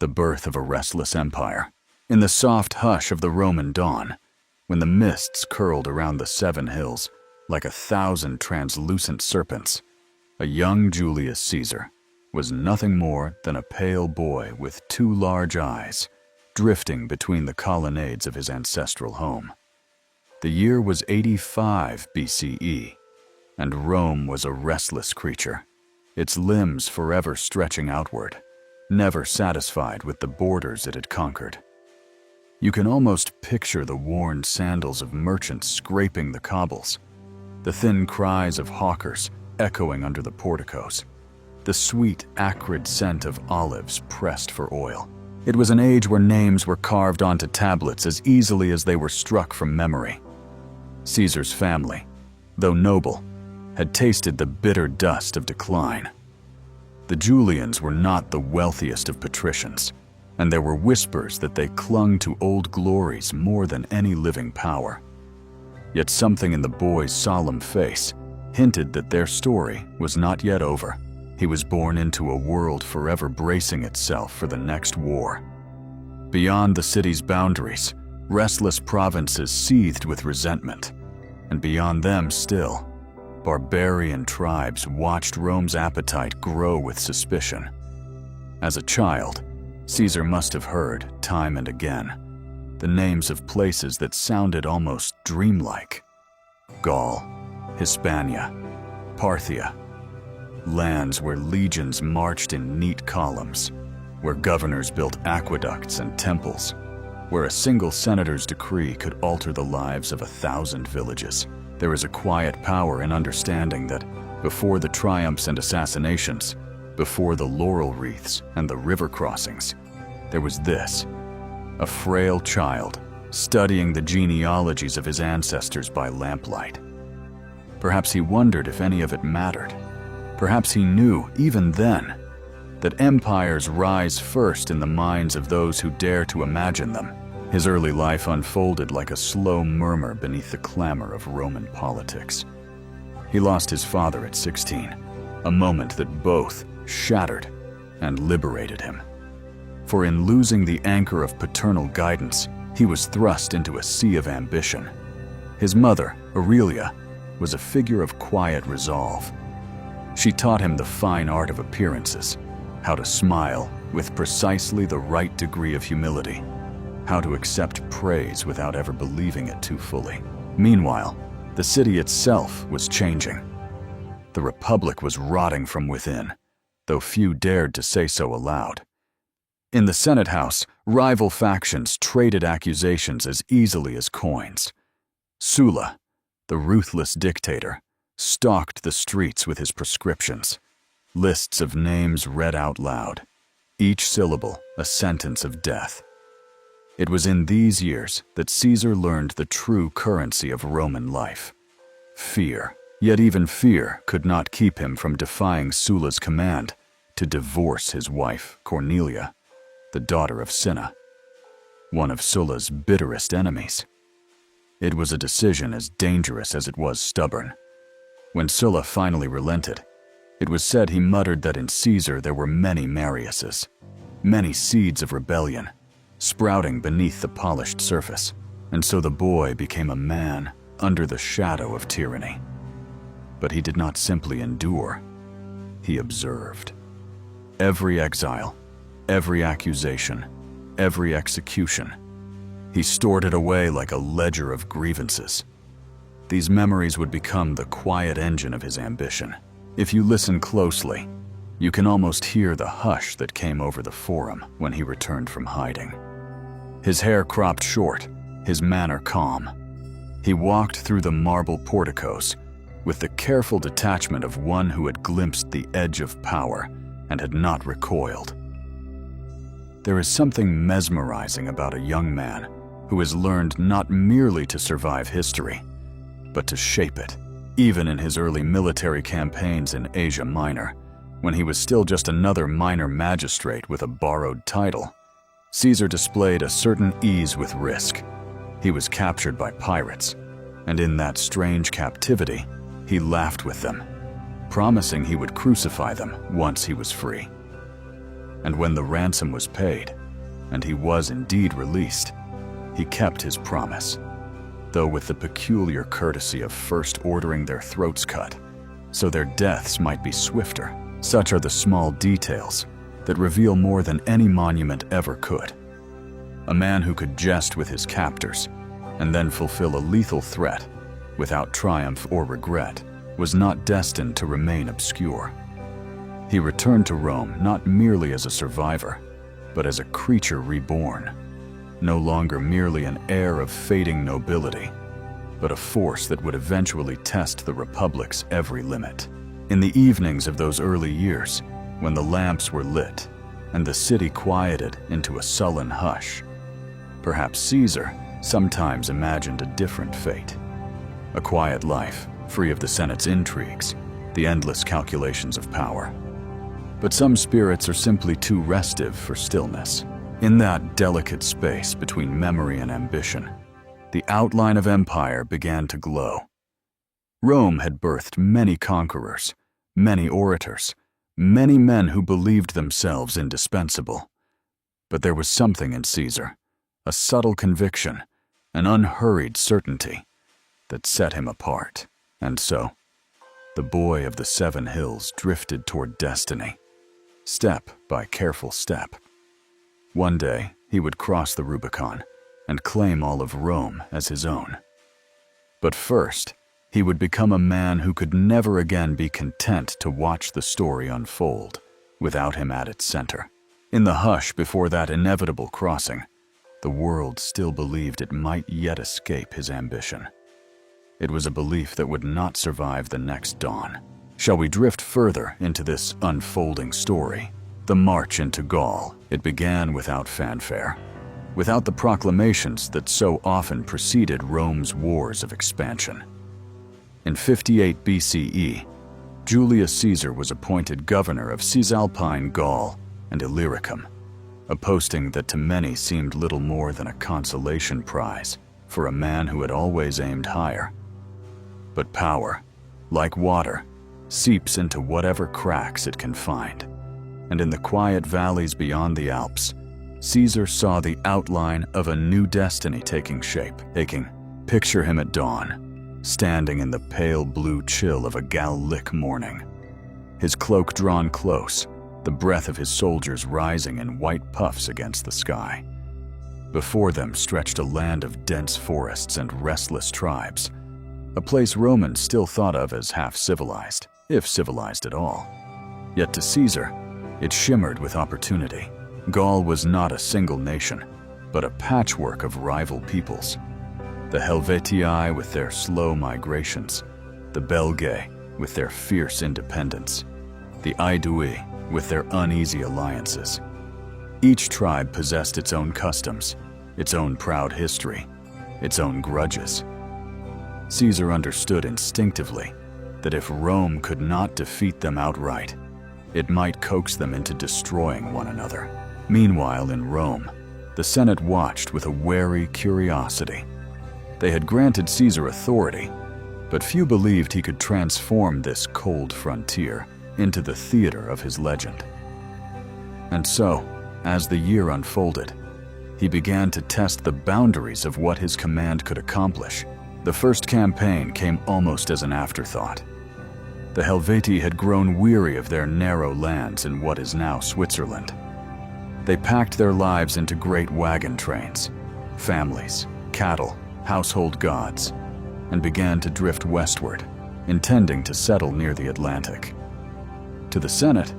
the birth of a restless empire. In the soft hush of the Roman dawn, when the mists curled around the 7 hills like 1,000 translucent serpents, a young Julius Caesar was nothing more than a pale boy with 2 large eyes, drifting between the colonnades of his ancestral home. The year was 85 BCE, and Rome was a restless creature, its limbs forever stretching outward, never satisfied with the borders it had conquered. You can almost picture the worn sandals of merchants scraping the cobbles, the thin cries of hawkers echoing under the porticos, the sweet, acrid scent of olives pressed for oil. It was an age where names were carved onto tablets as easily as they were struck from memory. Caesar's family, though noble, had tasted the bitter dust of decline. The Julians were not the wealthiest of patricians, and there were whispers that they clung to old glories more than any living power. Yet something in the boy's solemn face hinted that their story was not yet over. He was born into a world forever bracing itself for the next war. Beyond the city's boundaries, restless provinces seethed with resentment, and beyond them still, barbarian tribes watched Rome's appetite grow with suspicion. As a child, Caesar must have heard, time and again, the names of places that sounded almost dreamlike. Gaul, Hispania, Parthia, lands where legions marched in neat columns, where governors built aqueducts and temples, where a single senator's decree could alter the lives of 1,000 villages. There is a quiet power in understanding that before the triumphs and assassinations, before the laurel wreaths and the river crossings, there was this, a frail child studying the genealogies of his ancestors by lamplight. Perhaps he wondered if any of it mattered. Perhaps he knew, even then, that empires rise first in the minds of those who dare to imagine them. His early life unfolded like a slow murmur beneath the clamor of Roman politics. He lost his father at 16, a moment that both shattered and liberated him. For in losing the anchor of paternal guidance, he was thrust into a sea of ambition. His mother, Aurelia, was a figure of quiet resolve. She taught him the fine art of appearances, how to smile with precisely the right degree of humility, how to accept praise without ever believing it too fully. Meanwhile, the city itself was changing. The Republic was rotting from within, though few dared to say so aloud. In the Senate House, rival factions traded accusations as easily as coins. Sulla, the ruthless dictator, stalked the streets with his prescriptions, lists of names read out loud, each syllable a sentence of death. It was in these years that Caesar learned the true currency of Roman life: fear. Yet even fear could not keep him from defying Sulla's command to divorce his wife, Cornelia, the daughter of Cinna, one of Sulla's bitterest enemies. It was a decision as dangerous as it was stubborn. When Sulla finally relented, it was said he muttered that in Caesar there were many Mariuses, many seeds of rebellion, sprouting beneath the polished surface, and so the boy became a man under the shadow of tyranny. But he did not simply endure, he observed. Every exile, every accusation, every execution, he stored it away like a ledger of grievances. These memories would become the quiet engine of his ambition. If you listen closely, you can almost hear the hush that came over the forum when he returned from hiding. His hair cropped short, his manner calm. He walked through the marble porticos with the careful detachment of one who had glimpsed the edge of power and had not recoiled. There is something mesmerizing about a young man who has learned not merely to survive history, but to shape it. Even in his early military campaigns in Asia Minor, when he was still just another minor magistrate with a borrowed title, Caesar displayed a certain ease with risk. He was captured by pirates, and in that strange captivity, he laughed with them, promising he would crucify them once he was free. And when the ransom was paid, and he was indeed released, he kept his promise, though with the peculiar courtesy of first ordering their throats cut, so their deaths might be swifter. Such are the small details that reveal more than any monument ever could. A man who could jest with his captors and then fulfill a lethal threat without triumph or regret was not destined to remain obscure. He returned to Rome not merely as a survivor, but as a creature reborn, no longer merely an heir of fading nobility, but a force that would eventually test the Republic's every limit. In the evenings of those early years, when the lamps were lit and the city quieted into a sullen hush, perhaps Caesar sometimes imagined a different fate. A quiet life, free of the Senate's intrigues, the endless calculations of power. But some spirits are simply too restive for stillness. In that delicate space between memory and ambition, the outline of empire began to glow. Rome had birthed many conquerors, many orators, many men who believed themselves indispensable. But there was something in Caesar, a subtle conviction, an unhurried certainty, that set him apart. And so, the boy of the 7 hills drifted toward destiny, step by careful step. One day, he would cross the Rubicon and claim all of Rome as his own. But first, he would become a man who could never again be content to watch the story unfold without him at its center. In the hush before that inevitable crossing, the world still believed it might yet escape his ambition. It was a belief that would not survive the next dawn. Shall we drift further into this unfolding story? The march into Gaul. It began without fanfare, without the proclamations that so often preceded Rome's wars of expansion. In 58 BCE, Julius Caesar was appointed governor of Cisalpine Gaul and Illyricum, a posting that to many seemed little more than a consolation prize for a man who had always aimed higher. But power, like water, seeps into whatever cracks it can find, and in the quiet valleys beyond the Alps, Caesar saw the outline of a new destiny taking shape. Picture him at dawn, standing in the pale blue chill of a Gallic morning, his cloak drawn close, the breath of his soldiers rising in white puffs against the sky. Before them stretched a land of dense forests and restless tribes, a place Romans still thought of as half-civilized, if civilized at all. Yet to Caesar, it shimmered with opportunity. Gaul was not a single nation, but a patchwork of rival peoples. The Helvetii with their slow migrations, the Belgae with their fierce independence, the Aedui with their uneasy alliances. Each tribe possessed its own customs, its own proud history, its own grudges. Caesar understood instinctively that if Rome could not defeat them outright, it might coax them into destroying one another. Meanwhile, in Rome, the Senate watched with a wary curiosity. They had granted Caesar authority, but few believed he could transform this cold frontier into the theater of his legend. And so, as the year unfolded, he began to test the boundaries of what his command could accomplish. The first campaign came almost as an afterthought. The Helvetii had grown weary of their narrow lands in what is now Switzerland. They packed their lives into great wagon trains, families, cattle, household gods, and began to drift westward, intending to settle near the Atlantic. To the Senate,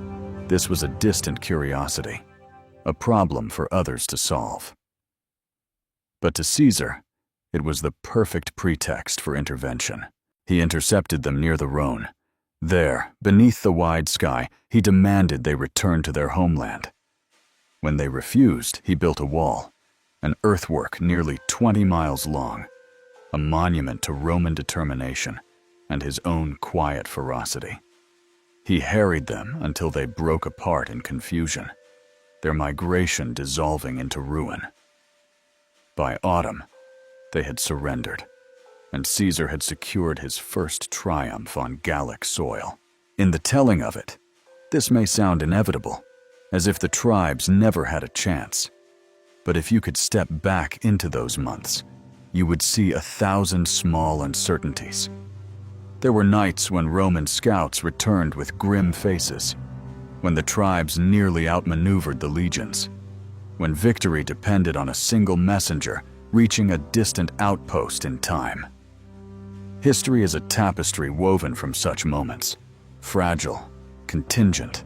this was a distant curiosity, a problem for others to solve. But to Caesar, it was the perfect pretext for intervention. He intercepted them near the Rhone. There, beneath the wide sky, he demanded they return to their homeland. When they refused, he built a wall, an earthwork nearly 20 miles long, a monument to Roman determination and his own quiet ferocity. He harried them until they broke apart in confusion, their migration dissolving into ruin. By autumn, they had surrendered, and Caesar had secured his first triumph on Gallic soil. In the telling of it, this may sound inevitable, as if the tribes never had a chance. But if you could step back into those months, you would see 1,000 small uncertainties. There were nights when Roman scouts returned with grim faces, when the tribes nearly outmaneuvered the legions, when victory depended on a single messenger reaching a distant outpost in time. History is a tapestry woven from such moments, fragile, contingent,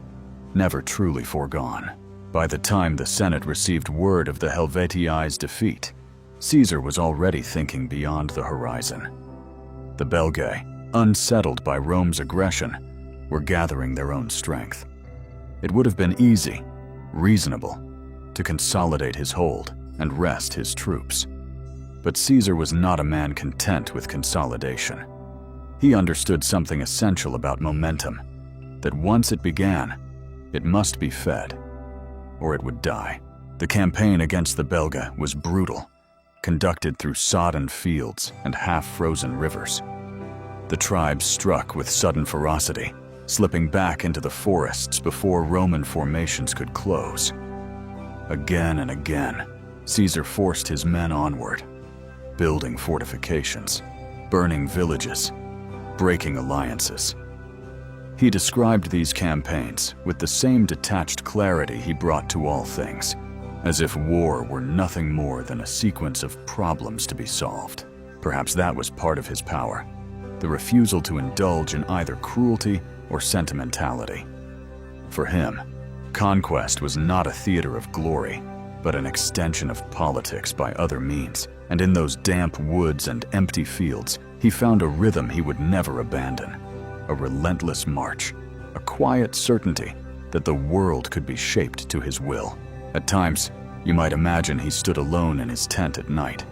never truly foregone. By the time the Senate received word of the Helvetii's defeat, Caesar was already thinking beyond the horizon. The Belgae, unsettled by Rome's aggression, were gathering their own strength. It would have been easy, reasonable, to consolidate his hold and rest his troops. But Caesar was not a man content with consolidation. He understood something essential about momentum, that once it began, it must be fed, or it would die. The campaign against the Belgae was brutal, conducted through sodden fields and half-frozen rivers. The tribes struck with sudden ferocity, slipping back into the forests before Roman formations could close. Again and again, Caesar forced his men onward, building fortifications, burning villages, breaking alliances. He described these campaigns with the same detached clarity he brought to all things, as if war were nothing more than a sequence of problems to be solved. Perhaps that was part of his power, the refusal to indulge in either cruelty or sentimentality. For him, conquest was not a theater of glory, but an extension of politics by other means, and in those damp woods and empty fields, he found a rhythm he would never abandon, a relentless march, a quiet certainty that the world could be shaped to his will. At times, you might imagine he stood alone in his tent at night,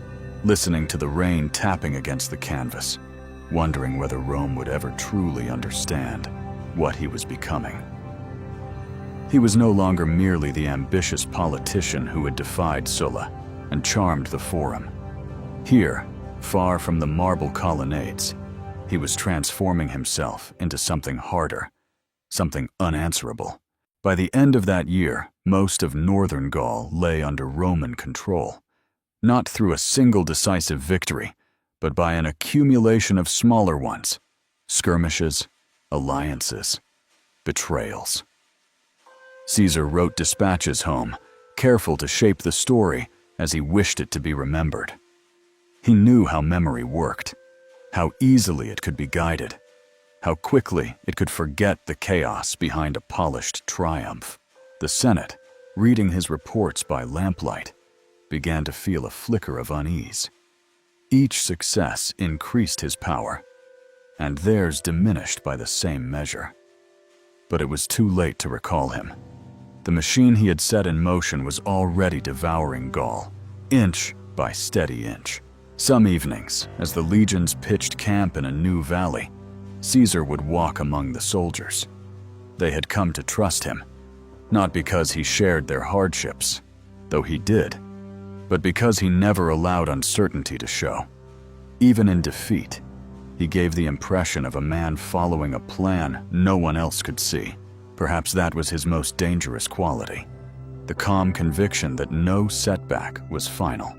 listening to the rain tapping against the canvas, wondering whether Rome would ever truly understand what he was becoming. He was no longer merely the ambitious politician who had defied Sulla and charmed the Forum. Here, far from the marble colonnades, he was transforming himself into something harder, something unanswerable. By the end of that year, most of northern Gaul lay under Roman control, not through a single decisive victory, but by an accumulation of smaller ones, skirmishes, alliances, betrayals. Caesar wrote dispatches home, careful to shape the story as he wished it to be remembered. He knew how memory worked, how easily it could be guided, how quickly it could forget the chaos behind a polished triumph. The Senate, reading his reports by lamplight, began to feel a flicker of unease. Each success increased his power, and theirs diminished by the same measure. But it was too late to recall him. The machine he had set in motion was already devouring Gaul, inch by steady inch. Some evenings, as the legions pitched camp in a new valley, Caesar would walk among the soldiers. They had come to trust him, not because he shared their hardships, though he did, but because he never allowed uncertainty to show. Even in defeat, he gave the impression of a man following a plan no one else could see. Perhaps that was his most dangerous quality, the calm conviction that no setback was final,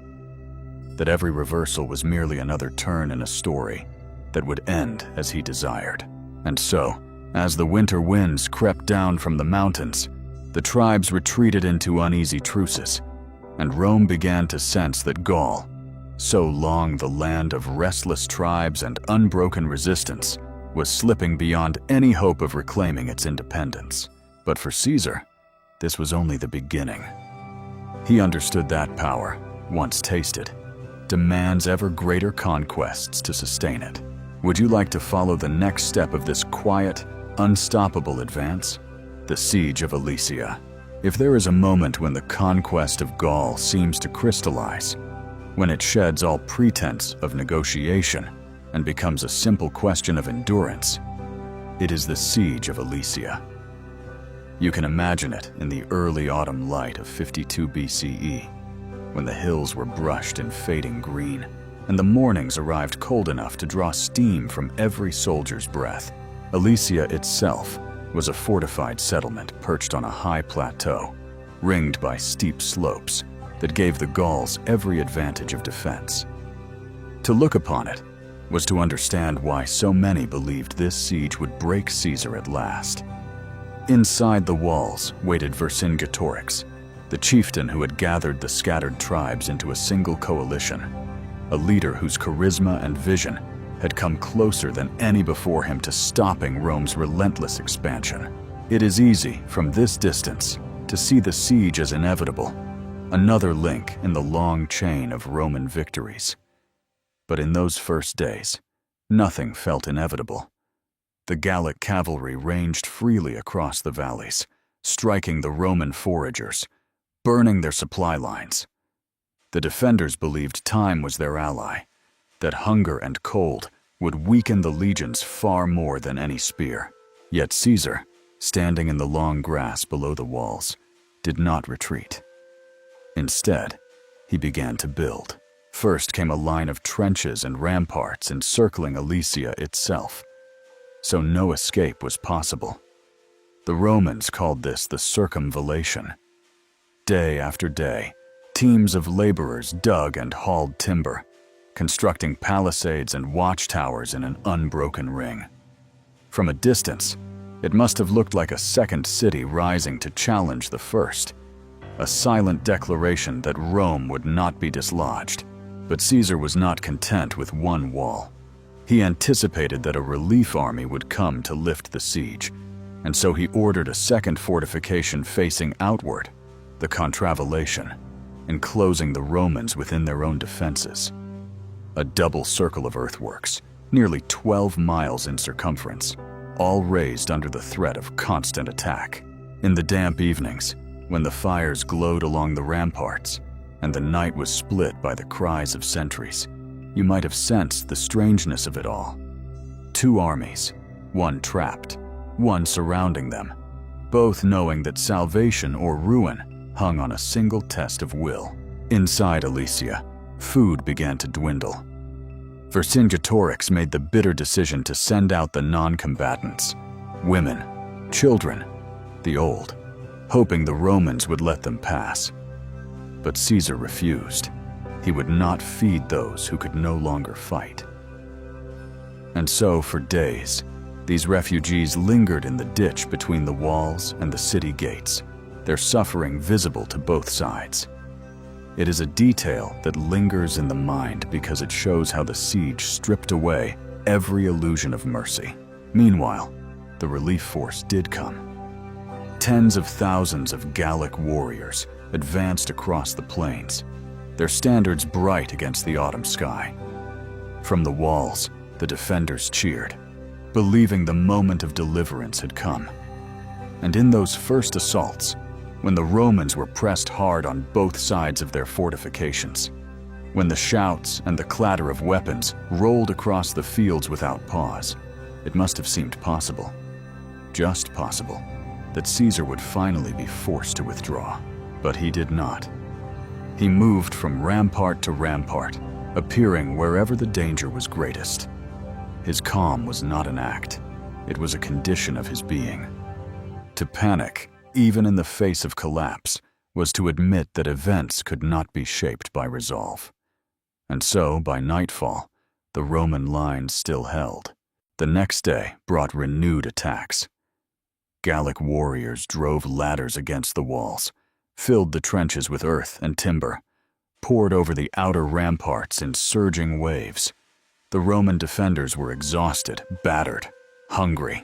that every reversal was merely another turn in a story that would end as he desired. And so, as the winter winds crept down from the mountains, the tribes retreated into uneasy truces, and Rome began to sense that Gaul, so long the land of restless tribes and unbroken resistance, was slipping beyond any hope of reclaiming its independence. But for Caesar, this was only the beginning. He understood that power, once tasted, demands ever greater conquests to sustain it. Would you like to follow the next step of this quiet, unstoppable advance? The Siege of Alesia. If there is a moment when the conquest of Gaul seems to crystallize, when it sheds all pretense of negotiation and becomes a simple question of endurance, it is the Siege of Alesia. You can imagine it in the early autumn light of 52 BCE, when the hills were brushed in fading green, and the mornings arrived cold enough to draw steam from every soldier's breath. Alesia itself, was a fortified settlement perched on a high plateau, ringed by steep slopes that gave the Gauls every advantage of defense. To look upon it was to understand why so many believed this siege would break Caesar at last. Inside the walls waited Vercingetorix, the chieftain who had gathered the scattered tribes into a single coalition, a leader whose charisma and vision had come closer than any before him to stopping Rome's relentless expansion. It is easy, from this distance, to see the siege as inevitable, another link in the long chain of Roman victories. But in those first days, nothing felt inevitable. The Gallic cavalry ranged freely across the valleys, striking the Roman foragers, burning their supply lines. The defenders believed time was their ally, that hunger and cold would weaken the legions far more than any spear. Yet Caesar, standing in the long grass below the walls, did not retreat. Instead, he began to build. First came a line of trenches and ramparts encircling Alesia itself, so no escape was possible. The Romans called this the circumvallation. Day after day, teams of laborers dug and hauled timber, constructing palisades and watchtowers in an unbroken ring. From a distance, it must have looked like a second city rising to challenge the first, a silent declaration that Rome would not be dislodged. But Caesar was not content with one wall. He anticipated that a relief army would come to lift the siege, and so he ordered a second fortification facing outward, the Contravallation, enclosing the Romans within their own defenses. A double circle of earthworks, nearly 12 miles in circumference, all raised under the threat of constant attack. In the damp evenings, when the fires glowed along the ramparts, and the night was split by the cries of sentries, you might have sensed the strangeness of it all. Two armies, one trapped, one surrounding them, both knowing that salvation or ruin hung on a single test of will. Inside Alesia, food began to dwindle. Vercingetorix made the bitter decision to send out the non-combatants, women, children, the old, hoping the Romans would let them pass. But Caesar refused. He would not feed those who could no longer fight. And so, for days, these refugees lingered in the ditch between the walls and the city gates, their suffering visible to both sides. It is a detail that lingers in the mind because it shows how the siege stripped away every illusion of mercy. Meanwhile, the relief force did come. Tens of thousands of Gallic warriors advanced across the plains, their standards bright against the autumn sky. From the walls, the defenders cheered, believing the moment of deliverance had come. And in those first assaults, when the Romans were pressed hard on both sides of their fortifications, when the shouts and the clatter of weapons rolled across the fields without pause, it must have seemed possible, just possible, that Caesar would finally be forced to withdraw. But he did not. He moved from rampart to rampart, appearing wherever the danger was greatest. His calm was not an act. It was a condition of his being. To panic, even in the face of collapse, was to admit that events could not be shaped by resolve. And so, by nightfall, the Roman lines still held. The next day brought renewed attacks. Gallic warriors drove ladders against the walls, filled the trenches with earth and timber, poured over the outer ramparts in surging waves. The Roman defenders were exhausted, battered, hungry.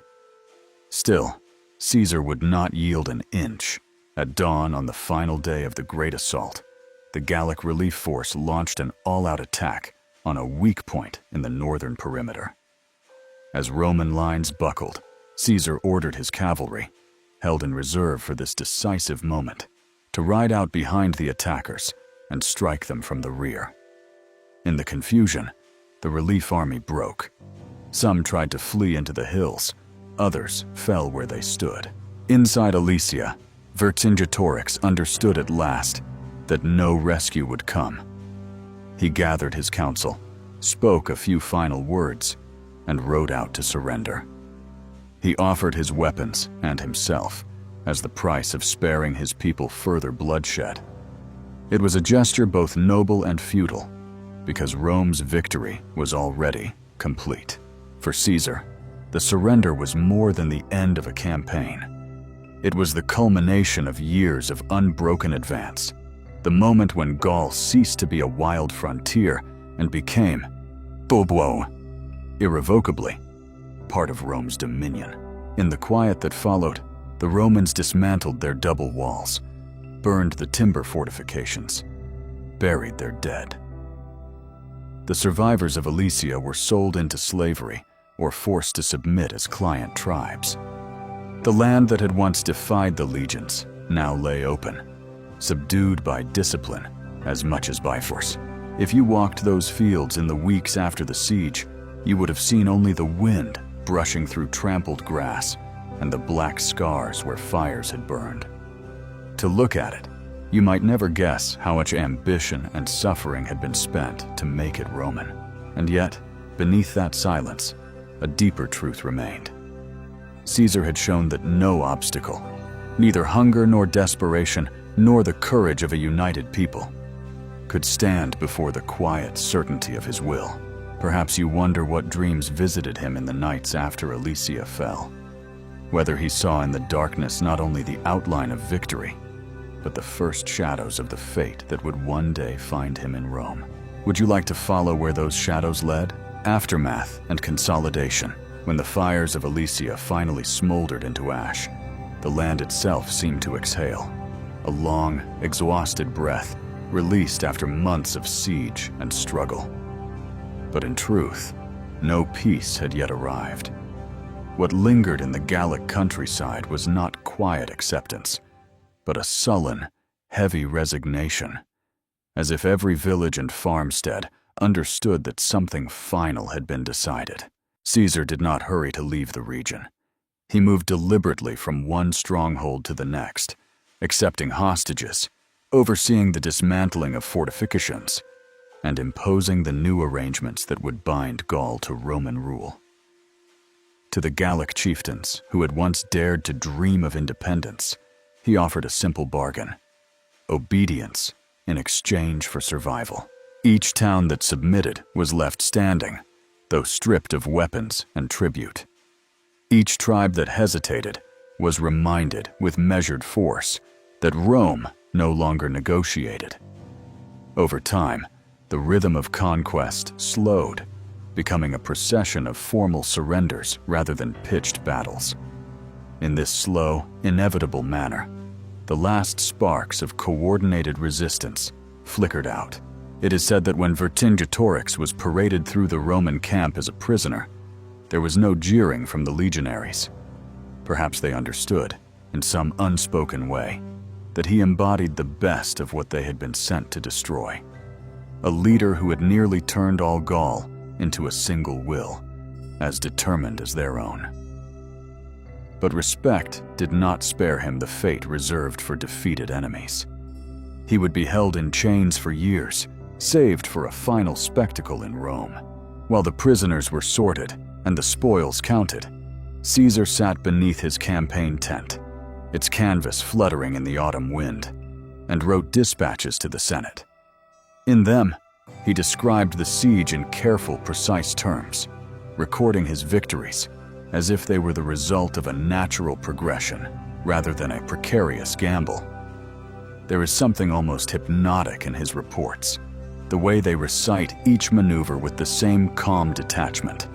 Still, Caesar would not yield an inch. At dawn on the final day of the great assault, the Gallic relief force launched an all-out attack on a weak point in the northern perimeter. As Roman lines buckled, Caesar ordered his cavalry, held in reserve for this decisive moment, to ride out behind the attackers and strike them from the rear. In the confusion, the relief army broke. Some tried to flee into the hills, others fell where they stood. Inside Alesia, Vercingetorix understood at last that no rescue would come. He gathered his council, spoke a few final words, and rode out to surrender. He offered his weapons and himself as the price of sparing his people further bloodshed. It was a gesture both noble and futile, because Rome's victory was already complete. For Caesar, the surrender was more than the end of a campaign. It was the culmination of years of unbroken advance, the moment when Gaul ceased to be a wild frontier and became, irrevocably, part of Rome's dominion. In the quiet that followed, the Romans dismantled their double walls, burned the timber fortifications, buried their dead. The survivors of Alesia were sold into slavery or forced to submit as client tribes. The land that had once defied the legions now lay open, subdued by discipline as much as by force. If you walked those fields in the weeks after the siege, you would have seen only the wind brushing through trampled grass and the black scars where fires had burned. To look at it, you might never guess how much ambition and suffering had been spent to make it Roman. And yet, beneath that silence, a deeper truth remained. Caesar had shown that no obstacle, neither hunger nor desperation, nor the courage of a united people, could stand before the quiet certainty of his will. Perhaps you wonder what dreams visited him in the nights after Alesia fell. Whether he saw in the darkness not only the outline of victory, but the first shadows of the fate that would one day find him in Rome. Would you like to follow where those shadows led? Aftermath and consolidation. When the fires of Alesia finally smoldered into ash, the land itself seemed to exhale, a long, exhausted breath released after months of siege and struggle. But in truth, no peace had yet arrived. What lingered in the Gallic countryside was not quiet acceptance, but a sullen, heavy resignation, as if every village and farmstead understood that something final had been decided. Caesar did not hurry to leave the region. He moved deliberately from one stronghold to the next, accepting hostages, overseeing the dismantling of fortifications, and imposing the new arrangements that would bind Gaul to Roman rule. To the Gallic chieftains who had once dared to dream of independence, he offered a simple bargain: obedience in exchange for survival. Each town that submitted was left standing, though stripped of weapons and tribute. Each tribe that hesitated was reminded with measured force that Rome no longer negotiated. Over time, the rhythm of conquest slowed, becoming a procession of formal surrenders rather than pitched battles. In this slow, inevitable manner, the last sparks of coordinated resistance flickered out. It is said that when Vercingetorix was paraded through the Roman camp as a prisoner, there was no jeering from the legionaries. Perhaps they understood, in some unspoken way, that he embodied the best of what they had been sent to destroy. A leader who had nearly turned all Gaul into a single will, as determined as their own. But respect did not spare him the fate reserved for defeated enemies. He would be held in chains for years, saved for a final spectacle in Rome. While the prisoners were sorted and the spoils counted, Caesar sat beneath his campaign tent, its canvas fluttering in the autumn wind, and wrote dispatches to the Senate. In them, he described the siege in careful, precise terms, recording his victories as if they were the result of a natural progression rather than a precarious gamble. There is something almost hypnotic in his reports, the way they recite each maneuver with the same calm detachment,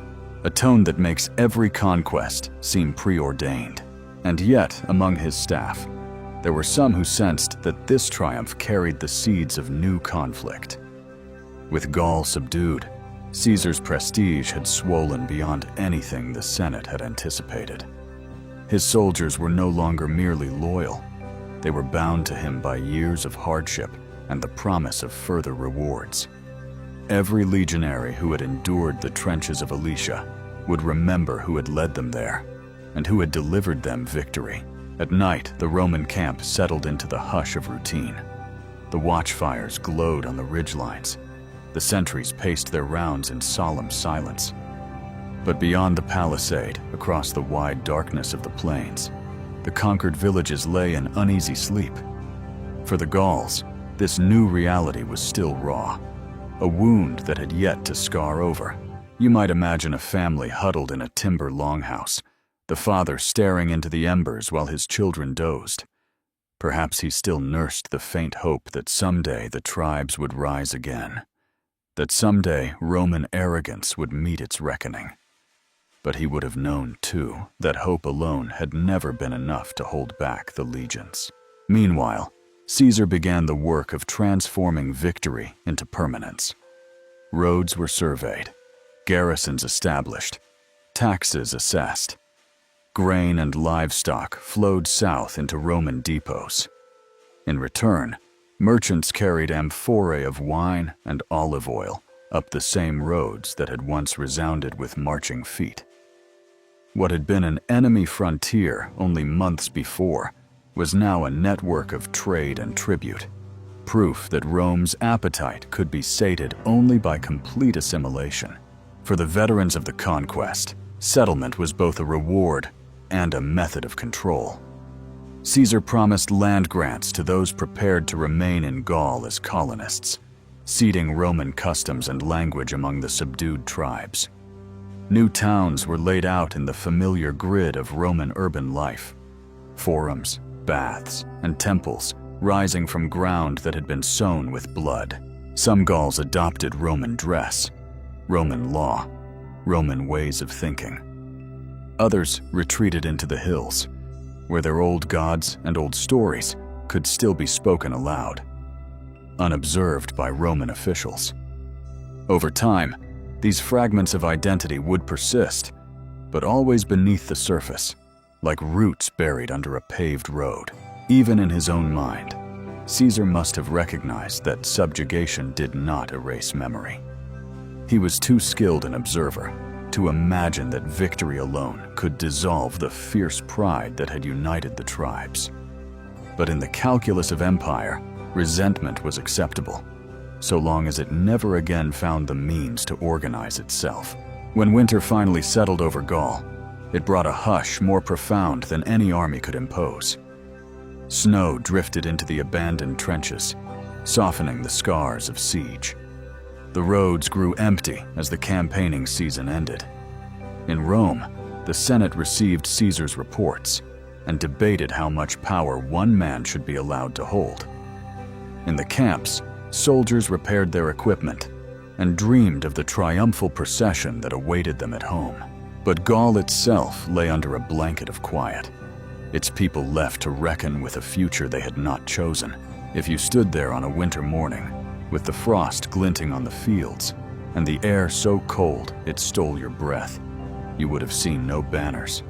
a tone that makes every conquest seem preordained. And yet, among his staff, there were some who sensed that this triumph carried the seeds of new conflict. With Gaul subdued, Caesar's prestige had swollen beyond anything the Senate had anticipated. His soldiers were no longer merely loyal. They were bound to him by years of hardship and the promise of further rewards. Every legionary who had endured the trenches of Alesia would remember who had led them there and who had delivered them victory. At night, the Roman camp settled into the hush of routine. The watchfires glowed on the ridgelines. The sentries paced their rounds in solemn silence. But beyond the palisade, across the wide darkness of the plains, the conquered villages lay in uneasy sleep. For the Gauls, this new reality was still raw, a wound that had yet to scar over. You might imagine a family huddled in a timber longhouse, the father staring into the embers while his children dozed. Perhaps he still nursed the faint hope that someday the tribes would rise again, that someday Roman arrogance would meet its reckoning. But he would have known, too, that hope alone had never been enough to hold back the legions. Meanwhile, Caesar began the work of transforming victory into permanence. Roads were surveyed, garrisons established, taxes assessed. Grain and livestock flowed south into Roman depots. In return, merchants carried amphorae of wine and olive oil up the same roads that had once resounded with marching feet. What had been an enemy frontier only months before was now a network of trade and tribute, proof that Rome's appetite could be sated only by complete assimilation. For the veterans of the conquest, settlement was both a reward and a method of control. Caesar promised land grants to those prepared to remain in Gaul as colonists, ceding Roman customs and language among the subdued tribes. New towns were laid out in the familiar grid of Roman urban life, forums, baths, and temples rising from ground that had been sown with blood. Some Gauls adopted Roman dress, Roman law, Roman ways of thinking. Others retreated into the hills, where their old gods and old stories could still be spoken aloud, unobserved by Roman officials. Over time, these fragments of identity would persist, but always beneath the surface, like roots buried under a paved road. Even in his own mind, Caesar must have recognized that subjugation did not erase memory. He was too skilled an observer to imagine that victory alone could dissolve the fierce pride that had united the tribes. But in the calculus of empire, resentment was acceptable, so long as it never again found the means to organize itself. When winter finally settled over Gaul, it brought a hush more profound than any army could impose. Snow drifted into the abandoned trenches, softening the scars of siege. The roads grew empty as the campaigning season ended. In Rome, the Senate received Caesar's reports and debated how much power one man should be allowed to hold. In the camps, soldiers repaired their equipment and dreamed of the triumphal procession that awaited them at home. But Gaul itself lay under a blanket of quiet, its people left to reckon with a future they had not chosen. If you stood there on a winter morning, with the frost glinting on the fields and the air so cold it stole your breath, you would have seen no banners,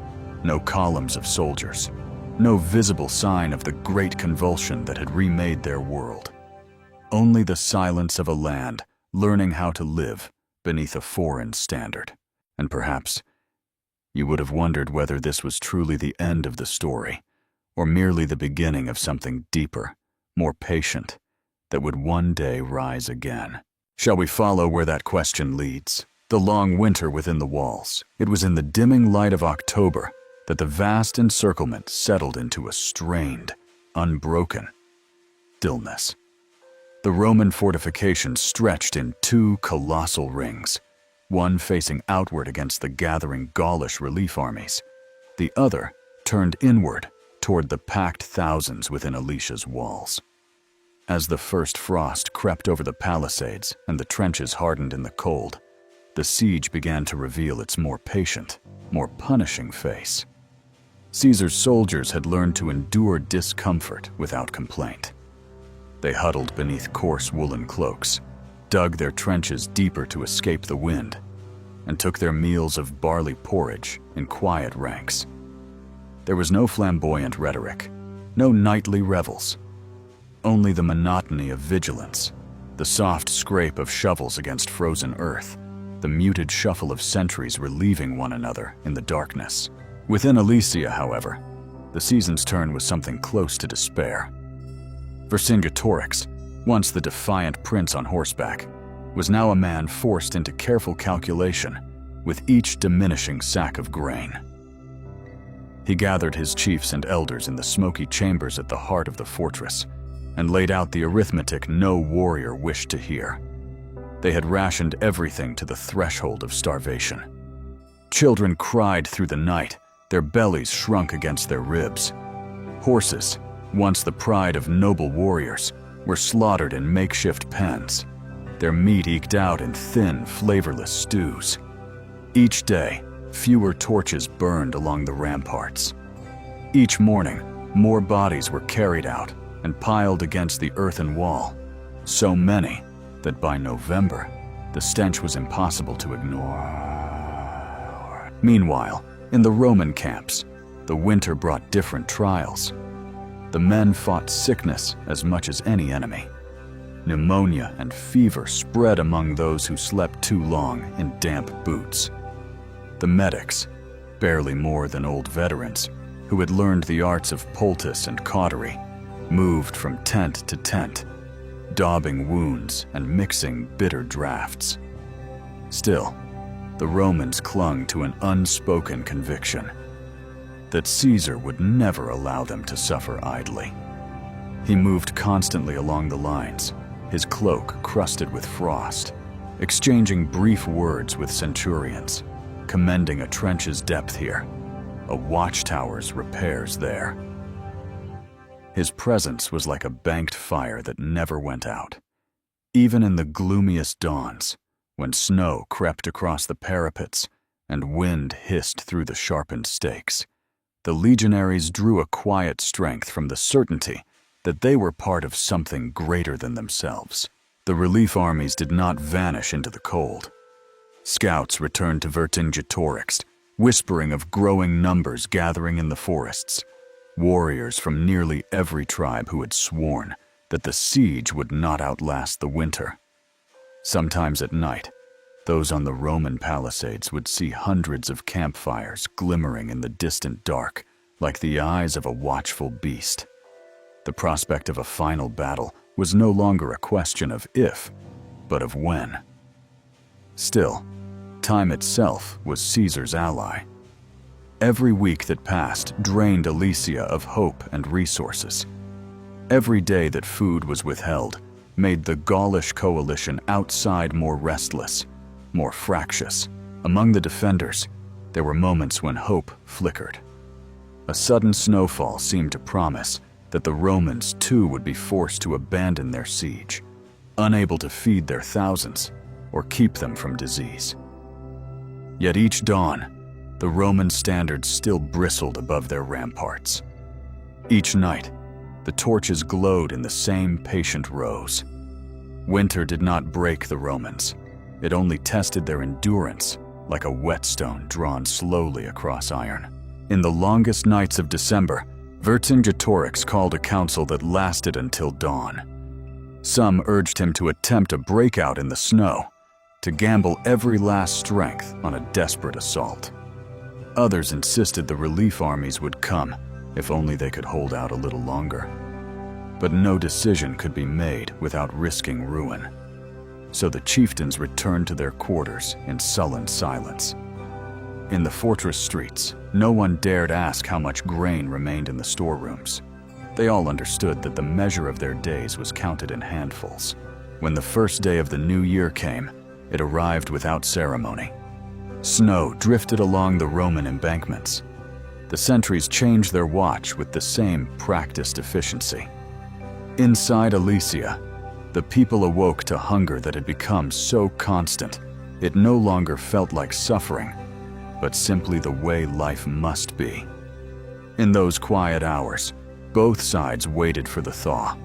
no columns of soldiers, no visible sign of the great convulsion that had remade their world. Only the silence of a land learning how to live beneath a foreign standard. And perhaps you would have wondered whether this was truly the end of the story, or merely the beginning of something deeper, more patient, that would one day rise again. Shall we follow where that question leads? The long winter within the walls. It was in the dimming light of October that the vast encirclement settled into a strained, unbroken stillness. The Roman fortifications stretched in two colossal rings, one facing outward against the gathering Gaulish relief armies, the other turned inward toward the packed thousands within Alicia's walls. As the first frost crept over the palisades and the trenches hardened in the cold, the siege began to reveal its more patient, more punishing face. Caesar's soldiers had learned to endure discomfort without complaint. They huddled beneath coarse woolen cloaks, dug their trenches deeper to escape the wind, and took their meals of barley porridge in quiet ranks. There was no flamboyant rhetoric, no nightly revels, only the monotony of vigilance, the soft scrape of shovels against frozen earth, the muted shuffle of sentries relieving one another in the darkness. Within Alicia, however, the season's turn was something close to despair. Vercingetorix, once the defiant prince on horseback, was now a man forced into careful calculation with each diminishing sack of grain. He gathered his chiefs and elders in the smoky chambers at the heart of the fortress and laid out the arithmetic no warrior wished to hear. They had rationed everything to the threshold of starvation. Children cried through the night, their bellies shrunk against their ribs. Horses, once the pride of noble warriors, were slaughtered in makeshift pens, their meat eked out in thin, flavorless stews. Each day, fewer torches burned along the ramparts. Each morning, more bodies were carried out and piled against the earthen wall, so many that by November, the stench was impossible to ignore. Meanwhile, in the Roman camps, the winter brought different trials. The men fought sickness as much as any enemy. Pneumonia and fever spread among those who slept too long in damp boots. The medics, barely more than old veterans, who had learned the arts of poultice and cautery, moved from tent to tent, daubing wounds and mixing bitter draughts. Still, the Romans clung to an unspoken conviction that Caesar would never allow them to suffer idly. He moved constantly along the lines, his cloak crusted with frost, exchanging brief words with centurions, commending a trench's depth here, a watchtower's repairs there. His presence was like a banked fire that never went out. Even in the gloomiest dawns, when snow crept across the parapets and wind hissed through the sharpened stakes, the legionaries drew a quiet strength from the certainty that they were part of something greater than themselves. The relief armies did not vanish into the cold. Scouts returned to Vercingetorix, whispering of growing numbers gathering in the forests, warriors from nearly every tribe who had sworn that the siege would not outlast the winter. Sometimes at night, those on the Roman palisades would see hundreds of campfires glimmering in the distant dark like the eyes of a watchful beast. The prospect of a final battle was no longer a question of if, but of when. Still, time itself was Caesar's ally. Every week that passed drained Alesia of hope and resources. Every day that food was withheld made the Gaulish coalition outside more restless, more fractious. Among the defenders, there were moments when hope flickered. A sudden snowfall seemed to promise that the Romans too would be forced to abandon their siege, unable to feed their thousands or keep them from disease. Yet each dawn, the Roman standards still bristled above their ramparts. Each night, the torches glowed in the same patient rows. Winter did not break the Romans. It only tested their endurance like a whetstone drawn slowly across iron. In the longest nights of December, Vercingetorix called a council that lasted until dawn. Some urged him to attempt a breakout in the snow, to gamble every last strength on a desperate assault. Others insisted the relief armies would come if only they could hold out a little longer. But no decision could be made without risking ruin. So the chieftains returned to their quarters in sullen silence. In the fortress streets, no one dared ask how much grain remained in the storerooms. They all understood that the measure of their days was counted in handfuls. When the first day of the new year came, it arrived without ceremony. Snow drifted along the Roman embankments. The sentries changed their watch with the same practiced efficiency. Inside Alesia, the people awoke to hunger that had become so constant, it no longer felt like suffering, but simply the way life must be. In those quiet hours, both sides waited for the thaw,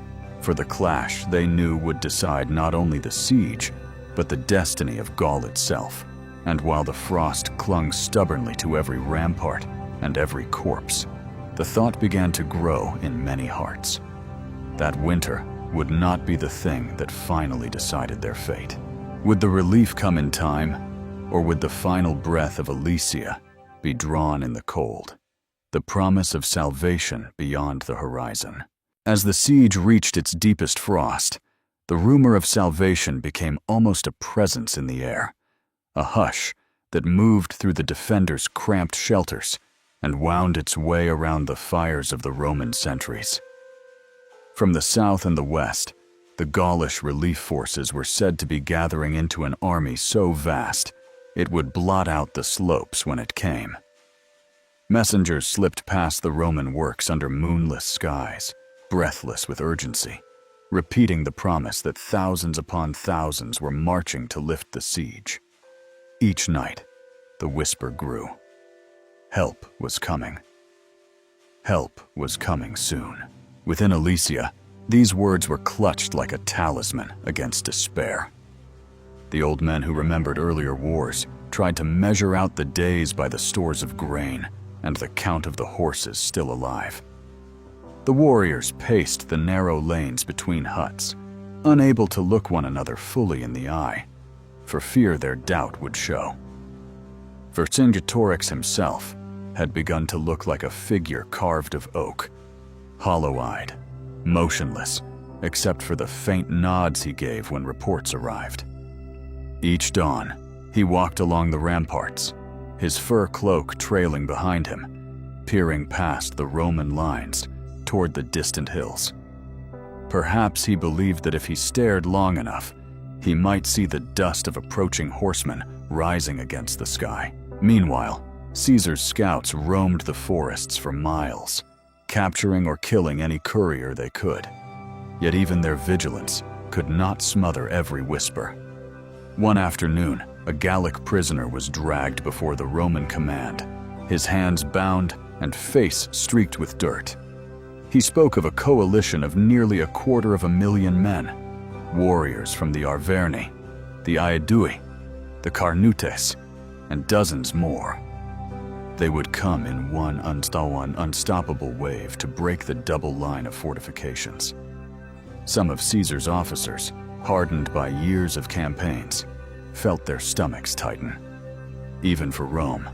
for the clash they knew would decide not only the siege, but the destiny of Gaul itself. And while the frost clung stubbornly to every rampart and every corpse, the thought began to grow in many hearts. That winter would not be the thing that finally decided their fate. Would the relief come in time, or would the final breath of Alesia be drawn in the cold, the promise of salvation beyond the horizon? As the siege reached its deepest frost, the rumor of salvation became almost a presence in the air, a hush that moved through the defenders' cramped shelters and wound its way around the fires of the Roman sentries. From the south and the west, the Gaulish relief forces were said to be gathering into an army so vast it would blot out the slopes when it came. Messengers slipped past the Roman works under moonless skies, breathless with urgency, repeating the promise that thousands upon thousands were marching to lift the siege. Each night, the whisper grew. Help was coming. Help was coming soon. Within Alesia, these words were clutched like a talisman against despair. The old men who remembered earlier wars tried to measure out the days by the stores of grain and the count of the horses still alive. The warriors paced the narrow lanes between huts, unable to look one another fully in the eye, for fear their doubt would show. Vercingetorix himself had begun to look like a figure carved of oak, hollow-eyed, motionless, except for the faint nods he gave when reports arrived. Each dawn, he walked along the ramparts, his fur cloak trailing behind him, peering past the Roman lines toward the distant hills. Perhaps he believed that if he stared long enough, he might see the dust of approaching horsemen rising against the sky. Meanwhile, Caesar's scouts roamed the forests for miles, capturing or killing any courier they could. Yet even their vigilance could not smother every whisper. One afternoon, a Gallic prisoner was dragged before the Roman command, his hands bound and face streaked with dirt. He spoke of a coalition of nearly 250,000 men, warriors from the Arverni, the Aedui, the Carnutes, and dozens more. They would come in one unstoppable wave to break the double line of fortifications. Some of Caesar's officers, hardened by years of campaigns, felt their stomachs tighten. Even for Rome,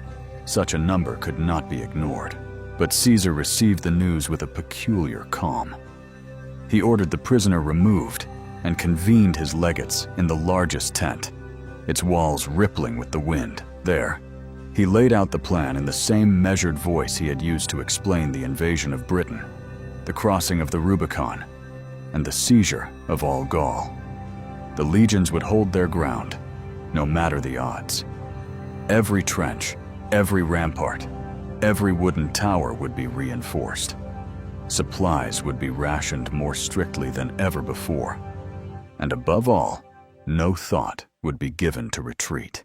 such a number could not be ignored. But Caesar received the news with a peculiar calm. He ordered the prisoner removed and convened his legates in the largest tent, its walls rippling with the wind. There, he laid out the plan in the same measured voice he had used to explain the invasion of Britain, the crossing of the Rubicon, and the seizure of all Gaul. The legions would hold their ground, no matter the odds. Every trench, every rampart, every wooden tower would be reinforced. Supplies would be rationed more strictly than ever before. And above all, no thought would be given to retreat.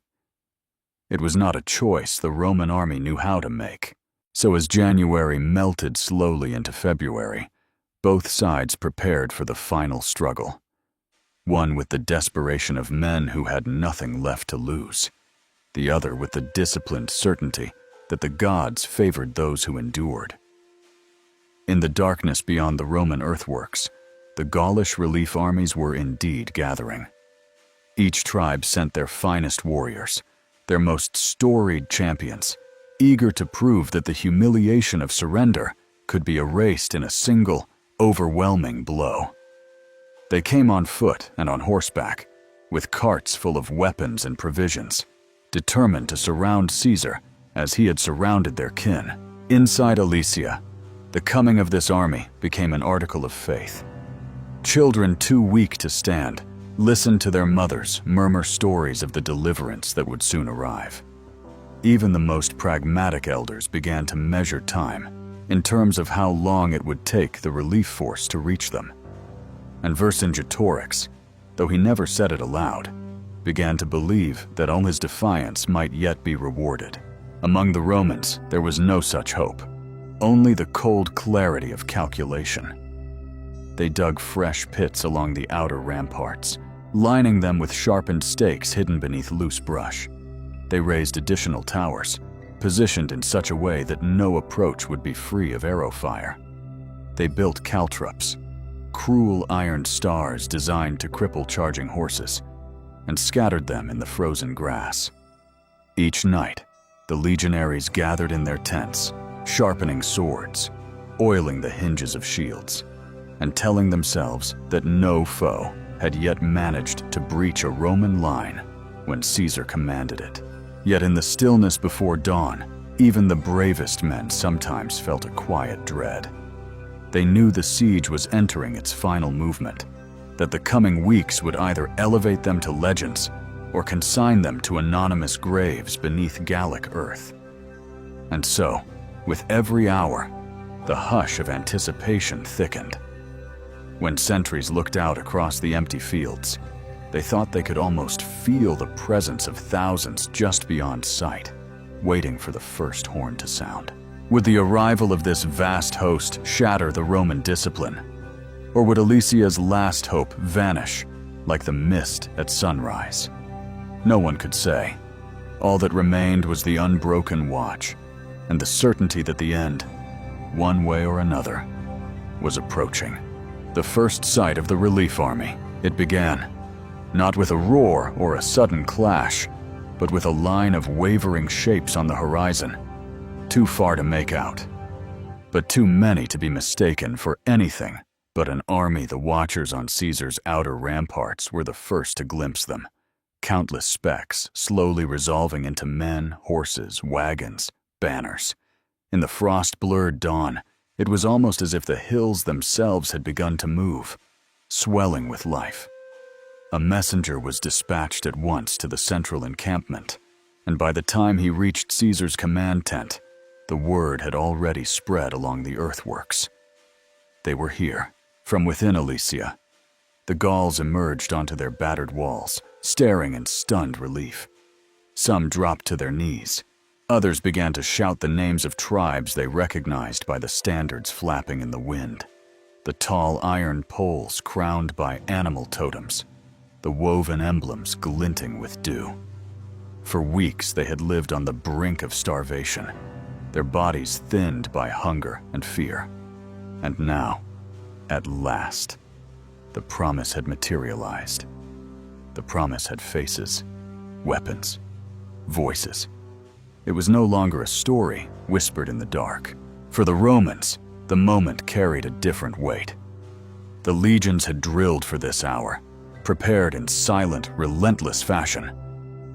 It was not a choice the Roman army knew how to make. So as January melted slowly into February, both sides prepared for the final struggle. One with the desperation of men who had nothing left to lose, the other with the disciplined certainty that the gods favored those who endured. In the darkness beyond the Roman earthworks, the Gaulish relief armies were indeed gathering. Each tribe sent their finest warriors, their most storied champions, eager to prove that the humiliation of surrender could be erased in a single, overwhelming blow. They came on foot and on horseback, with carts full of weapons and provisions, determined to surround Caesar as he had surrounded their kin. Inside Alesia, the coming of this army became an article of faith. Children too weak to stand listened to their mothers murmur stories of the deliverance that would soon arrive. Even the most pragmatic elders began to measure time in terms of how long it would take the relief force to reach them. And Vercingetorix, though he never said it aloud, began to believe that all his defiance might yet be rewarded. Among the Romans, there was no such hope, only the cold clarity of calculation. They dug fresh pits along the outer ramparts, lining them with sharpened stakes hidden beneath loose brush. They raised additional towers, positioned in such a way that no approach would be free of arrow fire. They built caltrops, cruel iron stars designed to cripple charging horses, and scattered them in the frozen grass. Each night, the legionaries gathered in their tents, sharpening swords, oiling the hinges of shields, and telling themselves that no foe had yet managed to breach a Roman line when Caesar commanded it. Yet in the stillness before dawn, even the bravest men sometimes felt a quiet dread. They knew the siege was entering its final movement, that the coming weeks would either elevate them to legends or consign them to anonymous graves beneath Gallic earth. And so, with every hour, the hush of anticipation thickened. When sentries looked out across the empty fields, they thought they could almost feel the presence of thousands just beyond sight, waiting for the first horn to sound. Would the arrival of this vast host shatter the Roman discipline? Or would Alicia's last hope vanish like the mist at sunrise? No one could say. All that remained was the unbroken watch and the certainty that the end, one way or another, was approaching. The first sight of the relief army, it began, not with a roar or a sudden clash, but with a line of wavering shapes on the horizon, too far to make out, but too many to be mistaken for anything but an army. The watchers on Caesar's outer ramparts were the first to glimpse them, countless specks slowly resolving into men, horses, wagons, banners. In the frost-blurred dawn, it was almost as if the hills themselves had begun to move, swelling with life. A messenger was dispatched at once to the central encampment, and by the time he reached Caesar's command tent, the word had already spread along the earthworks. They were here, from within Alicia. The Gauls emerged onto their battered walls, staring in stunned relief. Some dropped to their knees. Others began to shout the names of tribes they recognized by the standards flapping in the wind, the tall iron poles crowned by animal totems, the woven emblems glinting with dew. For weeks they had lived on the brink of starvation, their bodies thinned by hunger and fear. And now, at last, the promise had materialized. The promise had faces, weapons, voices. It was no longer a story whispered in the dark. For the Romans, the moment carried a different weight. The legions had drilled for this hour, prepared in silent, relentless fashion.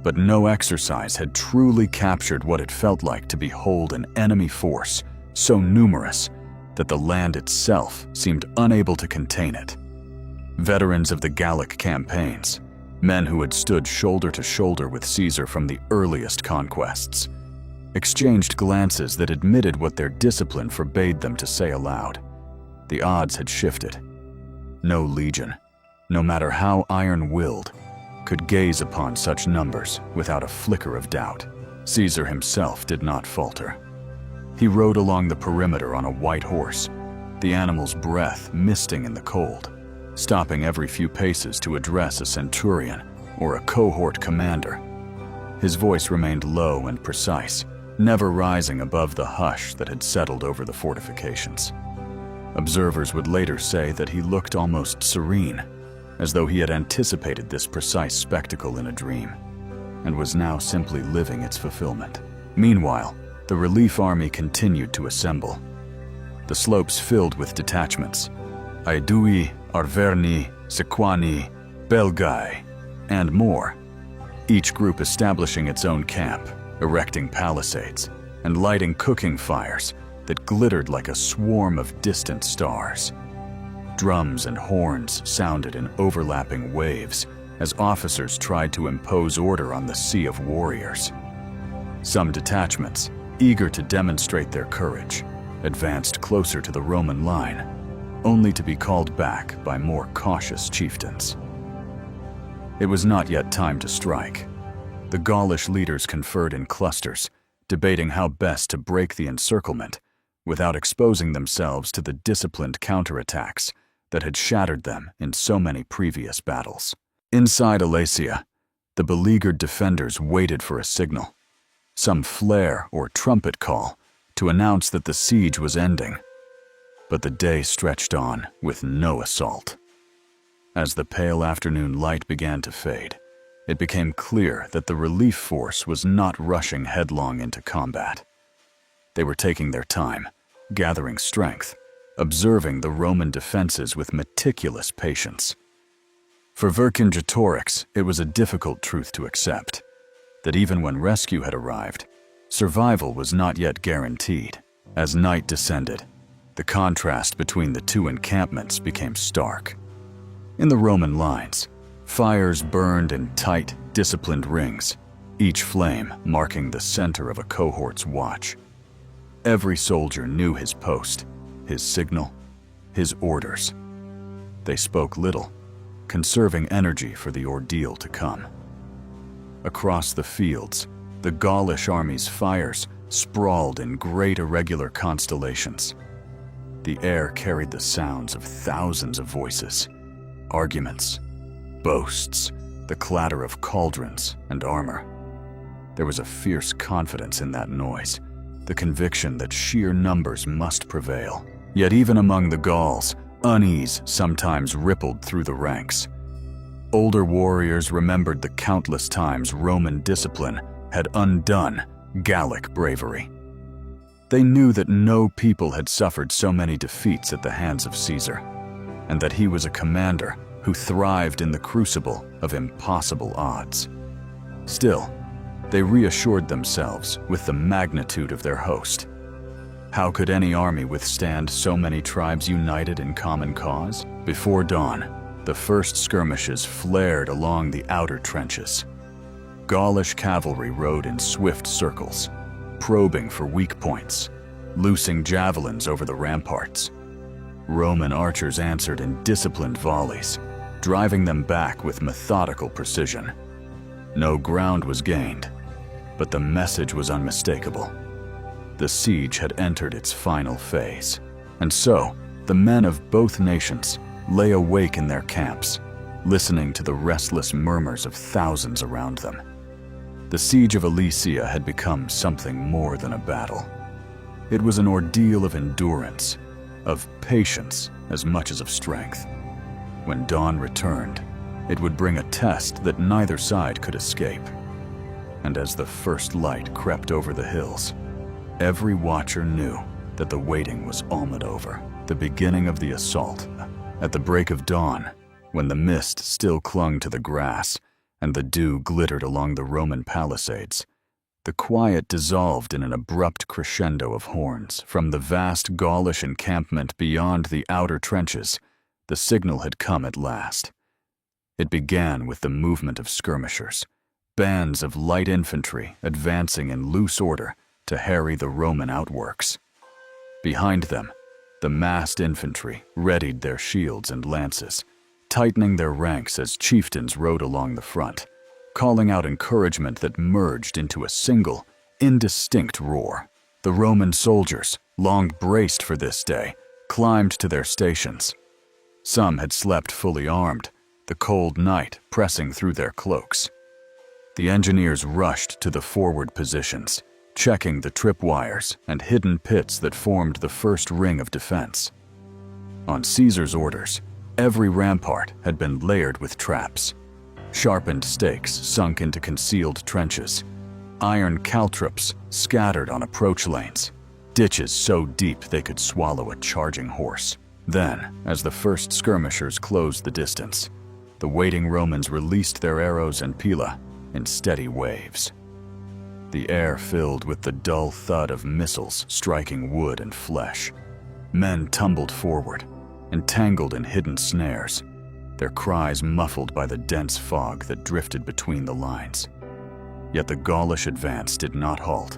But no exercise had truly captured what it felt like to behold an enemy force so numerous that the land itself seemed unable to contain it. Veterans of the Gallic campaigns, men who had stood shoulder to shoulder with Caesar from the earliest conquests, exchanged glances that admitted what their discipline forbade them to say aloud. The odds had shifted. No legion, no matter how iron-willed, could gaze upon such numbers without a flicker of doubt. Caesar himself did not falter. He rode along the perimeter on a white horse, the animal's breath misting in the cold, stopping every few paces to address a centurion or a cohort commander. His voice remained low and precise, never rising above the hush that had settled over the fortifications. Observers would later say that he looked almost serene, as though he had anticipated this precise spectacle in a dream, and was now simply living its fulfillment. Meanwhile, the relief army continued to assemble. The slopes filled with detachments, Aedui, Arverni, Sequani, Belgae, and more, each group establishing its own camp, erecting palisades, and lighting cooking fires that glittered like a swarm of distant stars. Drums and horns sounded in overlapping waves as officers tried to impose order on the sea of warriors. Some detachments, eager to demonstrate their courage, advanced closer to the Roman line, only to be called back by more cautious chieftains. It was not yet time to strike. The Gaulish leaders conferred in clusters, debating how best to break the encirclement without exposing themselves to the disciplined counterattacks that had shattered them in so many previous battles. Inside Alesia, the beleaguered defenders waited for a signal, some flare or trumpet call to announce that the siege was ending. But the day stretched on with no assault. As the pale afternoon light began to fade, it became clear that the relief force was not rushing headlong into combat. They were taking their time, gathering strength, observing the Roman defenses with meticulous patience. For Vercingetorix, it was a difficult truth to accept. that even when rescue had arrived, survival was not yet guaranteed. As night descended, the contrast between the two encampments became stark. In the Roman lines, fires burned in tight, disciplined rings, each flame marking the center of a cohort's watch. Every soldier knew his post, his signal, his orders. They spoke little, conserving energy for the ordeal to come. Across the fields, the Gaulish army's fires sprawled in great irregular constellations. The air carried the sounds of thousands of voices, arguments, boasts, the clatter of cauldrons and armor. There was a fierce confidence in that noise, the conviction that sheer numbers must prevail. Yet even among the Gauls, unease sometimes rippled through the ranks. Older warriors remembered the countless times Roman discipline had undone Gallic bravery. They knew that no people had suffered so many defeats at the hands of Caesar, and that he was a commander who thrived in the crucible of impossible odds. Still, they reassured themselves with the magnitude of their host. How could any army withstand so many tribes united in common cause? Before dawn, the first skirmishes flared along the outer trenches. Gaulish cavalry rode in swift circles, probing for weak points, loosing javelins over the ramparts. Roman archers answered in disciplined volleys, driving them back with methodical precision. No ground was gained, but the message was unmistakable. The siege had entered its final phase, and so the men of both nations lay awake in their camps, listening to the restless murmurs of thousands around them. The siege of Alesia had become something more than a battle. It was an ordeal of endurance, of patience as much as of strength. When dawn returned, it would bring a test that neither side could escape. And as the first light crept over the hills, every watcher knew that the waiting was almost over, the beginning of the assault. At the break of dawn, when the mist still clung to the grass and the dew glittered along the Roman palisades, the quiet dissolved in an abrupt crescendo of horns. From the vast Gaulish encampment beyond the outer trenches, the signal had come at last. It began with the movement of skirmishers, bands of light infantry advancing in loose order to harry the Roman outworks. Behind them, the massed infantry readied their shields and lances, tightening their ranks as chieftains rode along the front, calling out encouragement that merged into a single, indistinct roar. The Roman soldiers, long braced for this day, climbed to their stations. Some had slept fully armed, the cold night pressing through their cloaks. The engineers rushed to the forward positions, checking the tripwires and hidden pits that formed the first ring of defense. On Caesar's orders, every rampart had been layered with traps. Sharpened stakes sunk into concealed trenches, iron caltrops scattered on approach lanes, ditches so deep they could swallow a charging horse. Then, as the first skirmishers closed the distance, the waiting Romans released their arrows and pila in steady waves. The air filled with the dull thud of missiles striking wood and flesh. Men tumbled forward, entangled in hidden snares, their cries muffled by the dense fog that drifted between the lines. Yet the Gaulish advance did not halt.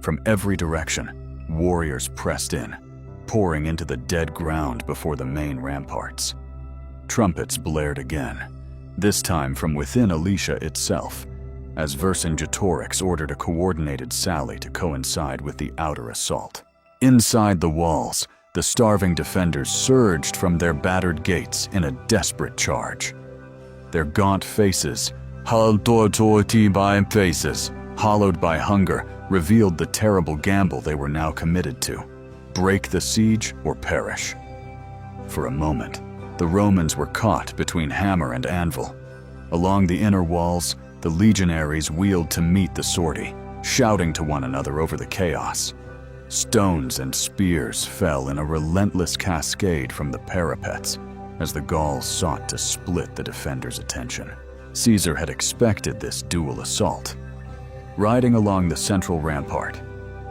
From every direction, warriors pressed in, pouring into the dead ground before the main ramparts. Trumpets blared again, this time from within Alesia itself, as Vercingetorix ordered a coordinated sally to coincide with the outer assault. Inside the walls, the starving defenders surged from their battered gates in a desperate charge. Their gaunt faces, hollowed by hunger, revealed the terrible gamble they were now committed to: break the siege or perish. For a moment, the Romans were caught between hammer and anvil. Along the inner walls, the legionaries wheeled to meet the sortie, shouting to one another over the chaos. Stones and spears fell in a relentless cascade from the parapets as the Gauls sought to split the defenders' attention. Caesar had expected this dual assault, Riding along the central rampart,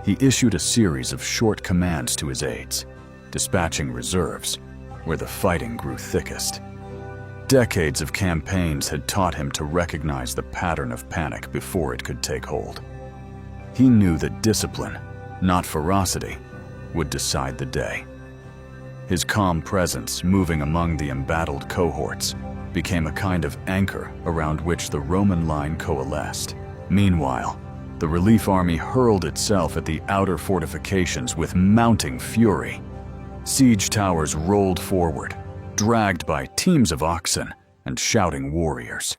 he issued a series of short commands to his aides, dispatching reserves where the fighting grew thickest. Decades of campaigns had taught him to recognize the pattern of panic before it could take hold. He knew that discipline, not ferocity, would decide the day. His calm presence moving among the embattled cohorts became a kind of anchor around which the Roman line coalesced. Meanwhile, the relief army hurled itself at the outer fortifications with mounting fury. Siege towers rolled forward, dragged by teams of oxen and shouting warriors.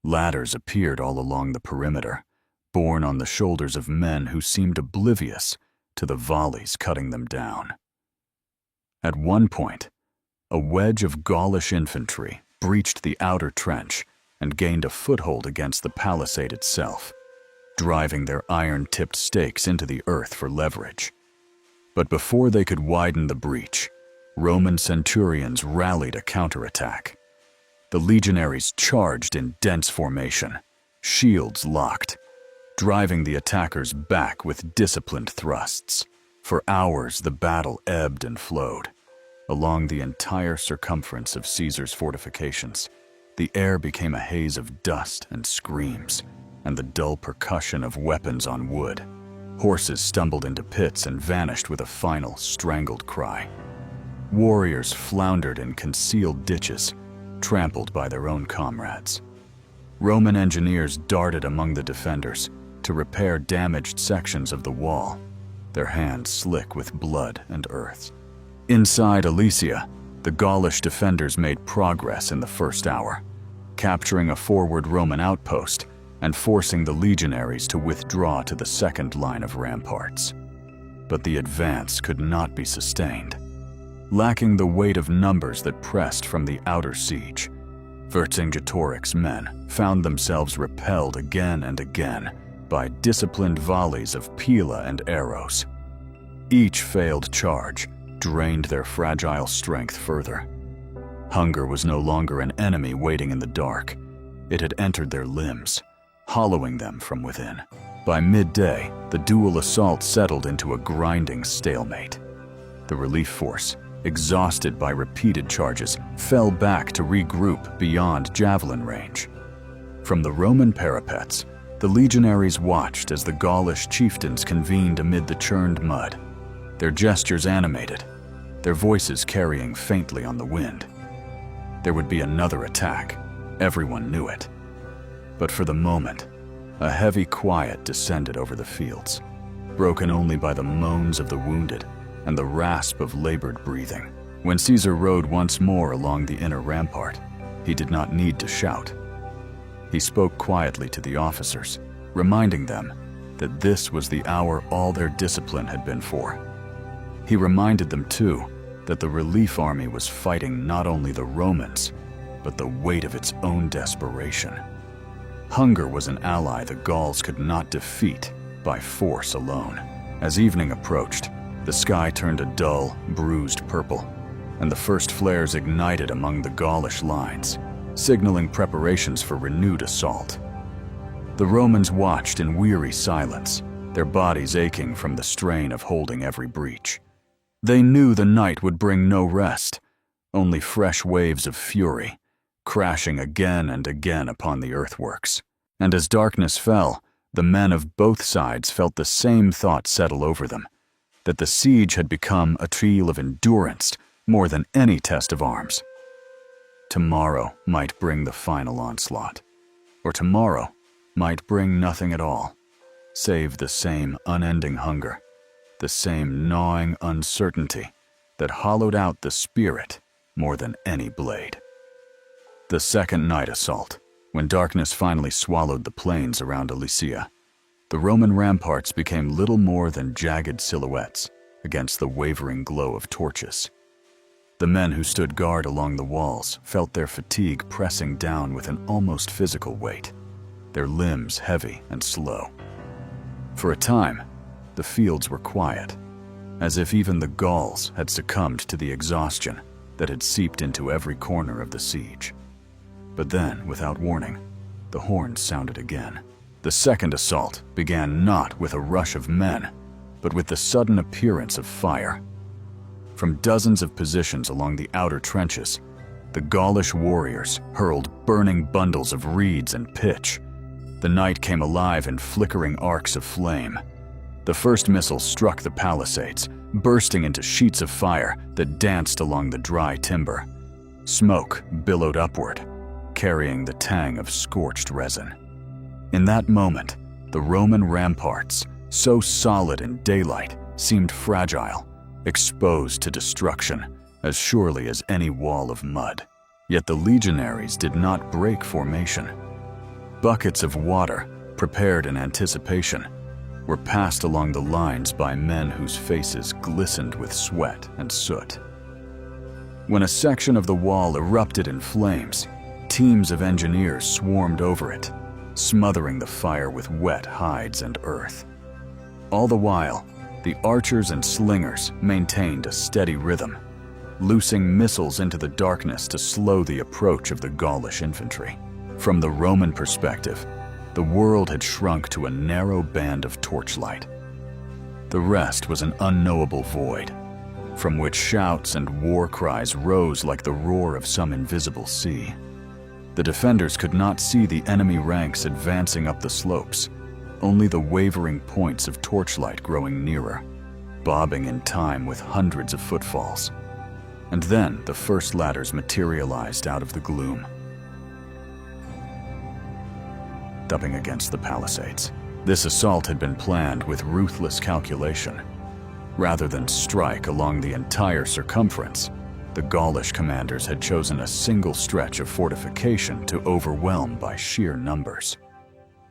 Ladders appeared all along the perimeter, borne on the shoulders of men who seemed oblivious to the volleys cutting them down. At one point, a wedge of Gaulish infantry breached the outer trench and gained a foothold against the palisade itself, driving their iron-tipped stakes into the earth for leverage. But before they could widen the breach, Roman centurions rallied a counterattack. The legionaries charged in dense formation, shields locked, driving the attackers back with disciplined thrusts. For hours, the battle ebbed and flowed. Along the entire circumference of Caesar's fortifications, the air became a haze of dust and screams, and the dull percussion of weapons on wood. Horses stumbled into pits and vanished with a final, strangled cry. Warriors floundered in concealed ditches, trampled by their own comrades. Roman engineers darted among the defenders to repair damaged sections of the wall, their hands slick with blood and earth. Inside Alesia, the Gaulish defenders made progress in the first hour, capturing a forward Roman outpost and forcing the legionaries to withdraw to the second line of ramparts. But the advance could not be sustained. Lacking the weight of numbers that pressed from the outer siege, Vercingetorix's men found themselves repelled again and again by disciplined volleys of pila and arrows. Each failed charge drained their fragile strength further. Hunger was no longer an enemy waiting in the dark. It had entered their limbs, hollowing them from within. By midday, the dual assault settled into a grinding stalemate. The relief force, exhausted by repeated charges, fell back to regroup beyond javelin range. From the Roman parapets, the legionaries watched as the Gaulish chieftains convened amid the churned mud, their gestures animated, their voices carrying faintly on the wind. There would be another attack. Everyone knew it. But for the moment, a heavy quiet descended over the fields, broken only by the moans of the wounded and the rasp of labored breathing. When Caesar rode once more along the inner rampart, he did not need to shout. He spoke quietly to the officers, reminding them that this was the hour all their discipline had been for. He reminded them, too, that the relief army was fighting not only the Romans, but the weight of its own desperation. Hunger was an ally the Gauls could not defeat by force alone. As evening approached, the sky turned a dull, bruised purple, and the first flares ignited among the Gaulish lines, signaling preparations for renewed assault. The Romans watched in weary silence, their bodies aching from the strain of holding every breach. They knew the night would bring no rest, only fresh waves of fury, crashing again and again upon the earthworks. And as darkness fell, the men of both sides felt the same thought settle over them, that the siege had become a trial of endurance more than any test of arms. Tomorrow might bring the final onslaught, or tomorrow might bring nothing at all, save the same unending hunger, the same gnawing uncertainty that hollowed out the spirit more than any blade. The second night assault, when darkness finally swallowed the plains around Alesia, the Roman ramparts became little more than jagged silhouettes against the wavering glow of torches. The men who stood guard along the walls felt their fatigue pressing down with an almost physical weight, their limbs heavy and slow. For a time, the fields were quiet, as if even the Gauls had succumbed to the exhaustion that had seeped into every corner of the siege. But then, without warning, the horns sounded again. The second assault began not with a rush of men, but with the sudden appearance of fire. From dozens of positions along the outer trenches, the Gaulish warriors hurled burning bundles of reeds and pitch. The night came alive in flickering arcs of flame. The first missile struck the palisades, bursting into sheets of fire that danced along the dry timber. Smoke billowed upward, carrying the tang of scorched resin. In that moment, the Roman ramparts, so solid in daylight, seemed fragile, exposed to destruction as surely as any wall of mud. Yet the legionaries did not break formation. Buckets of water, prepared in anticipation, were passed along the lines by men whose faces glistened with sweat and soot. When a section of the wall erupted in flames, teams of engineers swarmed over it, smothering the fire with wet hides and earth. All the while, the archers and slingers maintained a steady rhythm, loosing missiles into the darkness to slow the approach of the Gaulish infantry. From the Roman perspective, the world had shrunk to a narrow band of torchlight. The rest was an unknowable void, from which shouts and war cries rose like the roar of some invisible sea. The defenders could not see the enemy ranks advancing up the slopes, only the wavering points of torchlight growing nearer, bobbing in time with hundreds of footfalls. And then the first ladders materialized out of the gloom, dumping against the palisades. This assault had been planned with ruthless calculation. Rather than strike along the entire circumference, the Gaulish commanders had chosen a single stretch of fortification to overwhelm by sheer numbers.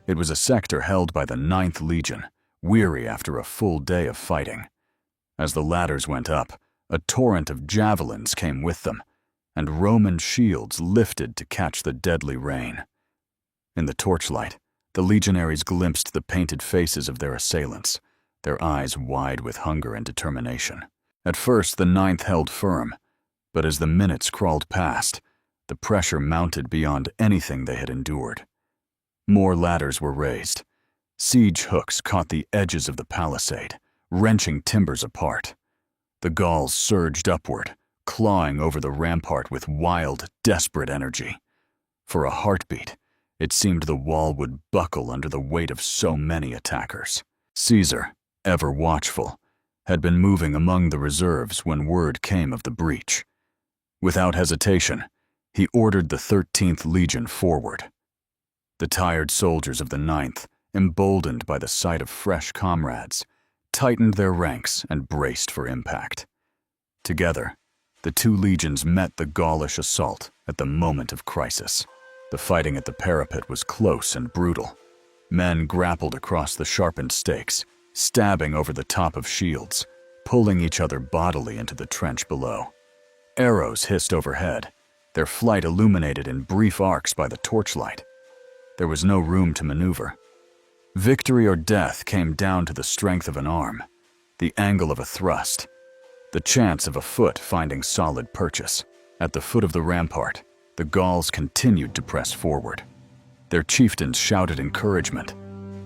It was a sector held by the 9th Legion, weary after a full day of fighting. As the ladders went up, a torrent of javelins came with them, and Roman shields lifted to catch the deadly rain. In the torchlight, the legionaries glimpsed the painted faces of their assailants, their eyes wide with hunger and determination. At first, the 9th held firm, but as the minutes crawled past, the pressure mounted beyond anything they had endured. More ladders were raised. Siege hooks caught the edges of the palisade, wrenching timbers apart. The Gauls surged upward, clawing over the rampart with wild, desperate energy. For a heartbeat, it seemed the wall would buckle under the weight of so many attackers. Caesar, ever watchful, had been moving among the reserves when word came of the breach. Without hesitation, he ordered the 13th Legion forward. The tired soldiers of the 9th, emboldened by the sight of fresh comrades, tightened their ranks and braced for impact. Together, the two legions met the Gaulish assault at the moment of crisis. The fighting at the parapet was close and brutal. Men grappled across the sharpened stakes, stabbing over the top of shields, pulling each other bodily into the trench below. Arrows hissed overhead, their flight illuminated in brief arcs by the torchlight. There was no room to maneuver. Victory or death came down to the strength of an arm, the angle of a thrust, the chance of a foot finding solid purchase. At the foot of the rampart, the Gauls continued to press forward. Their chieftains shouted encouragement,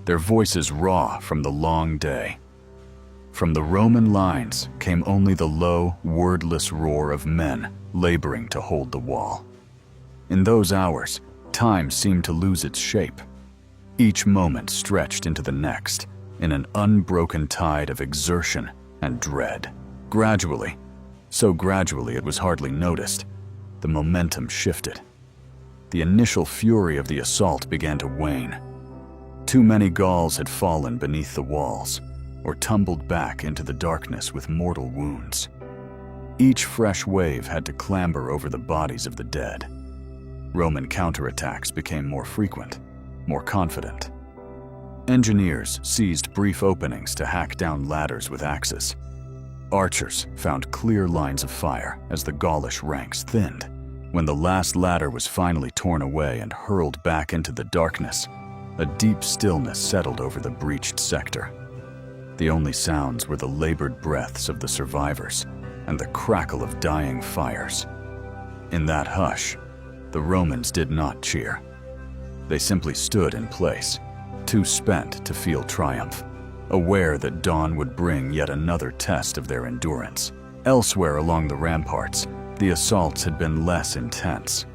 their voices raw from the long day. From the Roman lines came only the low, wordless roar of men laboring to hold the wall. In those hours, time seemed to lose its shape. Each moment stretched into the next in an unbroken tide of exertion and dread. Gradually, so gradually it was hardly noticed, the momentum shifted. The initial fury of the assault began to wane. Too many Gauls had fallen beneath the walls, or tumbled back into the darkness with mortal wounds. Each fresh wave had to clamber over the bodies of the dead. Roman counterattacks became more frequent, more confident. Engineers seized brief openings to hack down ladders with axes. Archers found clear lines of fire as the Gaulish ranks thinned. When the last ladder was finally torn away and hurled back into the darkness, a deep stillness settled over the breached sector. The only sounds were the labored breaths of the survivors and the crackle of dying fires. In that hush, the Romans did not cheer. They simply stood in place, too spent to feel triumph, aware that dawn would bring yet another test of their endurance. Elsewhere along the ramparts, the assaults had been less intense.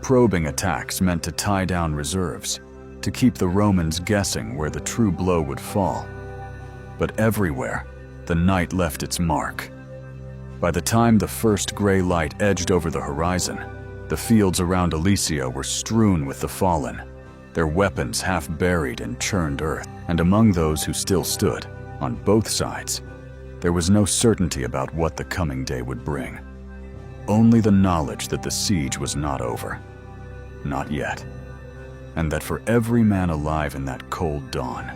Probing attacks meant to tie down reserves, to keep the Romans guessing where the true blow would fall. But everywhere, the night left its mark. By the time the first gray light edged over the horizon, the fields around Alesia were strewn with the fallen, their weapons half buried in churned earth. And among those who still stood, on both sides, there was no certainty about what the coming day would bring. Only the knowledge that the siege was not over. Not yet. And that for every man alive in that cold dawn,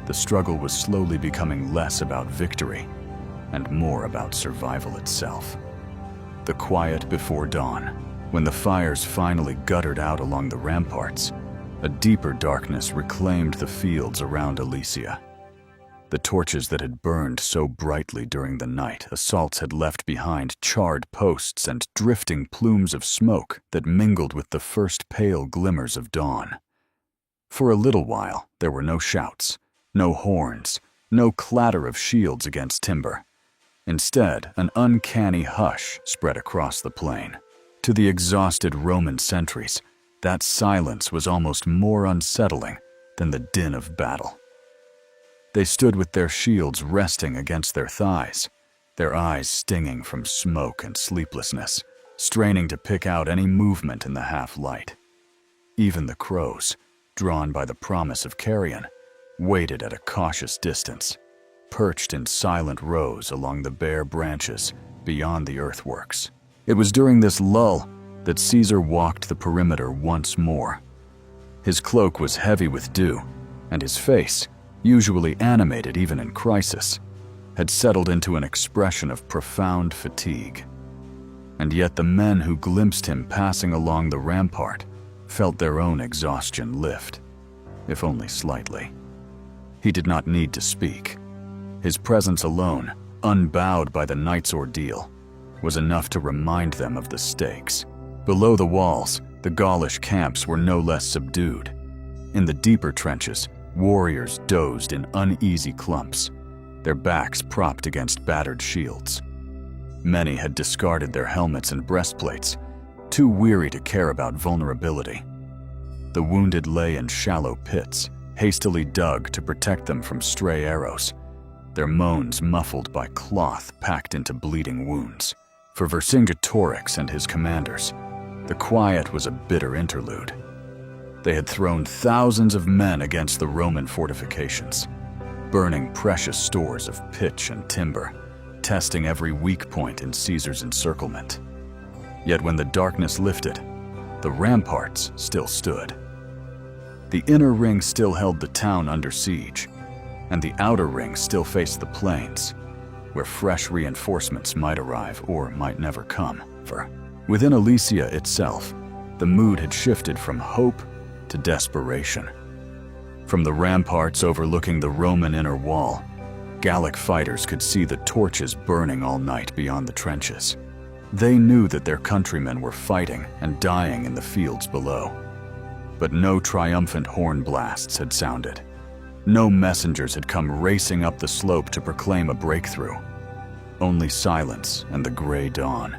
the struggle was slowly becoming less about victory and more about survival itself. The quiet before dawn, when the fires finally guttered out along the ramparts, a deeper darkness reclaimed the fields around Alesia. The torches that had burned so brightly during the night assaults had left behind charred posts and drifting plumes of smoke that mingled with the first pale glimmers of dawn. For a little while, there were no shouts, no horns, no clatter of shields against timber. Instead, an uncanny hush spread across the plain. To the exhausted Roman sentries, that silence was almost more unsettling than the din of battle. They stood with their shields resting against their thighs, their eyes stinging from smoke and sleeplessness, straining to pick out any movement in the half-light. Even the crows, drawn by the promise of carrion, waited at a cautious distance, perched in silent rows along the bare branches beyond the earthworks. It was during this lull that Caesar walked the perimeter once more. His cloak was heavy with dew, and his face, usually animated even in crisis, had settled into an expression of profound fatigue. And yet the men who glimpsed him passing along the rampart felt their own exhaustion lift, if only slightly. He did not need to speak. His presence alone, unbowed by the night's ordeal, was enough to remind them of the stakes. Below the walls, the Gaulish camps were no less subdued. In the deeper trenches, warriors dozed in uneasy clumps, their backs propped against battered shields. Many had discarded their helmets and breastplates, too weary to care about vulnerability. The wounded lay in shallow pits, hastily dug to protect them from stray arrows, their moans muffled by cloth packed into bleeding wounds. For Vercingetorix and his commanders, the quiet was a bitter interlude. They had thrown thousands of men against the Roman fortifications, burning precious stores of pitch and timber, testing every weak point in Caesar's encirclement. Yet when the darkness lifted, the ramparts still stood. The inner ring still held the town under siege, and the outer ring still faced the plains, where fresh reinforcements might arrive or might never come. For within Alesia itself, the mood had shifted from hope to desperation. From the ramparts overlooking the Roman inner wall, Gallic fighters could see the torches burning all night beyond the trenches. They knew that their countrymen were fighting and dying in the fields below. But no triumphant horn blasts had sounded. No messengers had come racing up the slope to proclaim a breakthrough. Only silence and the gray dawn,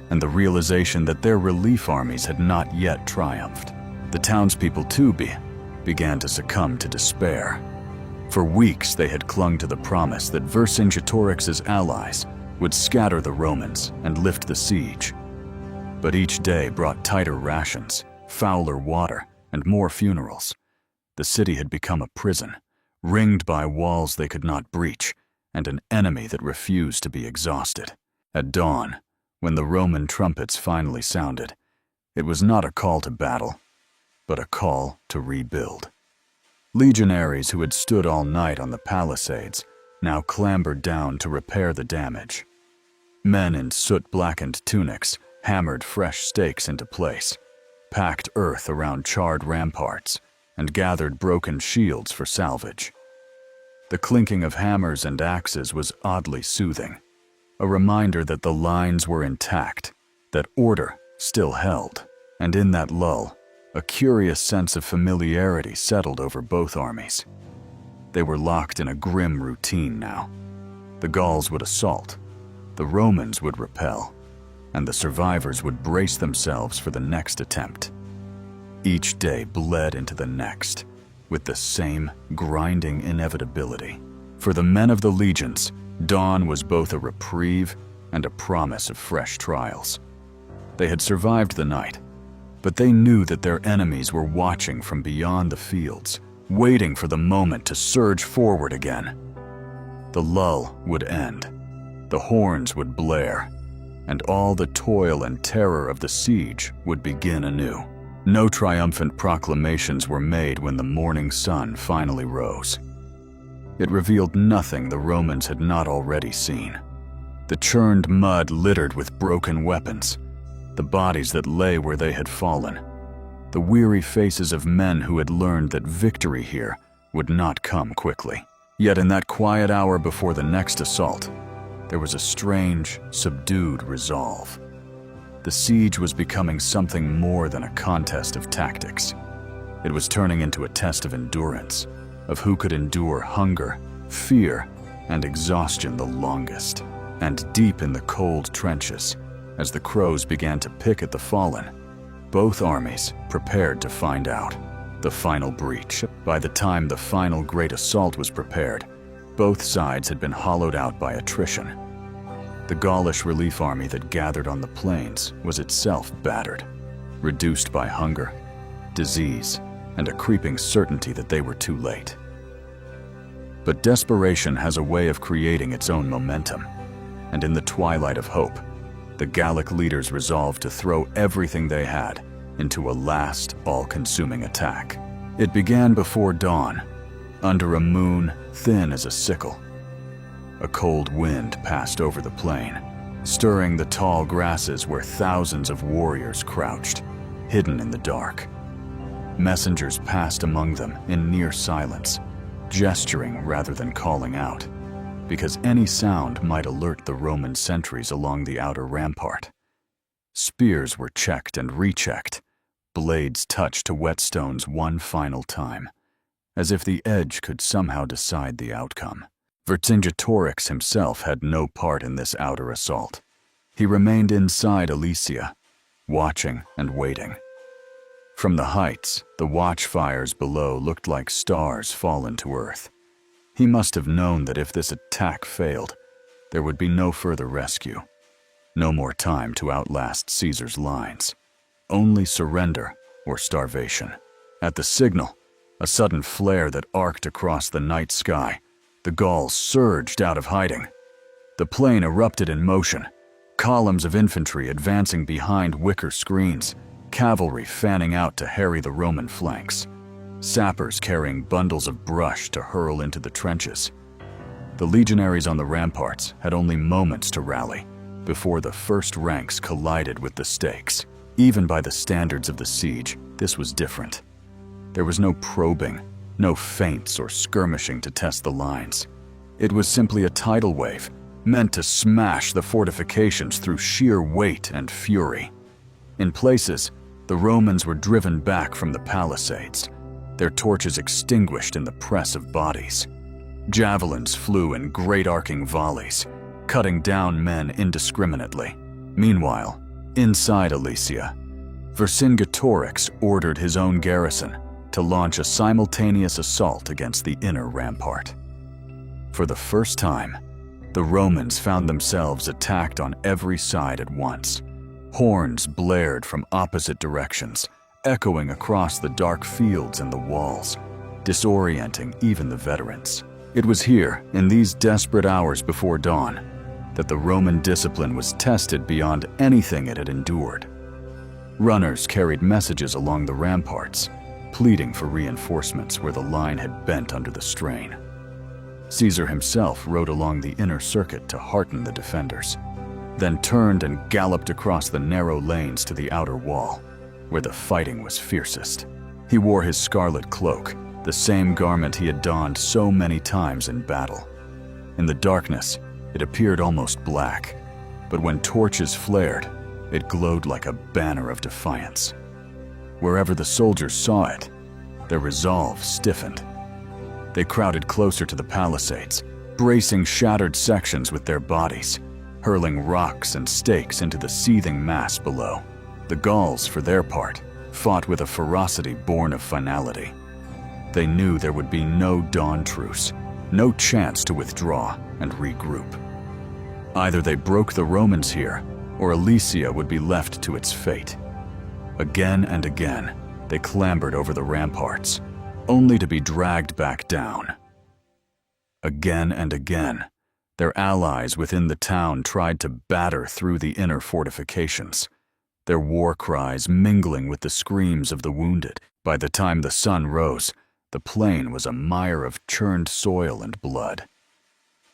and the realization that their relief armies had not yet triumphed. The townspeople too began to succumb to despair. For weeks they had clung to the promise that Vercingetorix's allies would scatter the Romans and lift the siege. But each day brought tighter rations, fouler water, and more funerals. The city had become a prison, ringed by walls they could not breach, and an enemy that refused to be exhausted. At dawn, when the Roman trumpets finally sounded, it was not a call to battle, but a call to rebuild. Legionaries who had stood all night on the palisades now clambered down to repair the damage. Men in soot-blackened tunics hammered fresh stakes into place, packed earth around charred ramparts, and gathered broken shields for salvage. The clinking of hammers and axes was oddly soothing, a reminder that the lines were intact, that order still held. And in that lull, A curious sense of familiarity settled over both armies. They were locked in a grim routine now. The Gauls would assault, the Romans would repel, and the survivors would brace themselves for the next attempt. Each day bled into the next, with the same grinding inevitability. For the men of the legions, dawn was both a reprieve and a promise of fresh trials. They had survived the night, but they knew that their enemies were watching from beyond the fields, waiting for the moment to surge forward again. The lull would end, the horns would blare, and all the toil and terror of the siege would begin anew. No triumphant proclamations were made when the morning sun finally rose. It revealed nothing the Romans had not already seen. The churned mud littered with broken weapons, the bodies that lay where they had fallen, the weary faces of men who had learned that victory here would not come quickly. Yet in that quiet hour before the next assault, there was a strange, subdued resolve. The siege was becoming something more than a contest of tactics. It was turning into a test of endurance, of who could endure hunger, fear, and exhaustion the longest. And deep in the cold trenches, as the crows began to pick at the fallen, both armies prepared to find out. The final breach. By the time the final great assault was prepared, both sides had been hollowed out by attrition. The Gaulish relief army that gathered on the plains was itself battered, reduced by hunger, disease, and a creeping certainty that they were too late. But desperation has a way of creating its own momentum, and in the twilight of hope, the Gallic leaders resolved to throw everything they had into a last, all-consuming attack. It began before dawn, under a moon thin as a sickle. A cold wind passed over the plain, stirring the tall grasses where thousands of warriors crouched, hidden in the dark. Messengers passed among them in near silence, gesturing rather than calling out, because any sound might alert the Roman sentries along the outer rampart. Spears were checked and rechecked, blades touched to whetstones one final time, as if the edge could somehow decide the outcome. Vercingetorix himself had no part in this outer assault. He remained inside Alesia, watching and waiting. From the heights, the watchfires below looked like stars fallen to earth. He must have known that if this attack failed, there would be no further rescue. No more time to outlast Caesar's lines. Only surrender or starvation. At the signal, a sudden flare that arced across the night sky, the Gauls surged out of hiding. The plain erupted in motion, columns of infantry advancing behind wicker screens, cavalry fanning out to harry the Roman flanks, sappers carrying bundles of brush to hurl into the trenches. The legionaries on the ramparts had only moments to rally before the first ranks collided with the stakes. Even by the standards of the siege, this was different. There was no probing, no feints or skirmishing to test the lines. It was simply a tidal wave, meant to smash the fortifications through sheer weight and fury. In places, the Romans were driven back from the palisades, their torches extinguished in the press of bodies. Javelins flew in great arcing volleys, cutting down men indiscriminately. Meanwhile, inside Alesia, Vercingetorix ordered his own garrison to launch a simultaneous assault against the inner rampart. For the first time, the Romans found themselves attacked on every side at once. Horns blared from opposite directions, echoing across the dark fields and the walls, disorienting even the veterans. It was here, in these desperate hours before dawn, that the Roman discipline was tested beyond anything it had endured. Runners carried messages along the ramparts, pleading for reinforcements where the line had bent under the strain. Caesar himself rode along the inner circuit to hearten the defenders, then turned and galloped across the narrow lanes to the outer wall, where the fighting was fiercest. He wore his scarlet cloak, the same garment he had donned so many times in battle. In the darkness, it appeared almost black, but when torches flared, it glowed like a banner of defiance. Wherever the soldiers saw it, their resolve stiffened. They crowded closer to the palisades, bracing shattered sections with their bodies, hurling rocks and stakes into the seething mass below. The Gauls, for their part, fought with a ferocity born of finality. They knew there would be no dawn truce, no chance to withdraw and regroup. Either they broke the Romans here, or Alesia would be left to its fate. Again and again, they clambered over the ramparts, only to be dragged back down. Again and again, their allies within the town tried to batter through the inner fortifications, their war cries mingling with the screams of the wounded. By the time the sun rose, the plain was a mire of churned soil and blood.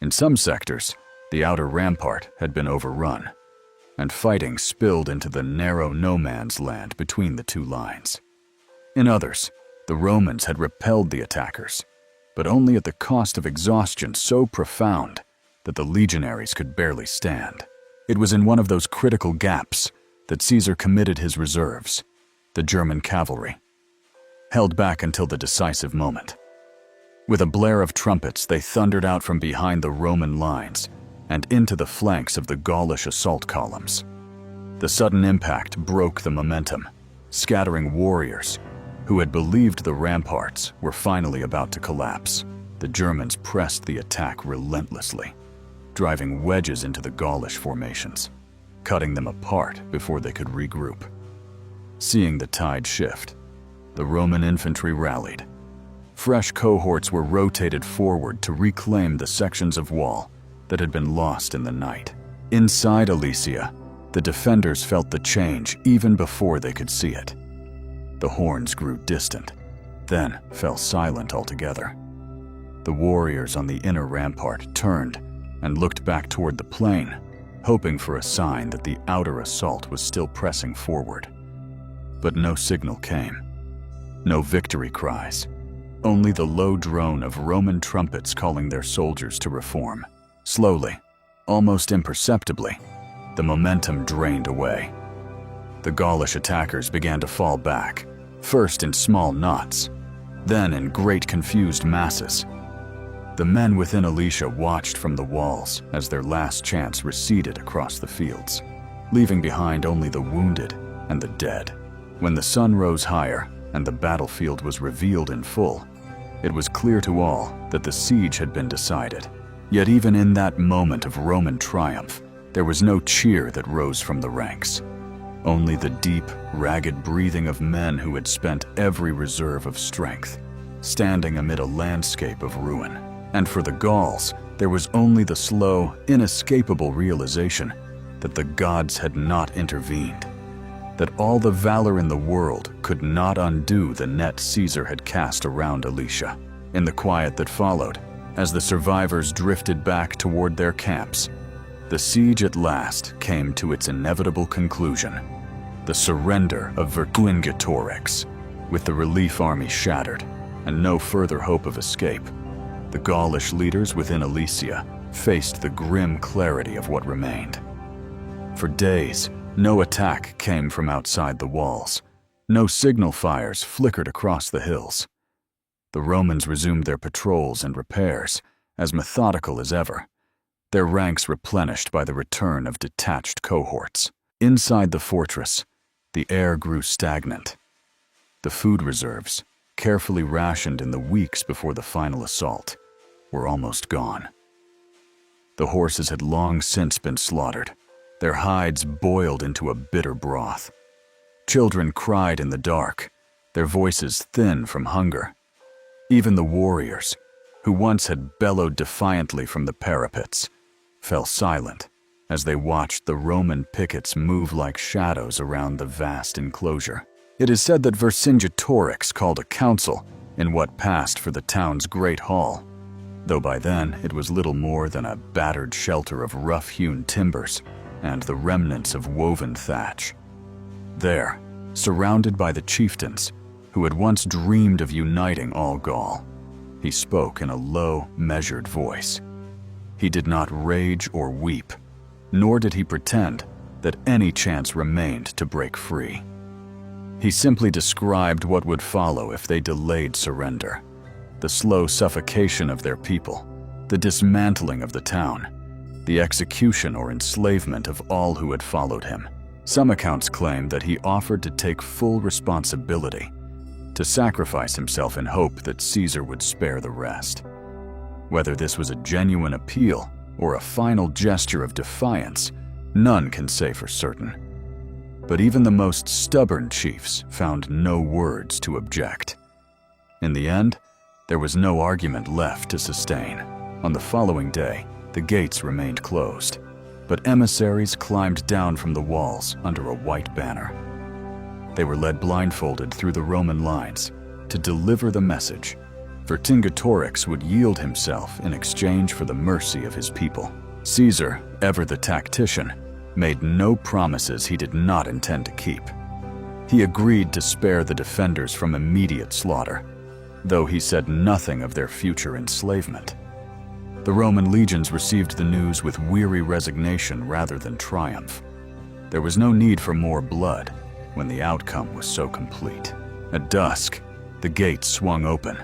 In some sectors, the outer rampart had been overrun, and fighting spilled into the narrow no-man's land between the two lines. In others, the Romans had repelled the attackers, but only at the cost of exhaustion so profound that the legionaries could barely stand. It was in one of those critical gaps that Caesar committed his reserves, the German cavalry, held back until the decisive moment. With a blare of trumpets, they thundered out from behind the Roman lines and into the flanks of the Gaulish assault columns. The sudden impact broke the momentum, scattering warriors who had believed the ramparts were finally about to collapse. The Germans pressed the attack relentlessly, driving wedges into the Gaulish formations, cutting them apart before they could regroup. Seeing the tide shift, the Roman infantry rallied. Fresh cohorts were rotated forward to reclaim the sections of wall that had been lost in the night. Inside Alesia, the defenders felt the change even before they could see it. The horns grew distant, then fell silent altogether. The warriors on the inner rampart turned and looked back toward the plain, hoping for a sign that the outer assault was still pressing forward. But no signal came. No victory cries. Only the low drone of Roman trumpets calling their soldiers to reform. Slowly, almost imperceptibly, the momentum drained away. The Gaulish attackers began to fall back, first in small knots, then in great confused masses. The men within Alesia watched from the walls as their last chance receded across the fields, leaving behind only the wounded and the dead. When the sun rose higher and the battlefield was revealed in full, it was clear to all that the siege had been decided. Yet even in that moment of Roman triumph, there was no cheer that rose from the ranks. Only the deep, ragged breathing of men who had spent every reserve of strength, standing amid a landscape of ruin. And for the Gauls, there was only the slow, inescapable realization that the gods had not intervened, that all the valor in the world could not undo the net Caesar had cast around Alesia. In the quiet that followed, as the survivors drifted back toward their camps, the siege at last came to its inevitable conclusion. The surrender of Vercingetorix. With the relief army shattered and no further hope of escape, the Gaulish leaders within Alesia faced the grim clarity of what remained. For days, no attack came from outside the walls. No signal fires flickered across the hills. The Romans resumed their patrols and repairs, as methodical as ever, their ranks replenished by the return of detached cohorts. Inside the fortress, the air grew stagnant. The food reserves, carefully rationed in the weeks before the final assault, were almost gone. The horses had long since been slaughtered, their hides boiled into a bitter broth. Children cried in the dark, their voices thin from hunger. Even the warriors, who once had bellowed defiantly from the parapets, fell silent as they watched the Roman pickets move like shadows around the vast enclosure. It is said that Vercingetorix called a council in what passed for the town's great hall, though by then it was little more than a battered shelter of rough-hewn timbers and the remnants of woven thatch. There, surrounded by the chieftains who had once dreamed of uniting all Gaul, he spoke in a low, measured voice. He did not rage or weep, nor did he pretend that any chance remained to break free. He simply described what would follow if they delayed surrender: the slow suffocation of their people, the dismantling of the town, the execution or enslavement of all who had followed him. Some accounts claim that he offered to take full responsibility, to sacrifice himself in hope that Caesar would spare the rest. Whether this was a genuine appeal or a final gesture of defiance, none can say for certain. But even the most stubborn chiefs found no words to object. In the end, there was no argument left to sustain. On the following day, the gates remained closed, but emissaries climbed down from the walls under a white banner. They were led blindfolded through the Roman lines to deliver the message. Vercingetorix would yield himself in exchange for the mercy of his people. Caesar, ever the tactician, made no promises he did not intend to keep. He agreed to spare the defenders from immediate slaughter, though he said nothing of their future enslavement. The Roman legions received the news with weary resignation rather than triumph. There was no need for more blood when the outcome was so complete. At dusk, the gates swung open.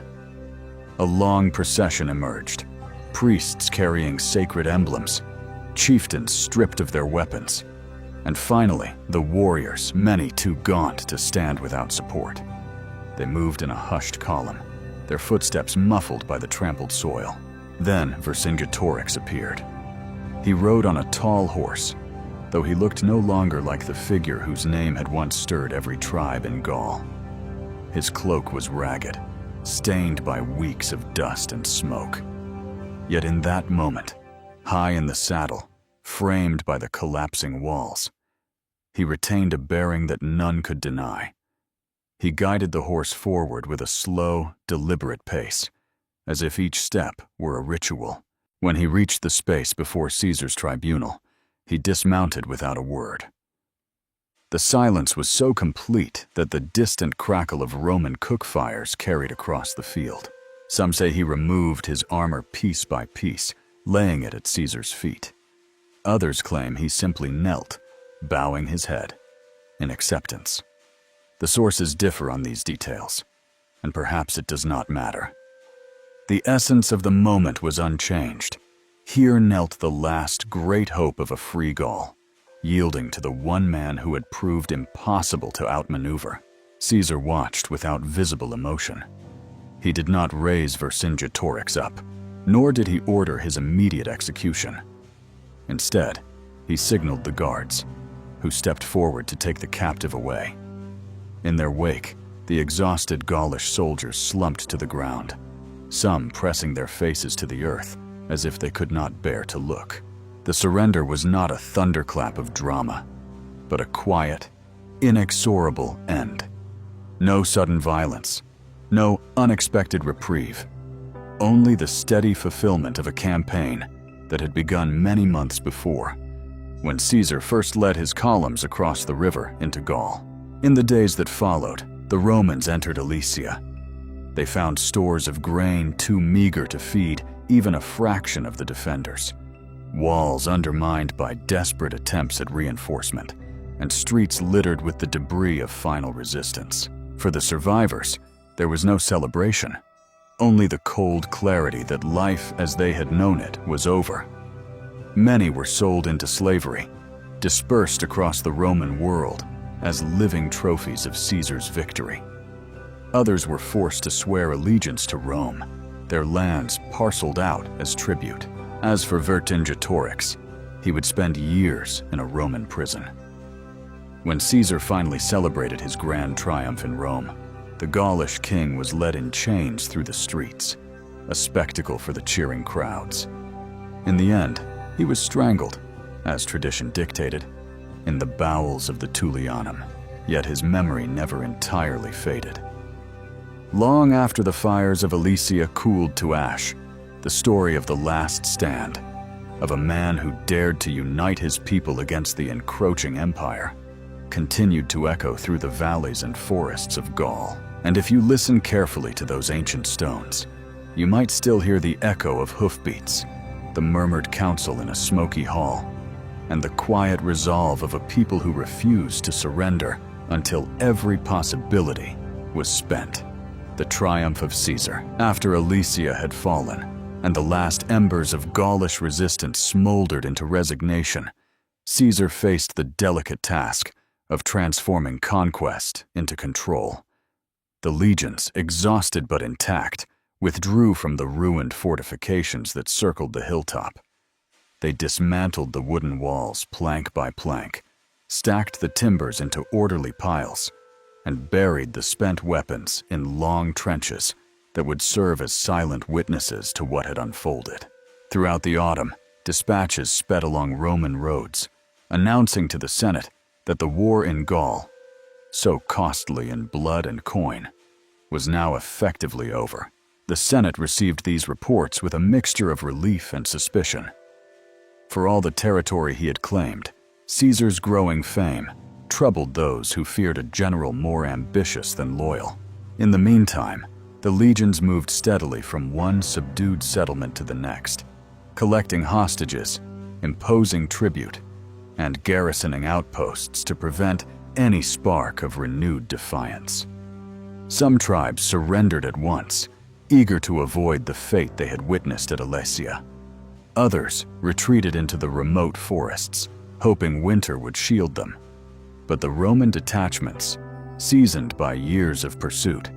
A long procession emerged, priests carrying sacred emblems, chieftains stripped of their weapons, and finally, the warriors, many too gaunt to stand without support. They moved in a hushed column, their footsteps muffled by the trampled soil. Then Vercingetorix appeared. He rode on a tall horse, though he looked no longer like the figure whose name had once stirred every tribe in Gaul. His cloak was ragged, stained by weeks of dust and smoke. Yet in that moment, high in the saddle, framed by the collapsing walls, he retained a bearing that none could deny. He guided the horse forward with a slow, deliberate pace, as if each step were a ritual. When he reached the space before Caesar's tribunal, he dismounted without a word. The silence was so complete that the distant crackle of Roman cook fires carried across the field. Some say he removed his armor piece by piece, laying it at Caesar's feet. Others claim he simply knelt, bowing his head, in acceptance. The sources differ on these details, and perhaps it does not matter. The essence of the moment was unchanged. Here knelt the last great hope of a free Gaul, yielding to the one man who had proved impossible to outmaneuver. Caesar watched without visible emotion. He did not raise Vercingetorix up, nor did he order his immediate execution. Instead, he signaled the guards, who stepped forward to take the captive away. In their wake, the exhausted Gaulish soldiers slumped to the ground, some pressing their faces to the earth as if they could not bear to look. The surrender was not a thunderclap of drama, but a quiet, inexorable end. No sudden violence, no unexpected reprieve, only the steady fulfillment of a campaign that had begun many months before, when Caesar first led his columns across the river into Gaul. In the days that followed, the Romans entered Alesia. They found stores of grain too meager to feed even a fraction of the defenders, walls undermined by desperate attempts at reinforcement, and streets littered with the debris of final resistance. For the survivors, there was no celebration, only the cold clarity that life as they had known it was over. Many were sold into slavery, dispersed across the Roman world as living trophies of Caesar's victory. Others were forced to swear allegiance to Rome, their lands parceled out as tribute. As for Vercingetorix, he would spend years in a Roman prison. When Caesar finally celebrated his grand triumph in Rome, the Gaulish king was led in chains through the streets, a spectacle for the cheering crowds. In the end, he was strangled, as tradition dictated, in the bowels of the Tullianum, yet his memory never entirely faded. Long after the fires of Alesia cooled to ash, the story of the last stand, of a man who dared to unite his people against the encroaching empire, continued to echo through the valleys and forests of Gaul. And if you listen carefully to those ancient stones, you might still hear the echo of hoofbeats, the murmured counsel in a smoky hall, and the quiet resolve of a people who refused to surrender until every possibility was spent. The triumph of Caesar, after Alesia had fallen, and the last embers of Gaulish resistance smoldered into resignation, Caesar faced the delicate task of transforming conquest into control. The legions, exhausted but intact, withdrew from the ruined fortifications that circled the hilltop. They dismantled the wooden walls plank by plank, stacked the timbers into orderly piles, and buried the spent weapons in long trenches that would serve as silent witnesses to what had unfolded. Throughout the autumn, dispatches sped along Roman roads, announcing to the Senate that the war in Gaul, so costly in blood and coin, was now effectively over. The Senate received these reports with a mixture of relief and suspicion. For all the territory he had claimed, Caesar's growing fame troubled those who feared a general more ambitious than loyal. In the meantime, the legions moved steadily from one subdued settlement to the next, collecting hostages, imposing tribute, and garrisoning outposts to prevent any spark of renewed defiance. Some tribes surrendered at once, eager to avoid the fate they had witnessed at Alesia. Others retreated into the remote forests, hoping winter would shield them. But the Roman detachments, seasoned by years of pursuit,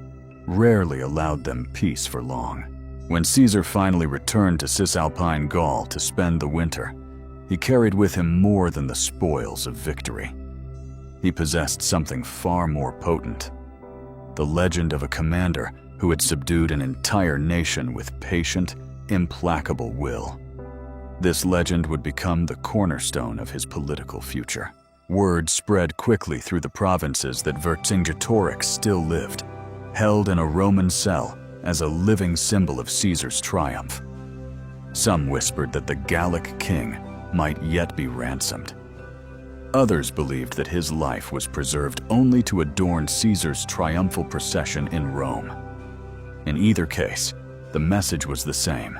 rarely allowed them peace for long. When Caesar finally returned to Cisalpine Gaul to spend the winter, he carried with him more than the spoils of victory. He possessed something far more potent: the legend of a commander who had subdued an entire nation with patient, implacable will. This legend would become the cornerstone of his political future. Word spread quickly through the provinces that Vercingetorix still lived, held in a Roman cell as a living symbol of Caesar's triumph. Some whispered that the Gallic king might yet be ransomed. Others believed that his life was preserved only to adorn Caesar's triumphal procession in Rome. In either case, the message was the same: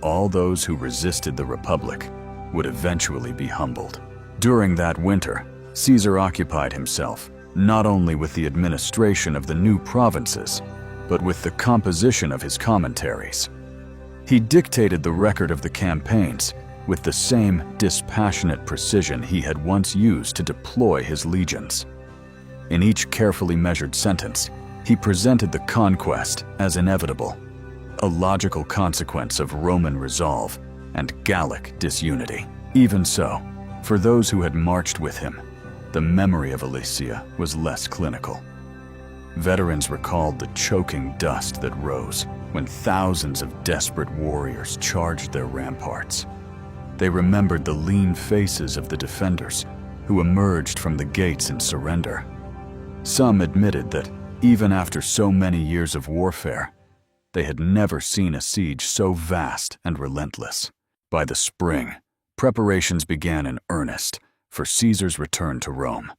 all those who resisted the Republic would eventually be humbled. During that winter, Caesar occupied himself not only with the administration of the new provinces, but with the composition of his commentaries. He dictated the record of the campaigns with the same dispassionate precision he had once used to deploy his legions. In each carefully measured sentence, he presented the conquest as inevitable, a logical consequence of Roman resolve and Gallic disunity. Even so, for those who had marched with him, the memory of Alesia was less clinical. Veterans recalled the choking dust that rose when thousands of desperate warriors charged their ramparts. They remembered the lean faces of the defenders who emerged from the gates in surrender. Some admitted that, even after so many years of warfare, they had never seen a siege so vast and relentless. By the spring, preparations began in earnest for Caesar's return to Rome.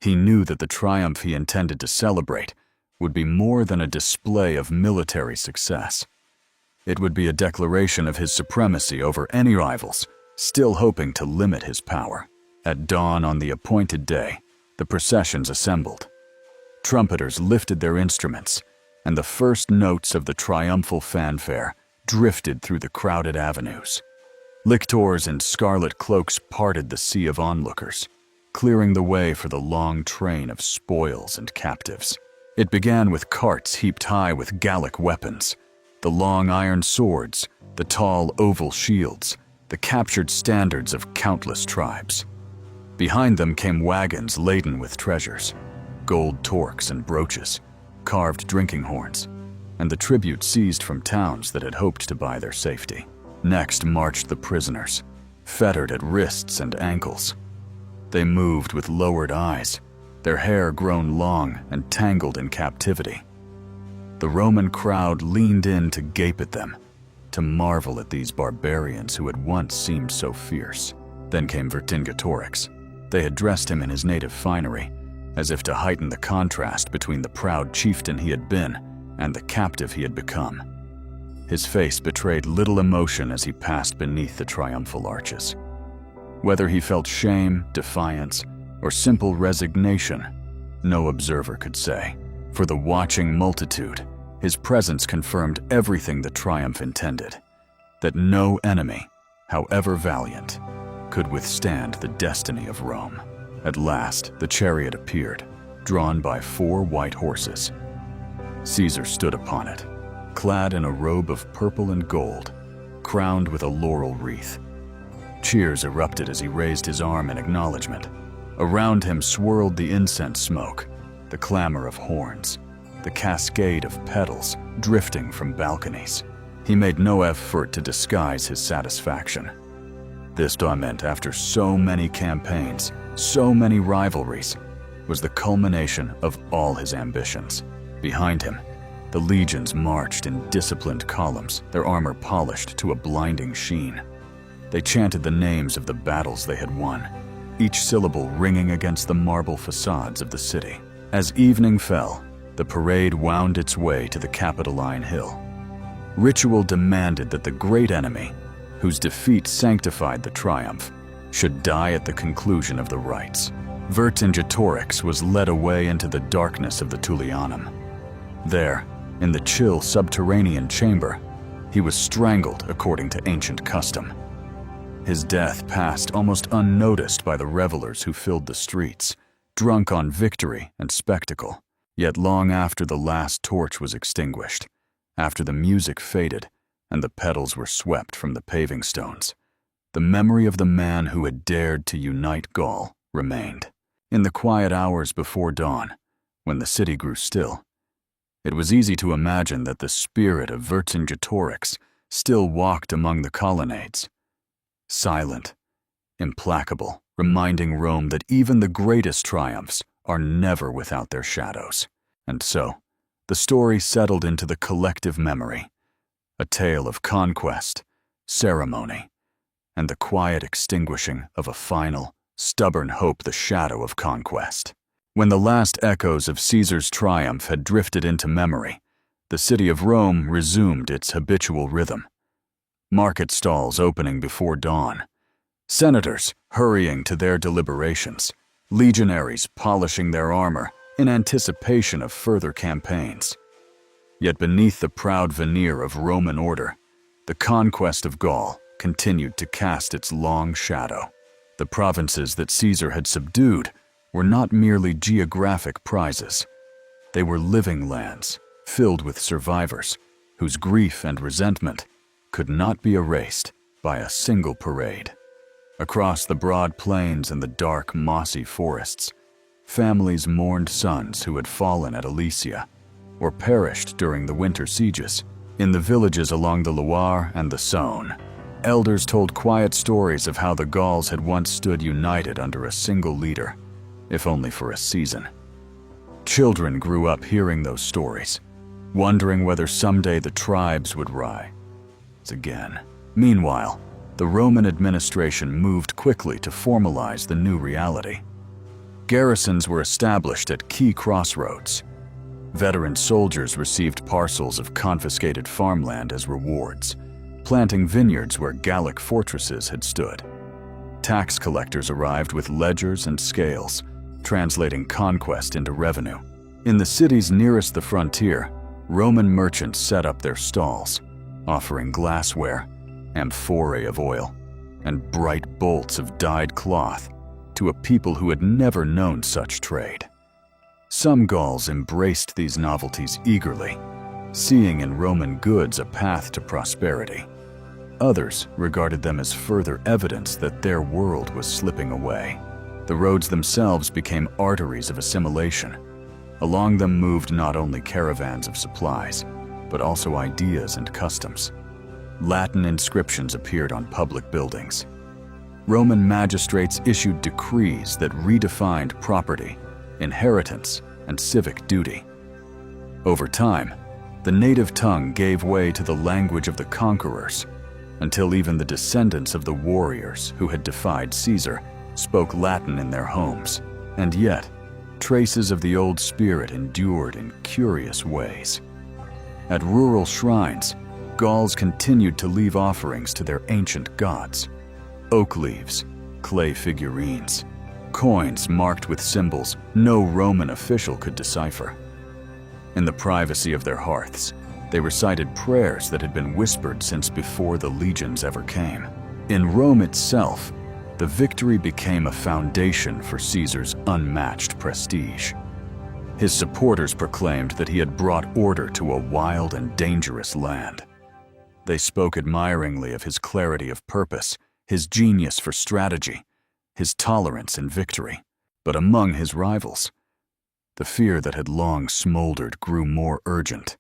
He knew that the triumph he intended to celebrate would be more than a display of military success. It would be a declaration of his supremacy over any rivals still hoping to limit his power. At dawn on the appointed day, the processions assembled. Trumpeters lifted their instruments, and the first notes of the triumphal fanfare drifted through the crowded avenues. Lictors in scarlet cloaks parted the sea of onlookers, clearing the way for the long train of spoils and captives. It began with carts heaped high with Gallic weapons, the long iron swords, the tall oval shields, the captured standards of countless tribes. Behind them came wagons laden with treasures, gold torques and brooches, carved drinking horns, and the tribute seized from towns that had hoped to buy their safety. Next marched the prisoners, fettered at wrists and ankles. They moved with lowered eyes, their hair grown long and tangled in captivity. The Roman crowd leaned in to gape at them, to marvel at these barbarians who had once seemed so fierce. Then came Vercingetorix. They had dressed him in his native finery, as if to heighten the contrast between the proud chieftain he had been and the captive he had become. His face betrayed little emotion as he passed beneath the triumphal arches. Whether he felt shame, defiance, or simple resignation No observer could say. For the watching multitude, his presence confirmed everything the triumph intended, that no enemy, however valiant, could withstand the destiny of Rome. At last, the chariot appeared, drawn by 4 white horses. Caesar stood upon it, clad in a robe of purple and gold, crowned with a laurel wreath. Cheers erupted as he raised his arm in acknowledgement. Around him swirled the incense smoke, the clamor of horns, the cascade of petals drifting from balconies. He made no effort to disguise his satisfaction. This tournament, after so many campaigns, so many rivalries, was the culmination of all his ambitions. Behind him, the legions marched in disciplined columns, their armor polished to a blinding sheen. They chanted the names of the battles they had won, each syllable ringing against the marble facades of the city. As evening fell, the parade wound its way to the Capitoline Hill. Ritual demanded that the great enemy, whose defeat sanctified the triumph, should die at the conclusion of the rites. Vercingetorix was led away into the darkness of the Tullianum. There, in the chill subterranean chamber, he was strangled according to ancient custom. His death passed almost unnoticed by the revelers who filled the streets, drunk on victory and spectacle. Yet long after the last torch was extinguished, after the music faded and the petals were swept from the paving stones, the memory of the man who had dared to unite Gaul remained. In the quiet hours before dawn, when the city grew still, it was easy to imagine that the spirit of Vercingetorix still walked among the colonnades, silent, implacable, reminding Rome that even the greatest triumphs are never without their shadows. And so, the story settled into the collective memory, a tale of conquest, ceremony, and the quiet extinguishing of a final, stubborn hope, the shadow of conquest. When the last echoes of Caesar's triumph had drifted into memory, the city of Rome resumed its habitual rhythm. Market stalls opening before dawn, senators hurrying to their deliberations, legionaries polishing their armor in anticipation of further campaigns. Yet beneath the proud veneer of Roman order, the conquest of Gaul continued to cast its long shadow. The provinces that Caesar had subdued were not merely geographic prizes. They were living lands filled with survivors whose grief and resentment could not be erased by a single parade. Across the broad plains and the dark, mossy forests, families mourned sons who had fallen at Alesia or perished during the winter sieges. In the villages along the Loire and the Saône, elders told quiet stories of how the Gauls had once stood united under a single leader, if only for a season. Children grew up hearing those stories, wondering whether someday the tribes would rise again. Meanwhile, the Roman administration moved quickly to formalize the new reality. Garrisons were established at key crossroads. Veteran soldiers received parcels of confiscated farmland as rewards, planting vineyards where Gallic fortresses had stood. Tax collectors arrived with ledgers and scales, translating conquest into revenue. In the cities nearest the frontier, Roman merchants set up their stalls, offering glassware, amphorae of oil, and bright bolts of dyed cloth to a people who had never known such trade. Some Gauls embraced these novelties eagerly, seeing in Roman goods a path to prosperity. Others regarded them as further evidence that their world was slipping away. The roads themselves became arteries of assimilation. Along them moved not only caravans of supplies, but also ideas and customs. Latin inscriptions appeared on public buildings. Roman magistrates issued decrees that redefined property, inheritance, and civic duty. Over time, the native tongue gave way to the language of the conquerors, until even the descendants of the warriors who had defied Caesar spoke Latin in their homes. And yet, traces of the old spirit endured in curious ways. At rural shrines, Gauls continued to leave offerings to their ancient gods: oak leaves, clay figurines, coins marked with symbols no Roman official could decipher. In the privacy of their hearths, they recited prayers that had been whispered since before the legions ever came. In Rome itself, the victory became a foundation for Caesar's unmatched prestige. His supporters proclaimed that he had brought order to a wild and dangerous land. They spoke admiringly of his clarity of purpose, his genius for strategy, his tolerance in victory. But among his rivals, the fear that had long smoldered grew more urgent.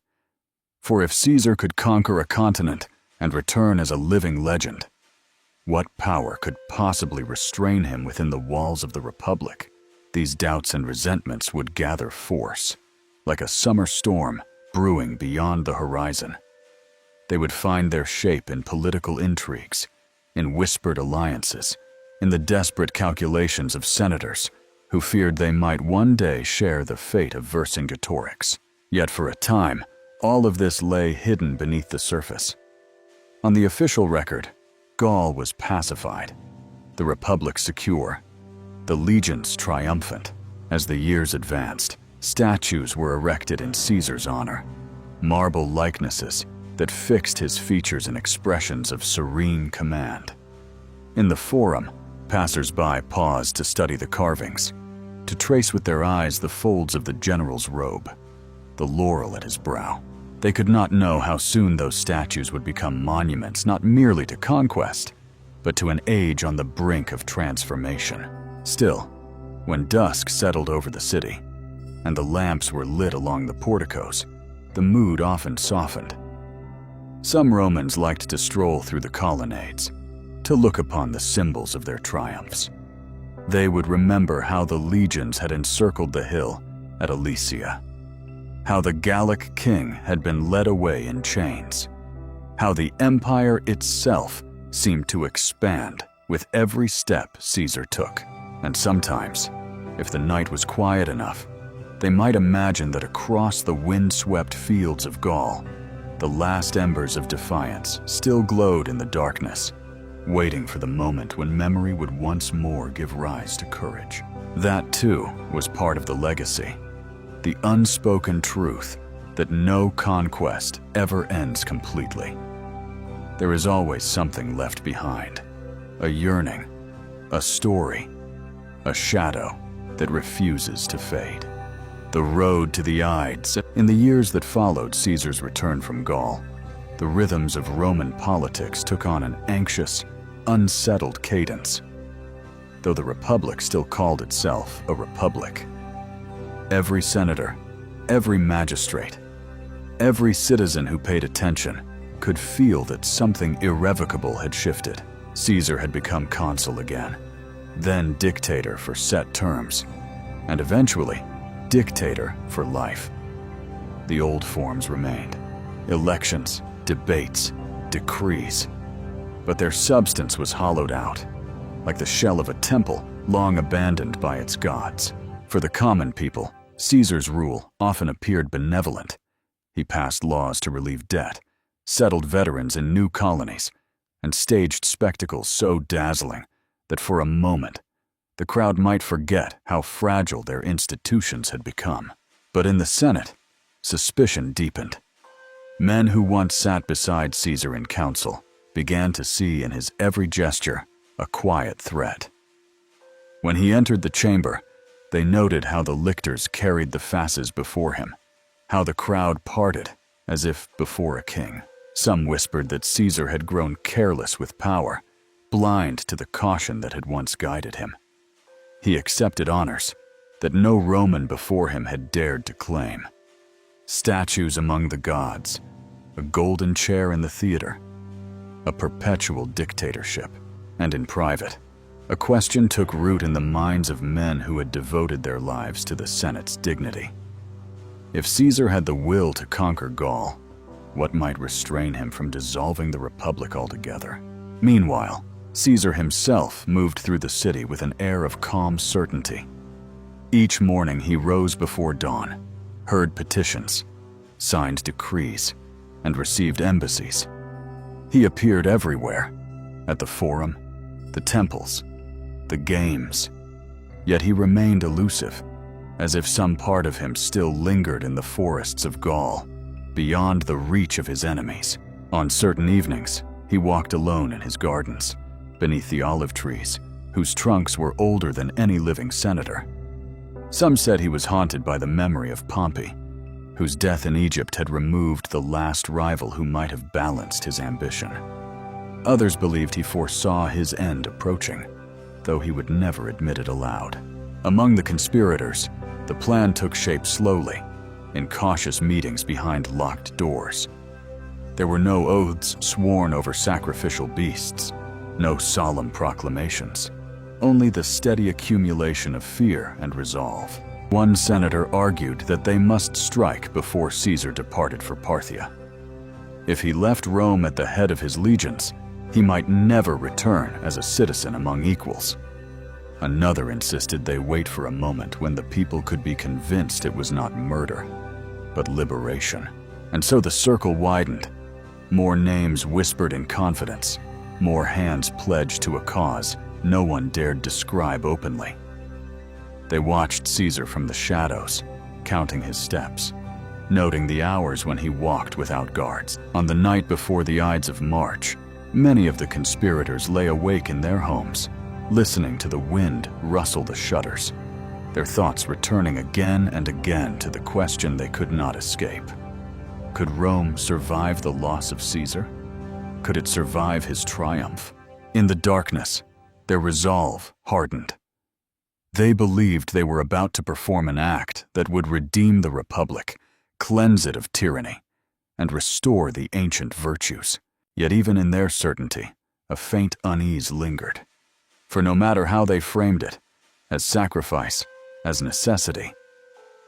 For if Caesar could conquer a continent and return as a living legend, what power could possibly restrain him within the walls of the Republic? These doubts and resentments would gather force, like a summer storm brewing beyond the horizon. They would find their shape in political intrigues, in whispered alliances, in the desperate calculations of senators who feared they might one day share the fate of Vercingetorix. Yet for a time, all of this lay hidden beneath the surface. On the official record, Gaul was pacified, the Republic secure, the legions triumphant. As the years advanced, statues were erected in Caesar's honor, marble likenesses that fixed his features in expressions of serene command. In the Forum, passers-by paused to study the carvings, to trace with their eyes the folds of the general's robe, the laurel at his brow. They could not know how soon those statues would become monuments not merely to conquest, but to an age on the brink of transformation. Still, when dusk settled over the city, and the lamps were lit along the porticos, the mood often softened. Some Romans liked to stroll through the colonnades, to look upon the symbols of their triumphs. They would remember how the legions had encircled the hill at Alesia, how the Gallic king had been led away in chains, how the empire itself seemed to expand with every step Caesar took. And sometimes, if the night was quiet enough, they might imagine that across the wind-swept fields of Gaul, the last embers of defiance still glowed in the darkness, waiting for the moment when memory would once more give rise to courage. That, too, was part of the legacy, the unspoken truth that no conquest ever ends completely. There is always something left behind, a yearning, a story, a shadow that refuses to fade. The road to the Ides. In the years that followed Caesar's return from Gaul, the rhythms of Roman politics took on an anxious, unsettled cadence, though the Republic still called itself a republic. Every senator, every magistrate, every citizen who paid attention could feel that something irrevocable had shifted. Caesar had become consul again, then dictator for set terms, and eventually dictator for life. The old forms remained: elections, debates, decrees. But their substance was hollowed out, like the shell of a temple long abandoned by its gods. For the common people, Caesar's rule often appeared benevolent. He passed laws to relieve debt, settled veterans in new colonies, and staged spectacles so dazzling that for a moment the crowd might forget how fragile their institutions had become. But in the Senate, suspicion deepened. Men who once sat beside Caesar in council began to see in his every gesture a quiet threat. When he entered the chamber, they noted how the lictors carried the fasces before him, how the crowd parted as if before a king. Some whispered that Caesar had grown careless with power, blind to the caution that had once guided him. He accepted honors that no Roman before him had dared to claim. Statues among the gods, a golden chair in the theater, a perpetual dictatorship. And in private, a question took root in the minds of men who had devoted their lives to the Senate's dignity. If Caesar had the will to conquer Gaul, what might restrain him from dissolving the Republic altogether? Meanwhile, Caesar himself moved through the city with an air of calm certainty. Each morning he rose before dawn, heard petitions, signed decrees, and received embassies. He appeared everywhere, at the Forum, the temples, the games, Yet he remained elusive, as if some part of him still lingered in the forests of Gaul, beyond the reach of his enemies. On certain evenings, he walked alone in his gardens, beneath the olive trees, whose trunks were older than any living senator. Some said he was haunted by the memory of Pompey, whose death in Egypt had removed the last rival who might have balanced his ambition. Others believed he foresaw his end approaching, though he would never admit it aloud. Among the conspirators, the plan took shape slowly, in cautious meetings behind locked doors. There were no oaths sworn over sacrificial beasts, no solemn proclamations, only the steady accumulation of fear and resolve. One senator argued that they must strike before Caesar departed for Parthia. If he left Rome at the head of his legions, he might never return as a citizen among equals. Another insisted they wait for a moment when the people could be convinced it was not murder, but liberation. And so the circle widened. More names whispered in confidence, more hands pledged to a cause no one dared describe openly. They watched Caesar from the shadows, counting his steps, noting the hours when he walked without guards. On the night before the Ides of March, many of the conspirators lay awake in their homes, listening to the wind rustle the shutters, their thoughts returning again and again to the question they could not escape. Could Rome survive the loss of Caesar? Could it survive his triumph? In the darkness, their resolve hardened. They believed they were about to perform an act that would redeem the Republic, cleanse it of tyranny, and restore the ancient virtues. Yet even in their certainty, a faint unease lingered. For no matter how they framed it, as sacrifice, as necessity,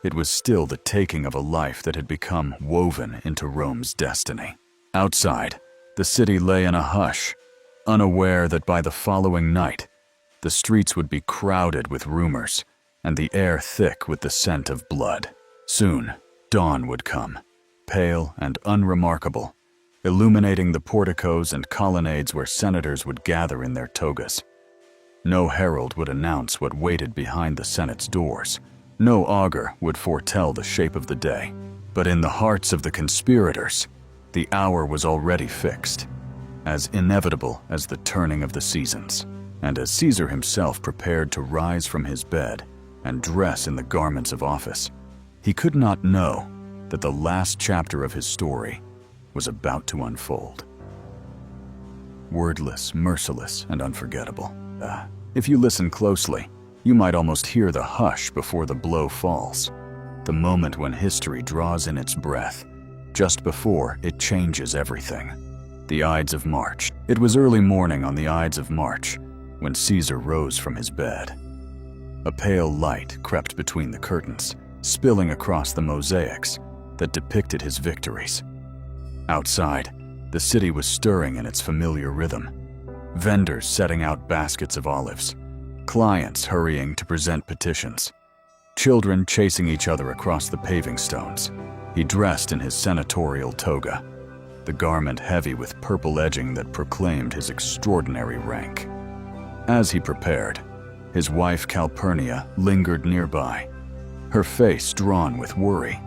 it was still the taking of a life that had become woven into Rome's destiny. Outside, the city lay in a hush, unaware that by the following night, the streets would be crowded with rumors and the air thick with the scent of blood. Soon, dawn would come, pale and unremarkable, illuminating the porticos and colonnades where senators would gather in their togas. No herald would announce what waited behind the Senate's doors. No augur would foretell the shape of the day. But in the hearts of the conspirators, the hour was already fixed, as inevitable as the turning of the seasons. And as Caesar himself prepared to rise from his bed and dress in the garments of office, he could not know that the last chapter of his story was about to unfold. Wordless, merciless, and unforgettable. If you listen closely, you might almost hear the hush before the blow falls, the moment when history draws in its breath, just before it changes everything. The Ides of March. It was early morning on the Ides of March when Caesar rose from his bed. A pale light crept between the curtains, spilling across the mosaics that depicted his victories. Outside, the city was stirring in its familiar rhythm. Vendors setting out baskets of olives, clients hurrying to present petitions, children chasing each other across the paving stones. He dressed in his senatorial toga, the garment heavy with purple edging that proclaimed his extraordinary rank. As he prepared, his wife Calpurnia lingered nearby, her face drawn with worry.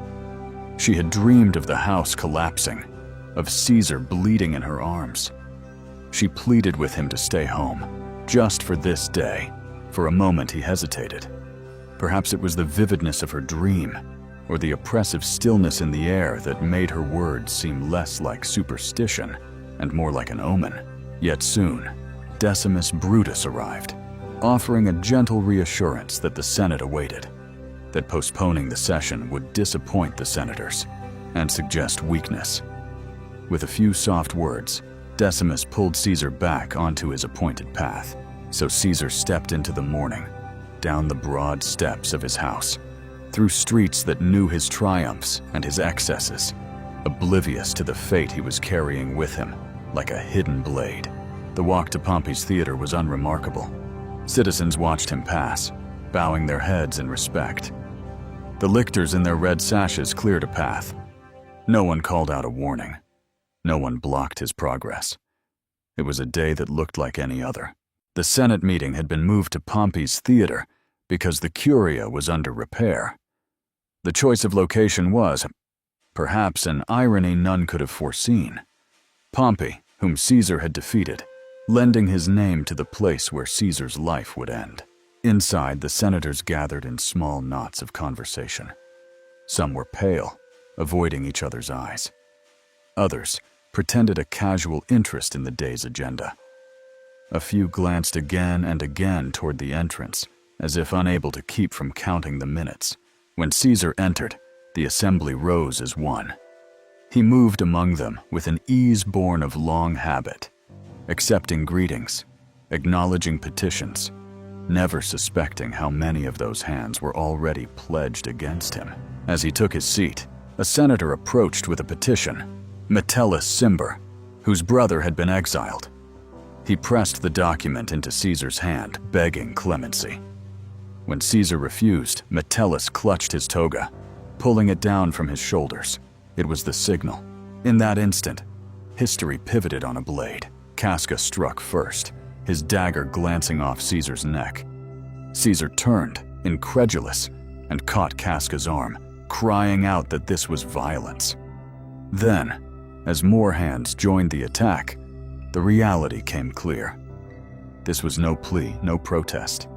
She had dreamed of the house collapsing, of Caesar bleeding in her arms. She pleaded with him to stay home, just for this day. For a moment he hesitated. Perhaps it was the vividness of her dream, or the oppressive stillness in the air that made her words seem less like superstition and more like an omen. Yet soon, Decimus Brutus arrived, offering a gentle reassurance that the Senate awaited, that postponing the session would disappoint the senators and suggest weakness. With a few soft words, Decimus pulled Caesar back onto his appointed path. So Caesar stepped into the morning, down the broad steps of his house, through streets that knew his triumphs and his excesses, oblivious to the fate he was carrying with him, like a hidden blade. The walk to Pompey's theater was unremarkable. Citizens watched him pass, bowing their heads in respect. The lictors in their red sashes cleared a path. No one called out a warning. No one blocked his progress. It was a day that looked like any other. The Senate meeting had been moved to Pompey's theater because the Curia was under repair. The choice of location was, perhaps, an irony none could have foreseen. Pompey, whom Caesar had defeated, lending his name to the place where Caesar's life would end. Inside, the senators gathered in small knots of conversation. Some were pale, avoiding each other's eyes. Others pretended a casual interest in the day's agenda. A few glanced again and again toward the entrance, as if unable to keep from counting the minutes. When Caesar entered, the assembly rose as one. He moved among them with an ease born of long habit, accepting greetings, acknowledging petitions, never suspecting how many of those hands were already pledged against him. As he took his seat, a senator approached with a petition, Metellus Cimber, whose brother had been exiled. He pressed the document into Caesar's hand, begging clemency. When Caesar refused, Metellus clutched his toga, pulling it down from his shoulders. It was the signal. In that instant, history pivoted on a blade. Casca struck first, his dagger glancing off Caesar's neck. Caesar turned, incredulous, and caught Casca's arm, crying out that this was violence. Then, as more hands joined the attack, the reality came clear. This was no plea, no protest.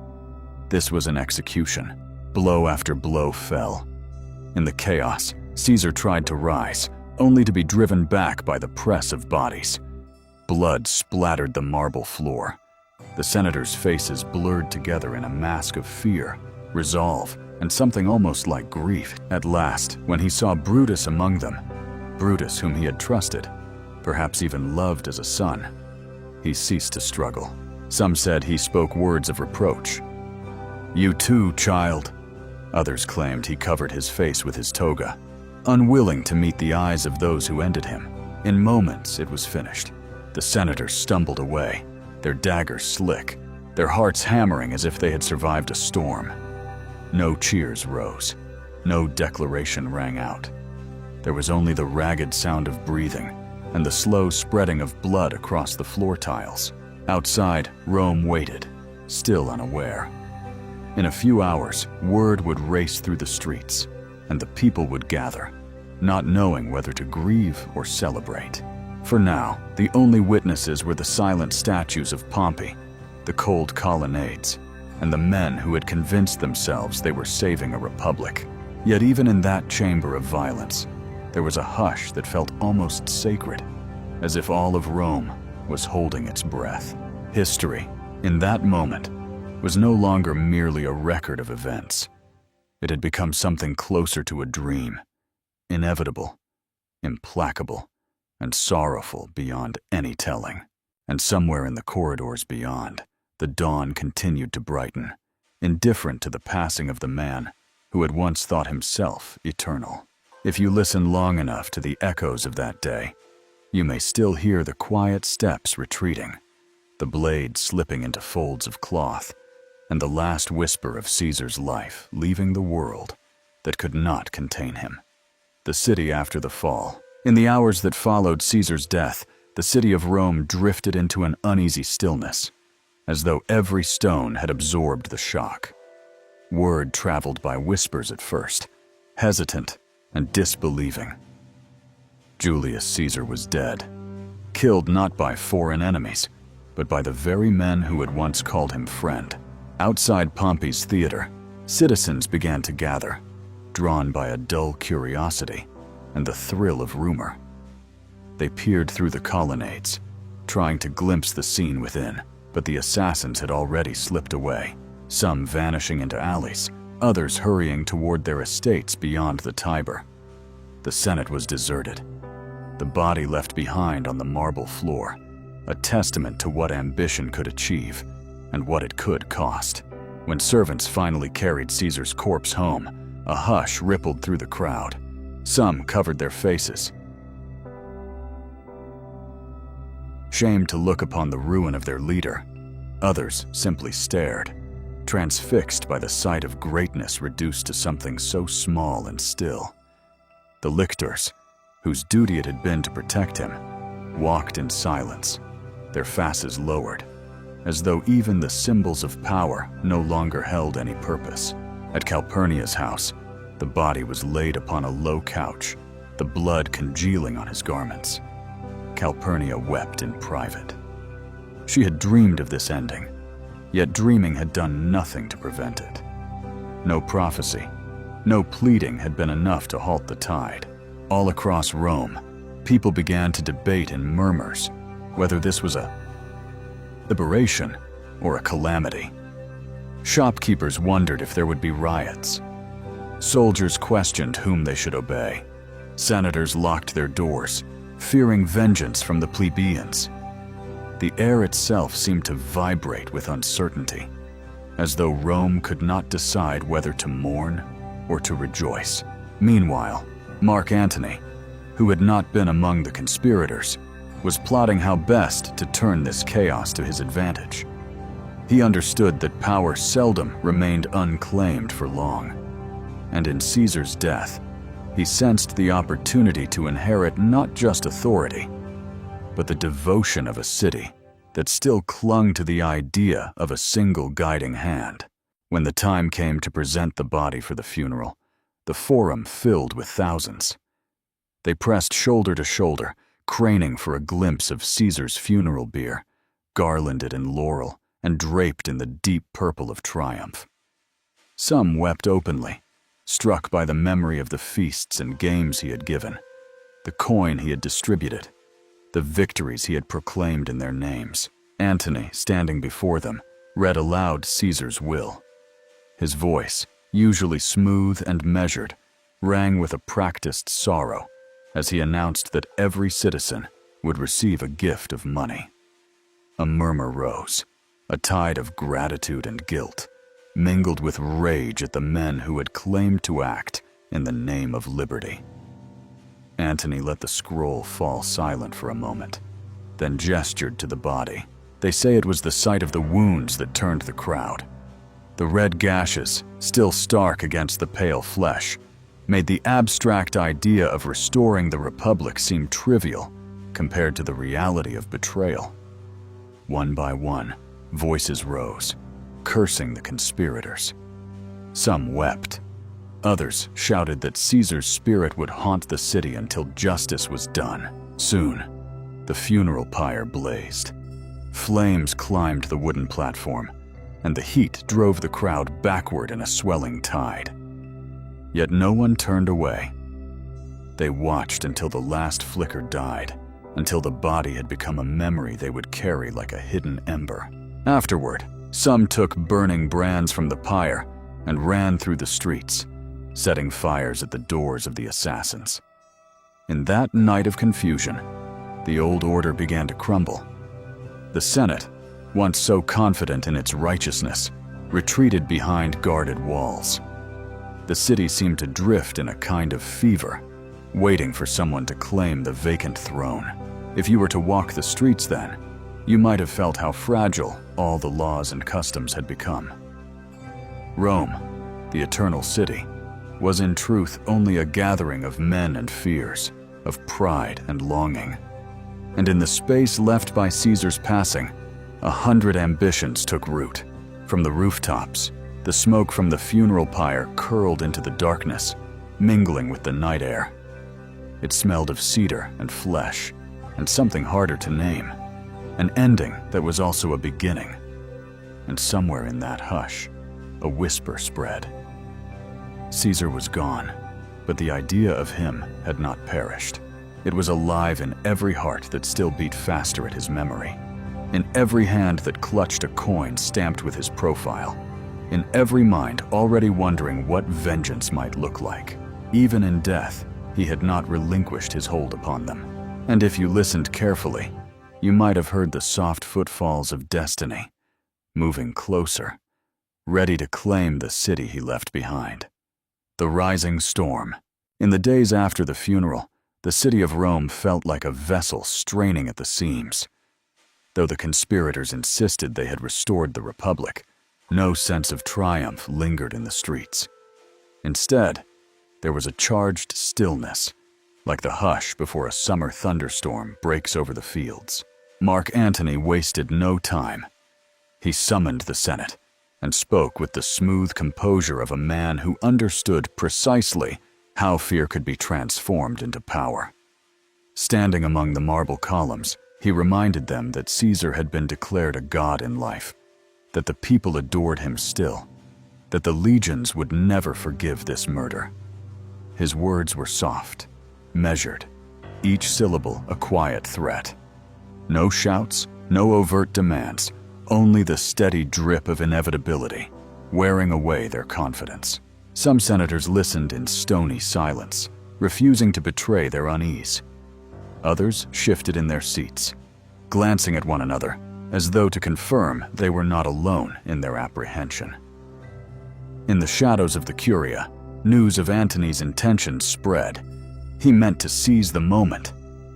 This was an execution. Blow after blow fell. In the chaos, Caesar tried to rise, only to be driven back by the press of bodies. Blood splattered the marble floor. The senators' faces blurred together in a mask of fear, resolve, and something almost like grief. At last, when he saw Brutus among them, Brutus whom he had trusted, perhaps even loved as a son, he ceased to struggle. Some said he spoke words of reproach. "You too, child." Others claimed he covered his face with his toga, unwilling to meet the eyes of those who ended him. In moments, it was finished. The senators stumbled away, their daggers slick, their hearts hammering as if they had survived a storm. No cheers rose. No declaration rang out. There was only the ragged sound of breathing and the slow spreading of blood across the floor tiles. Outside, Rome waited, still unaware. In a few hours, word would race through the streets, and the people would gather, not knowing whether to grieve or celebrate. For now, the only witnesses were the silent statues of Pompey, the cold colonnades, and the men who had convinced themselves they were saving a republic. Yet even in that chamber of violence, there was a hush that felt almost sacred, as if all of Rome was holding its breath. History, in that moment, was no longer merely a record of events. It had become something closer to a dream, inevitable, implacable, and sorrowful beyond any telling. And somewhere in the corridors beyond, the dawn continued to brighten, indifferent to the passing of the man who had once thought himself eternal. If you listen long enough to the echoes of that day, you may still hear the quiet steps retreating, the blade slipping into folds of cloth, and the last whisper of Caesar's life leaving the world that could not contain him. The city after the fall. In the hours that followed Caesar's death, the city of Rome drifted into an uneasy stillness, as though every stone had absorbed the shock. Word traveled by whispers at first, hesitant and disbelieving. Julius Caesar was dead, killed not by foreign enemies, but by the very men who had once called him friend. Outside Pompey's theater, citizens began to gather, drawn by a dull curiosity and the thrill of rumor. They peered through the colonnades, trying to glimpse the scene within, but the assassins had already slipped away, some vanishing into alleys, others hurrying toward their estates beyond the Tiber. The Senate was deserted, the body left behind on the marble floor, a testament to what ambition could achieve and what it could cost. When servants finally carried Caesar's corpse home, a hush rippled through the crowd. Some covered their faces, shamed to look upon the ruin of their leader. Others simply stared, transfixed by the sight of greatness reduced to something so small and still. The lictors, whose duty it had been to protect him, walked in silence, their faces lowered, as though even the symbols of power no longer held any purpose. At Calpurnia's house, the body was laid upon a low couch, the blood congealing on his garments. Calpurnia wept in private. She had dreamed of this ending, yet dreaming had done nothing to prevent it. No prophecy, no pleading had been enough to halt the tide. All across Rome, people began to debate in murmurs whether this was a liberation or a calamity. Shopkeepers wondered if there would be riots. Soldiers questioned whom they should obey. Senators locked their doors, fearing vengeance from the plebeians. The air itself seemed to vibrate with uncertainty, as though Rome could not decide whether to mourn or to rejoice. Meanwhile, Mark Antony, who had not been among the conspirators, was plotting how best to turn this chaos to his advantage. He understood that power seldom remained unclaimed for long, and in Caesar's death, he sensed the opportunity to inherit not just authority, but the devotion of a city that still clung to the idea of a single guiding hand. When the time came to present the body for the funeral, the forum filled with thousands. They pressed shoulder to shoulder, craning for a glimpse of Caesar's funeral bier, garlanded in laurel and draped in the deep purple of triumph. Some wept openly, struck by the memory of the feasts and games he had given, the coin he had distributed, the victories he had proclaimed in their names. Antony, standing before them, read aloud Caesar's will. His voice, usually smooth and measured, rang with a practiced sorrow as he announced that every citizen would receive a gift of money. A murmur rose, a tide of gratitude and guilt, mingled with rage at the men who had claimed to act in the name of liberty. Antony let the scroll fall silent for a moment, then gestured to the body. They say it was the sight of the wounds that turned the crowd. The red gashes, still stark against the pale flesh, made the abstract idea of restoring the Republic seem trivial compared to the reality of betrayal. One by one, voices rose, cursing the conspirators. Some wept. Others shouted that Caesar's spirit would haunt the city until justice was done. Soon, the funeral pyre blazed. Flames climbed the wooden platform, and the heat drove the crowd backward in a swelling tide. Yet no one turned away. They watched until the last flicker died, until the body had become a memory they would carry like a hidden ember. Afterward, some took burning brands from the pyre and ran through the streets, setting fires at the doors of the assassins. In that night of confusion, the old order began to crumble. The Senate, once so confident in its righteousness, retreated behind guarded walls. The city seemed to drift in a kind of fever, waiting for someone to claim the vacant throne. If you were to walk the streets then, you might have felt how fragile all the laws and customs had become. Rome, the eternal city, was in truth only a gathering of men and fears, of pride and longing. And in the space left by Caesar's passing, 100 ambitions took root. From the rooftops, the smoke from the funeral pyre curled into the darkness, mingling with the night air. It smelled of cedar and flesh, and something harder to name, an ending that was also a beginning. And somewhere in that hush, a whisper spread. Caesar was gone, but the idea of him had not perished. It was alive in every heart that still beat faster at his memory, in every hand that clutched a coin stamped with his profile, in every mind already wondering what vengeance might look like. Even in death, he had not relinquished his hold upon them. And if you listened carefully, you might have heard the soft footfalls of destiny, moving closer, ready to claim the city he left behind. The rising storm. In the days after the funeral, the city of Rome felt like a vessel straining at the seams. Though the conspirators insisted they had restored the Republic, no sense of triumph lingered in the streets. Instead, there was a charged stillness, like the hush before a summer thunderstorm breaks over the fields. Mark Antony wasted no time. He summoned the Senate and spoke with the smooth composure of a man who understood precisely how fear could be transformed into power. Standing among the marble columns, he reminded them that Caesar had been declared a god in life, that the people adored him still, that the legions would never forgive this murder. His words were soft, measured, each syllable a quiet threat. No shouts, no overt demands, only the steady drip of inevitability, wearing away their confidence. Some senators listened in stony silence, refusing to betray their unease. Others shifted in their seats, glancing at one another as though to confirm they were not alone in their apprehension. In the shadows of the Curia, news of Antony's intentions spread. He meant to seize the moment,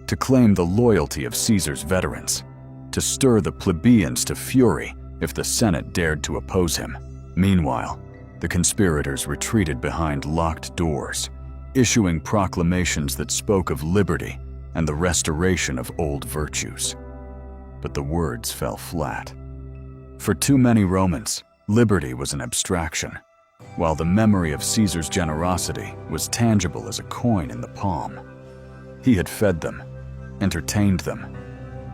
to claim the loyalty of Caesar's veterans, to stir the plebeians to fury if the Senate dared to oppose him. Meanwhile, the conspirators retreated behind locked doors, issuing proclamations that spoke of liberty and the restoration of old virtues. But the words fell flat. For too many Romans, liberty was an abstraction, while the memory of Caesar's generosity was tangible as a coin in the palm. He had fed them, entertained them,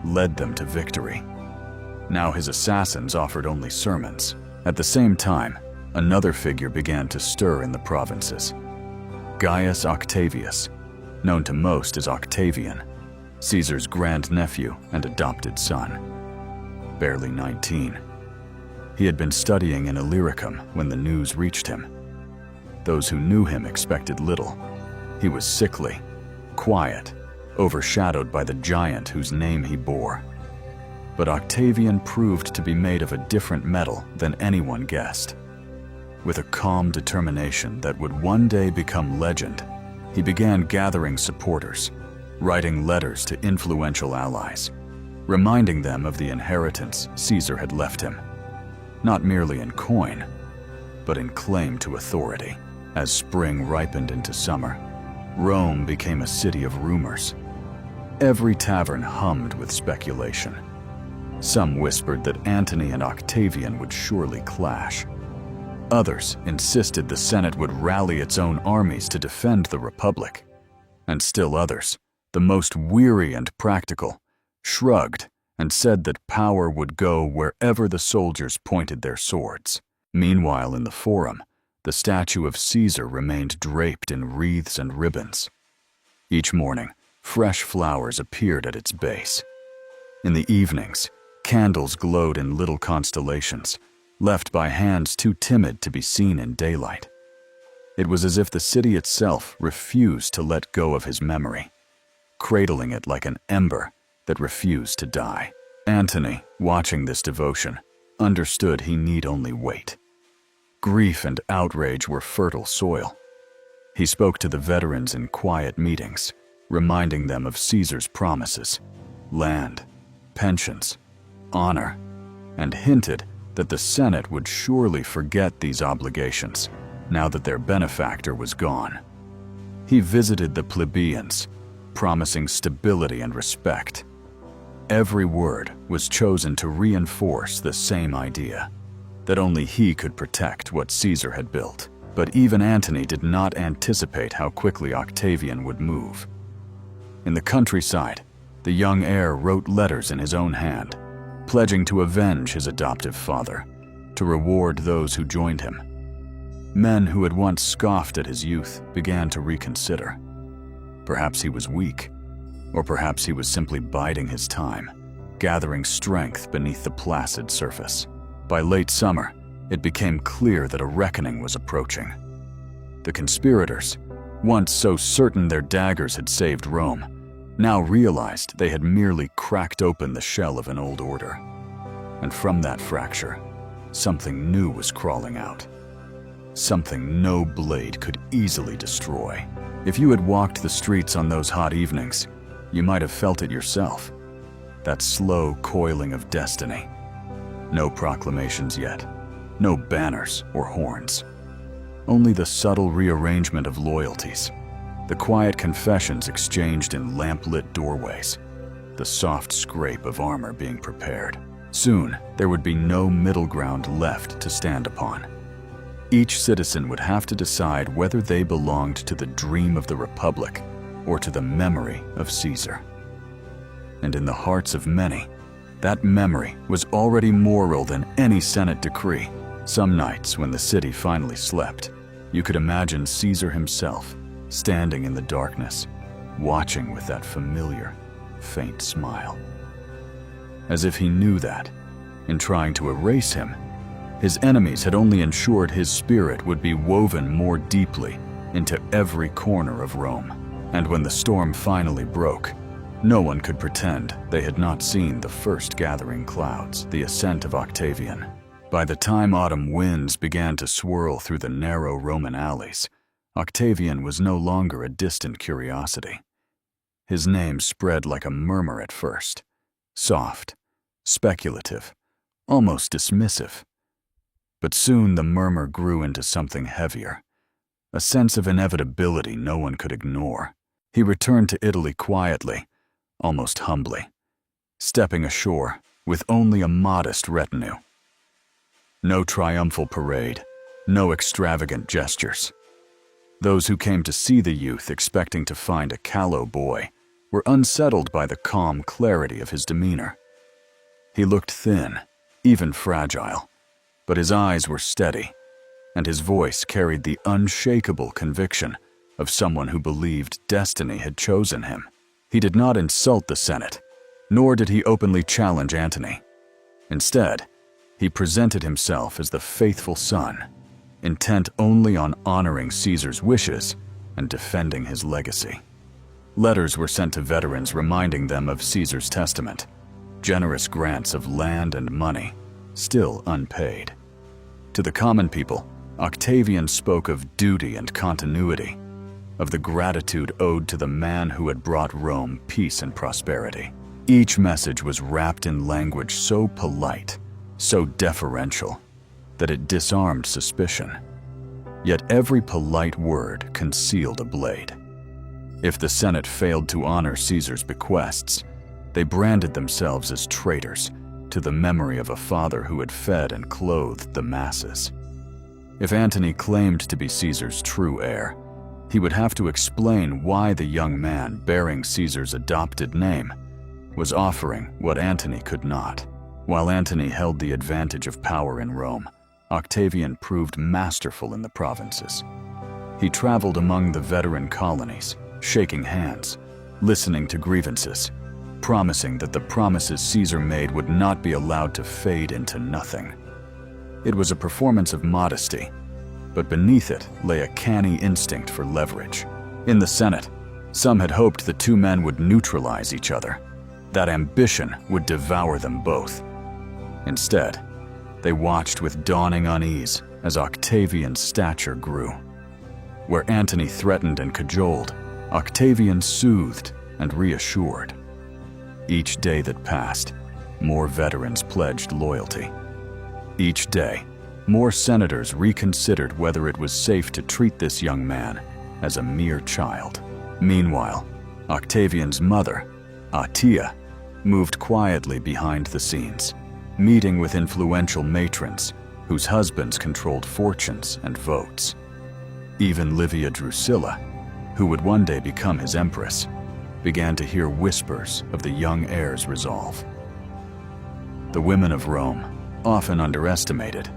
led them to victory. Now his assassins offered only sermons. At the same time, another figure began to stir in the provinces. Gaius Octavius, known to most as Octavian, Caesar's grandnephew and adopted son. Barely 19. He had been studying in Illyricum when the news reached him. Those who knew him expected little. He was sickly, quiet, overshadowed by the giant whose name he bore. But Octavian proved to be made of a different metal than anyone guessed. With a calm determination that would one day become legend, he began gathering supporters, writing letters to influential allies, reminding them of the inheritance Caesar had left him, not merely in coin, but in claim to authority. As spring ripened into summer, Rome became a city of rumors. Every tavern hummed with speculation. Some whispered that Antony and Octavian would surely clash. Others insisted the Senate would rally its own armies to defend the Republic. And still others, the most weary and practical, shrugged and said that power would go wherever the soldiers pointed their swords. Meanwhile, in the Forum, the statue of Caesar remained draped in wreaths and ribbons. Each morning, fresh flowers appeared at its base. In the evenings, candles glowed in little constellations, left by hands too timid to be seen in daylight. It was as if the city itself refused to let go of his memory, cradling it like an ember that refused to die. Antony, watching this devotion, understood he need only wait. Grief and outrage were fertile soil. He spoke to the veterans in quiet meetings, reminding them of Caesar's promises, land, pensions, honor, and hinted that the Senate would surely forget these obligations now that their benefactor was gone. He visited the plebeians, promising stability and respect. Every word was chosen to reinforce the same idea, that only he could protect what Caesar had built. But even Antony did not anticipate how quickly Octavian would move. In the countryside, the young heir wrote letters in his own hand, pledging to avenge his adoptive father, to reward those who joined him. Men who had once scoffed at his youth began to reconsider. Perhaps he was weak, or perhaps he was simply biding his time, gathering strength beneath the placid surface. By late summer, it became clear that a reckoning was approaching. The conspirators, once so certain their daggers had saved Rome, now realized they had merely cracked open the shell of an old order. And from that fracture, something new was crawling out. Something no blade could easily destroy. If you had walked the streets on those hot evenings, you might have felt it yourself. That slow coiling of destiny. No proclamations yet. No banners or horns. Only the subtle rearrangement of loyalties. The quiet confessions exchanged in lamp-lit doorways. The soft scrape of armor being prepared. Soon, there would be no middle ground left to stand upon. Each citizen would have to decide whether they belonged to the dream of the Republic or to the memory of Caesar. And in the hearts of many, that memory was already moral than any Senate decree. Some nights, when the city finally slept, you could imagine Caesar himself standing in the darkness, watching with that familiar, faint smile. As if he knew that, in trying to erase him, his enemies had only ensured his spirit would be woven more deeply into every corner of Rome. And when the storm finally broke, no one could pretend they had not seen the first gathering clouds, the ascent of Octavian. By the time autumn winds began to swirl through the narrow Roman alleys, Octavian was no longer a distant curiosity. His name spread like a murmur at first, soft, speculative, almost dismissive. But soon the murmur grew into something heavier, a sense of inevitability no one could ignore. He returned to Italy quietly, almost humbly, stepping ashore with only a modest retinue. No triumphal parade, no extravagant gestures. Those who came to see the youth expecting to find a callow boy were unsettled by the calm clarity of his demeanor. He looked thin, even fragile, but his eyes were steady, and his voice carried the unshakable conviction of someone who believed destiny had chosen him. He did not insult the Senate, nor did he openly challenge Antony. Instead, he presented himself as the faithful son, intent only on honoring Caesar's wishes and defending his legacy. Letters were sent to veterans reminding them of Caesar's testament, generous grants of land and money, still unpaid. To the common people, Octavian spoke of duty and continuity, of the gratitude owed to the man who had brought Rome peace and prosperity. Each message was wrapped in language so polite, so deferential, that it disarmed suspicion. Yet every polite word concealed a blade. If the Senate failed to honor Caesar's bequests, they branded themselves as traitors to the memory of a father who had fed and clothed the masses. If Antony claimed to be Caesar's true heir, he would have to explain why the young man bearing Caesar's adopted name was offering what Antony could not. While Antony held the advantage of power in Rome, Octavian proved masterful in the provinces. He traveled among the veteran colonies, shaking hands, listening to grievances, promising that the promises Caesar made would not be allowed to fade into nothing. It was a performance of modesty, but beneath it lay a canny instinct for leverage. In the Senate, some had hoped the two men would neutralize each other, that ambition would devour them both. Instead, they watched with dawning unease as Octavian's stature grew. Where Antony threatened and cajoled, Octavian soothed and reassured. Each day that passed, more veterans pledged loyalty. Each day, more senators reconsidered whether it was safe to treat this young man as a mere child. Meanwhile, Octavian's mother, Atia, moved quietly behind the scenes, meeting with influential matrons whose husbands controlled fortunes and votes. Even Livia Drusilla, who would one day become his empress, began to hear whispers of the young heir's resolve. The women of Rome, often underestimated,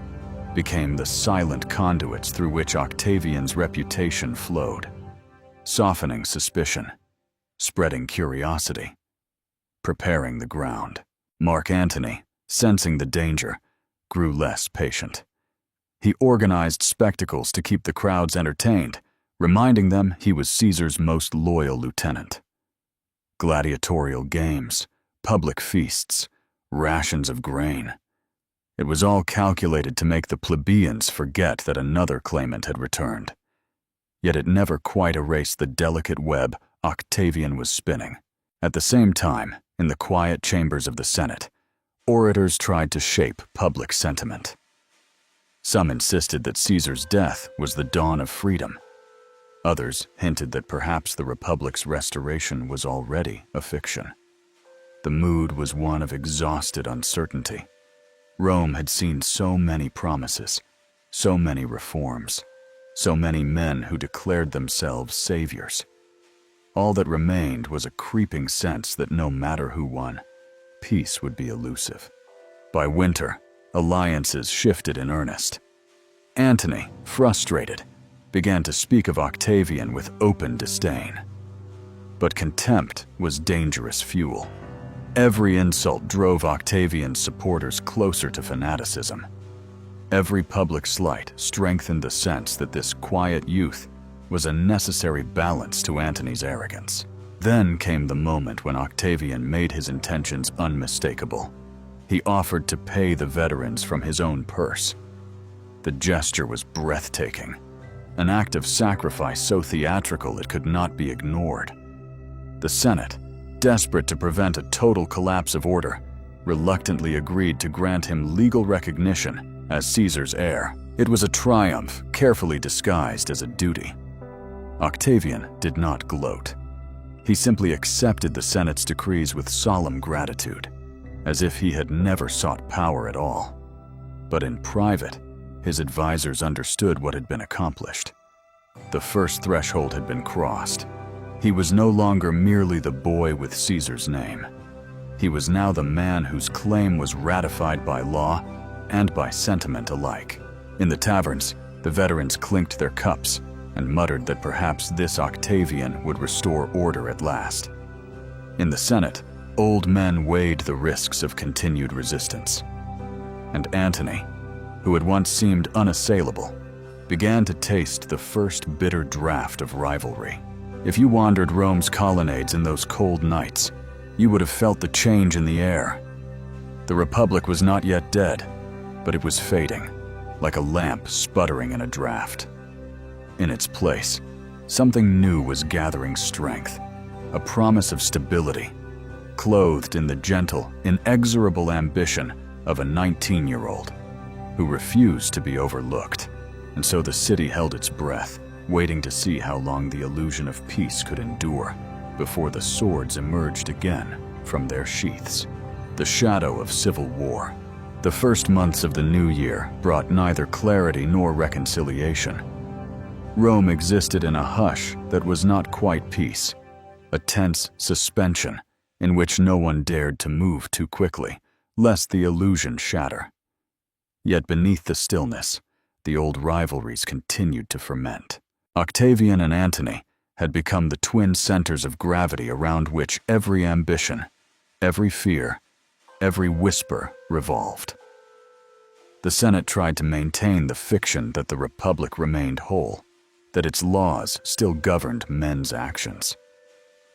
became the silent conduits through which Octavian's reputation flowed, softening suspicion, spreading curiosity, preparing the ground. Mark Antony, sensing the danger, grew less patient. He organized spectacles to keep the crowds entertained, reminding them he was Caesar's most loyal lieutenant. Gladiatorial games, public feasts, rations of grain. It was all calculated to make the plebeians forget that another claimant had returned. Yet it never quite erased the delicate web Octavian was spinning. At the same time, in the quiet chambers of the Senate, orators tried to shape public sentiment. Some insisted that Caesar's death was the dawn of freedom. Others hinted that perhaps the Republic's restoration was already a fiction. The mood was one of exhausted uncertainty. Rome had seen so many promises, so many reforms, so many men who declared themselves saviors. All that remained was a creeping sense that no matter who won, peace would be elusive. By winter, alliances shifted in earnest. Antony, frustrated, began to speak of Octavian with open disdain. But contempt was dangerous fuel. Every insult drove Octavian's supporters closer to fanaticism. Every public slight strengthened the sense that this quiet youth was a necessary balance to Antony's arrogance. Then came the moment when Octavian made his intentions unmistakable. He offered to pay the veterans from his own purse. The gesture was breathtaking, an act of sacrifice so theatrical it could not be ignored. The Senate, desperate to prevent a total collapse of order, reluctantly agreed to grant him legal recognition as Caesar's heir. It was a triumph carefully disguised as a duty. Octavian did not gloat. He simply accepted the Senate's decrees with solemn gratitude, as if he had never sought power at all. But in private, his advisors understood what had been accomplished. The first threshold had been crossed. He was no longer merely the boy with Caesar's name. He was now the man whose claim was ratified by law and by sentiment alike. In the taverns, the veterans clinked their cups and muttered that perhaps this Octavian would restore order at last. In the Senate, old men weighed the risks of continued resistance. And Antony, who had once seemed unassailable, began to taste the first bitter draft of rivalry. If you wandered Rome's colonnades in those cold nights, you would have felt the change in the air. The Republic was not yet dead, but it was fading, like a lamp sputtering in a draft. In its place, something new was gathering strength, a promise of stability, clothed in the gentle, inexorable ambition of a 19-year-old who refused to be overlooked. And so the city held its breath, waiting to see how long the illusion of peace could endure before the swords emerged again from their sheaths. The shadow of civil war. The first months of the new year brought neither clarity nor reconciliation. Rome existed in a hush that was not quite peace, a tense suspension in which no one dared to move too quickly, lest the illusion shatter. Yet beneath the stillness, the old rivalries continued to ferment. Octavian and Antony had become the twin centers of gravity around which every ambition, every fear, every whisper revolved. The Senate tried to maintain the fiction that the Republic remained whole, that its laws still governed men's actions.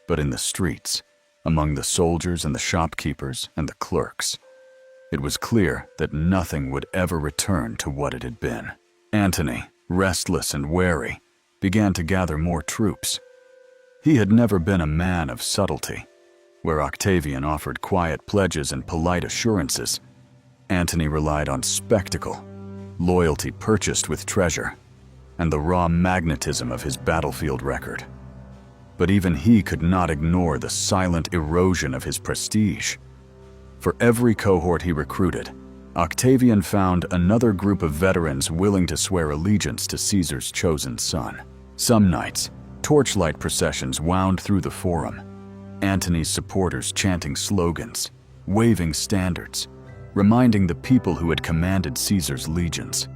But in the streets, among the soldiers and the shopkeepers and the clerks, it was clear that nothing would ever return to what it had been. Antony, restless and wary, began to gather more troops. He had never been a man of subtlety. Where Octavian offered quiet pledges and polite assurances, Antony relied on spectacle, loyalty purchased with treasure, and the raw magnetism of his battlefield record. But even he could not ignore the silent erosion of his prestige. For every cohort he recruited, Octavian found another group of veterans willing to swear allegiance to Caesar's chosen son. Some nights, torchlight processions wound through the forum, Antony's supporters chanting slogans, waving standards, reminding the people who had commanded Caesar's legions.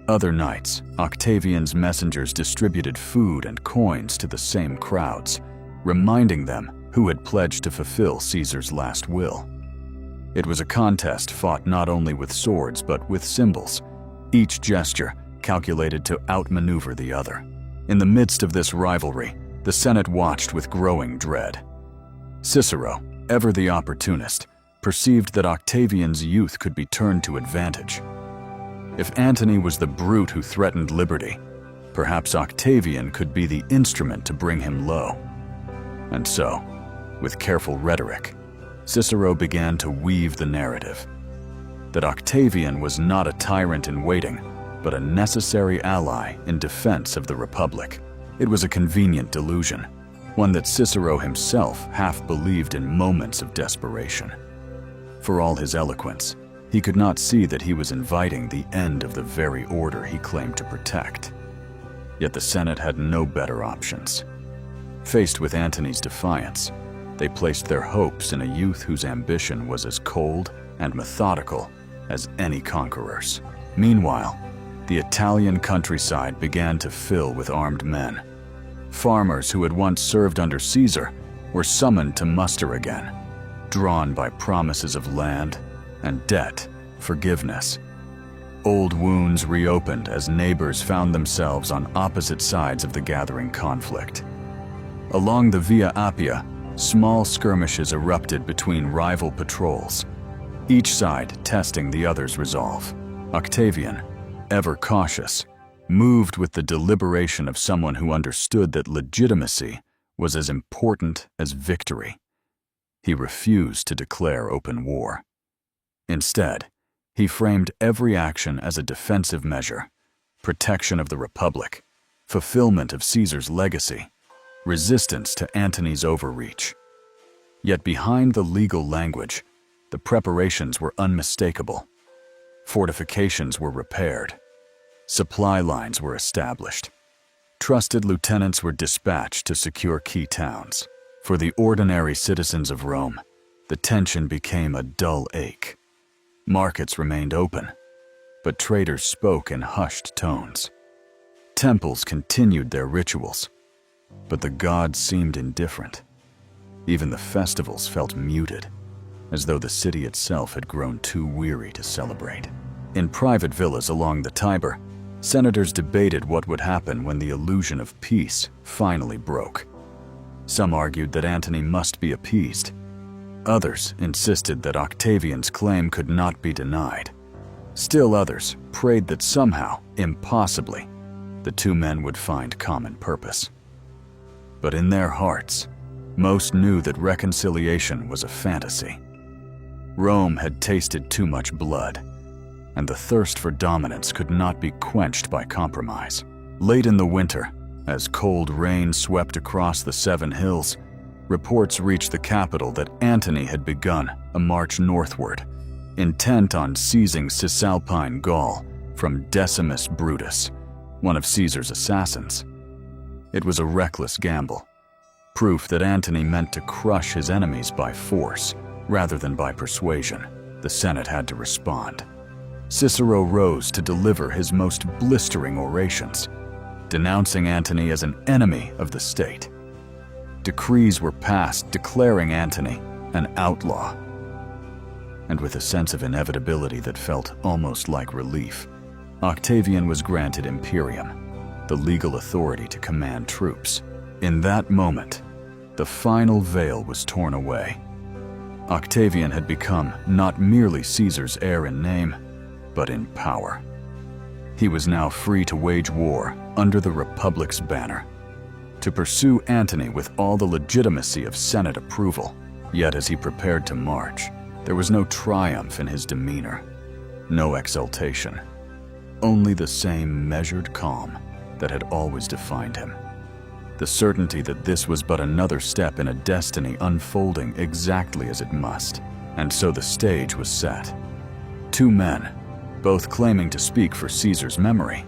Other nights, Octavian's messengers distributed food and coins to the same crowds, reminding them who had pledged to fulfill Caesar's last will. It was a contest fought not only with swords but with symbols, each gesture calculated to outmaneuver the other. In the midst of this rivalry, the Senate watched with growing dread. Cicero, ever the opportunist, perceived that Octavian's youth could be turned to advantage. If Antony was the brute who threatened liberty, perhaps Octavian could be the instrument to bring him low. And so, with careful rhetoric, Cicero began to weave the narrative that Octavian was not a tyrant in waiting, but a necessary ally in defense of the Republic. It was a convenient delusion. one that Cicero himself half believed in moments of desperation. For all his eloquence, he could not see that he was inviting the end of the very order he claimed to protect. Yet the Senate had no better options. Faced with Antony's defiance, they placed their hopes in a youth whose ambition was as cold and methodical as any conqueror's. Meanwhile, the Italian countryside began to fill with armed men. Farmers who had once served under Caesar were summoned to muster again, drawn by promises of land and debt forgiveness. Old wounds reopened as neighbors found themselves on opposite sides of the gathering conflict. Along the Via Appia, small skirmishes erupted between rival patrols, each side testing the other's resolve. Octavian, ever cautious, moved with the deliberation of someone who understood that legitimacy was as important as victory. He refused to declare open war. Instead, he framed every action as a defensive measure, protection of the Republic, fulfillment of Caesar's legacy, resistance to Antony's overreach. Yet behind the legal language, the preparations were unmistakable. Fortifications were repaired. Supply lines were established. Trusted lieutenants were dispatched to secure key towns. For the ordinary citizens of Rome, the tension became a dull ache. Markets remained open, but traders spoke in hushed tones. Temples continued their rituals, but the gods seemed indifferent. Even the festivals felt muted, as though the city itself had grown too weary to celebrate. In private villas along the Tiber, senators debated what would happen when the illusion of peace finally broke. Some argued that Antony must be appeased. Others insisted that Octavian's claim could not be denied. Still others prayed that somehow, impossibly, the two men would find common purpose. But in their hearts, most knew that reconciliation was a fantasy. Rome had tasted too much blood, and the thirst for dominance could not be quenched by compromise. Late in the winter, as cold rain swept across the Seven Hills, reports reached the capital that Antony had begun a march northward, intent on seizing Cisalpine Gaul from Decimus Brutus, one of Caesar's assassins. It was a reckless gamble, proof that Antony meant to crush his enemies by force rather than by persuasion. The Senate had to respond. Cicero rose to deliver his most blistering orations, denouncing Antony as an enemy of the state. Decrees were passed declaring Antony an outlaw. And with a sense of inevitability that felt almost like relief, Octavian was granted imperium, the legal authority to command troops. In that moment, the final veil was torn away. Octavian had become not merely Caesar's heir in name, but in power. He was now free to wage war under the Republic's banner, to pursue Antony with all the legitimacy of Senate approval. Yet as he prepared to march, there was no triumph in his demeanor, no exultation, only the same measured calm that had always defined him. The certainty that this was but another step in a destiny unfolding exactly as it must. And so the stage was set. Two men, both claiming to speak for Caesar's memory,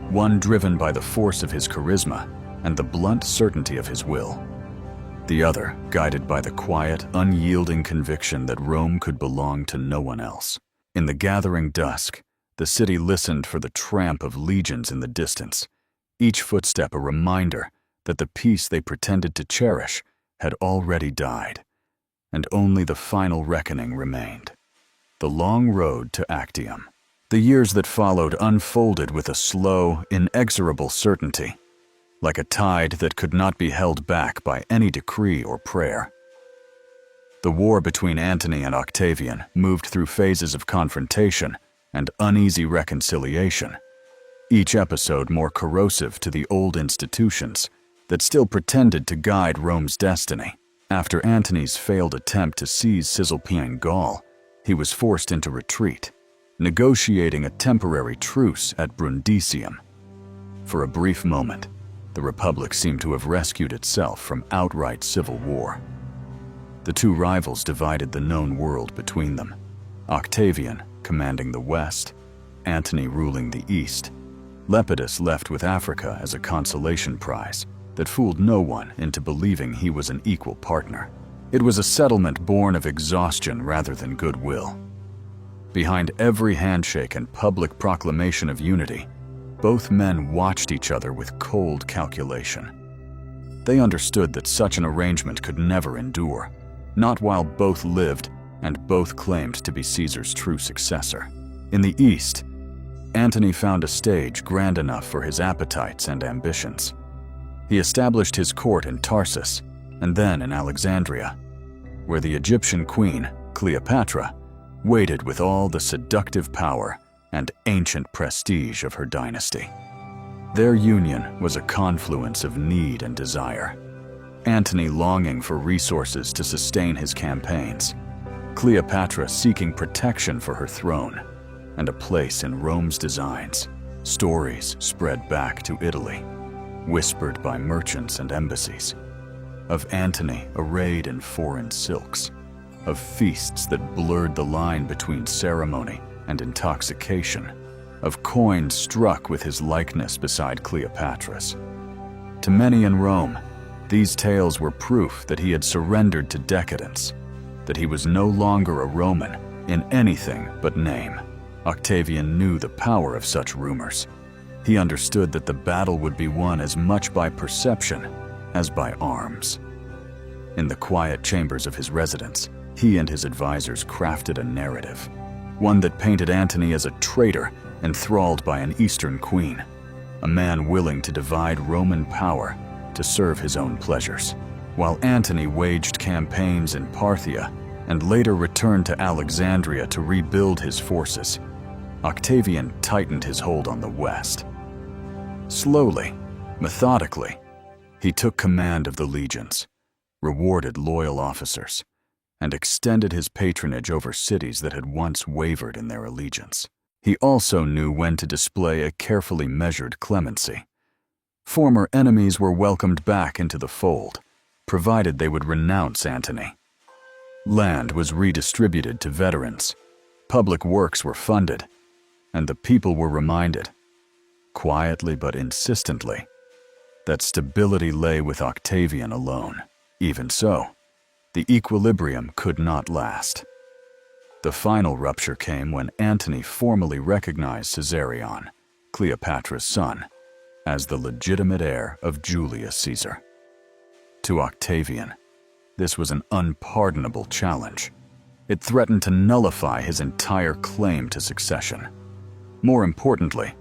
one driven by the force of his charisma and the blunt certainty of his will, the other guided by the quiet, unyielding conviction that Rome could belong to no one else. In the gathering dusk, the city listened for the tramp of legions in the distance, each footstep a reminder that the peace they pretended to cherish had already died, and only the final reckoning remained. The long road to Actium. The years that followed unfolded with a slow, inexorable certainty, like a tide that could not be held back by any decree or prayer. The war between Antony and Octavian moved through phases of confrontation and uneasy reconciliation, each episode more corrosive to the old institutions that still pretended to guide Rome's destiny. After Antony's failed attempt to seize Cisalpine Gaul, he was forced into retreat, negotiating a temporary truce at Brundisium. For a brief moment, The Republic seemed to have rescued itself from outright civil war. The two rivals divided the known world between them, Octavian commanding the west, Antony ruling the east. Lepidus left with Africa as a consolation prize that fooled no one into believing he was an equal partner. It was a settlement born of exhaustion rather than goodwill. Behind every handshake and public proclamation of unity, both men watched each other with cold calculation. They understood that such an arrangement could never endure, not while both lived and both claimed to be Caesar's true successor. In the east, Antony found a stage grand enough for his appetites and ambitions. He established his court in Tarsus and then in Alexandria, where the Egyptian queen, Cleopatra, waited with all the seductive power and ancient prestige of her dynasty. Their union was a confluence of need and desire. Antony longing for resources to sustain his campaigns, Cleopatra seeking protection for her throne and a place in Rome's designs. Stories spread back to Italy, whispered by merchants and embassies, of Antony arrayed in foreign silks, of feasts that blurred the line between ceremony and intoxication, of coins struck with his likeness beside Cleopatra's. To many in Rome, these tales were proof that he had surrendered to decadence, that he was no longer a Roman in anything but name. Octavian knew the power of such rumors. He understood that the battle would be won as much by perception as by arms. In the quiet chambers of his residence, he and his advisors crafted a narrative, one that painted Antony as a traitor enthralled by an Eastern queen, a man willing to divide Roman power to serve his own pleasures. While Antony waged campaigns in Parthia and later returned to Alexandria to rebuild his forces, Octavian tightened his hold on the West. Slowly, methodically, he took command of the legions, rewarded loyal officers, and extended his patronage over cities that had once wavered in their allegiance. He also knew when to display a carefully measured clemency. Former enemies were welcomed back into the fold, provided they would renounce Antony. Land was redistributed to veterans, public works were funded, and the people were reminded, quietly but insistently, that stability lay with Octavian alone. Even so, the equilibrium could not last. The final rupture came when Antony formally recognized Caesarion, Cleopatra's son, as the legitimate heir of Julius Caesar. To Octavian, this was an unpardonable challenge. It threatened to nullify his entire claim to succession. More importantly,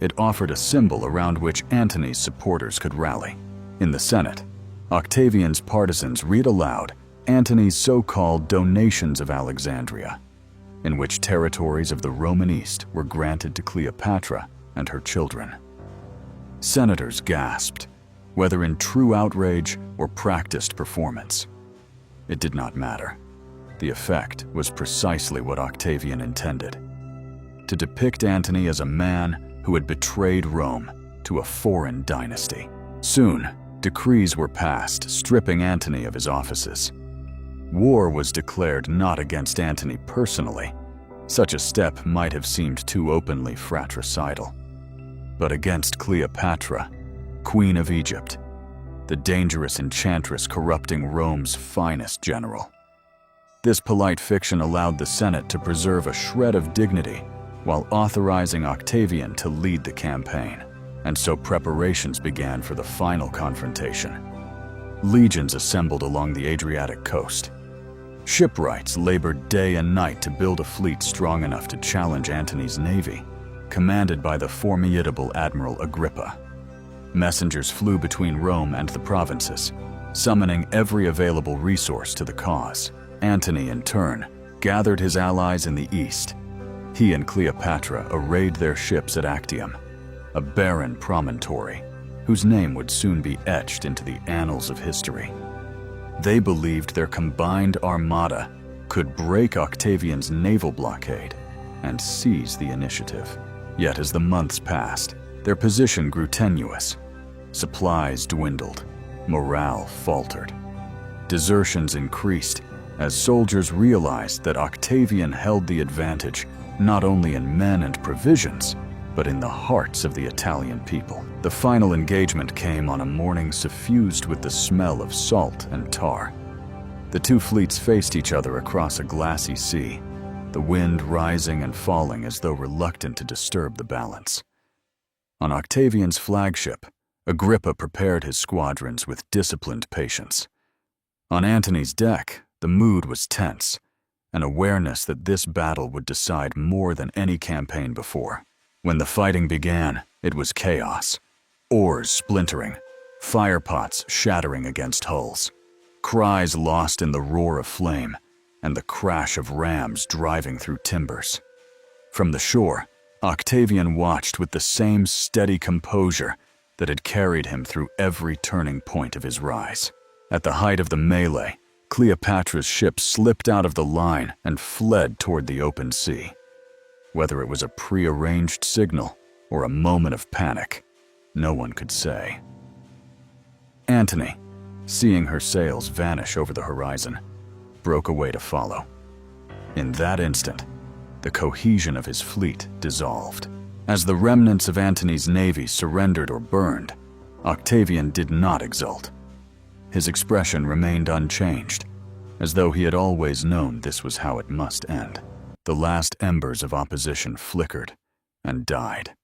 it offered a symbol around which Antony's supporters could rally. In the Senate, Octavian's partisans read aloud Antony's so-called Donations of Alexandria, in which territories of the Roman East were granted to Cleopatra and her children. Senators gasped, whether in true outrage or practiced performance. It did not matter. The effect was precisely what Octavian intended: to depict Antony as a man who had betrayed Rome to a foreign dynasty. Soon, decrees were passed stripping Antony of his offices. War was declared not against Antony personally. Such a step might have seemed too openly fratricidal, but against Cleopatra, Queen of Egypt, the dangerous enchantress corrupting Rome's finest general. This polite fiction allowed the Senate to preserve a shred of dignity while authorizing Octavian to lead the campaign, and so preparations began for the final confrontation. Legions assembled along the Adriatic coast. Shipwrights labored day and night to build a fleet strong enough to challenge Antony's navy, commanded by the formidable Admiral Agrippa. Messengers flew between Rome and the provinces, summoning every available resource to the cause. Antony, in turn, gathered his allies in the east. He and Cleopatra arrayed their ships at Actium, a barren promontory whose name would soon be etched into the annals of history. They believed their combined armada could break Octavian's naval blockade and seize the initiative. Yet as the months passed, their position grew tenuous. Supplies dwindled, morale faltered. Desertions increased as soldiers realized that Octavian held the advantage not only in men and provisions, but in the hearts of the Italian people. The final engagement came on a morning suffused with the smell of salt and tar. The two fleets faced each other across a glassy sea, the wind rising and falling as though reluctant to disturb the balance. On Octavian's flagship, Agrippa prepared his squadrons with disciplined patience. On Antony's deck, the mood was tense, an awareness that this battle would decide more than any campaign before. When the fighting began, it was chaos. Oars splintering, firepots shattering against hulls, cries lost in the roar of flame, and the crash of rams driving through timbers. From the shore, Octavian watched with the same steady composure that had carried him through every turning point of his rise. At the height of the melee, Cleopatra's ship slipped out of the line and fled toward the open sea. Whether it was a prearranged signal or a moment of panic, no one could say. Antony, seeing her sails vanish over the horizon, broke away to follow. In that instant, the cohesion of his fleet dissolved. As the remnants of Antony's navy surrendered or burned, Octavian did not exult. His expression remained unchanged, as though he had always known this was how it must end. The last embers of opposition flickered and died.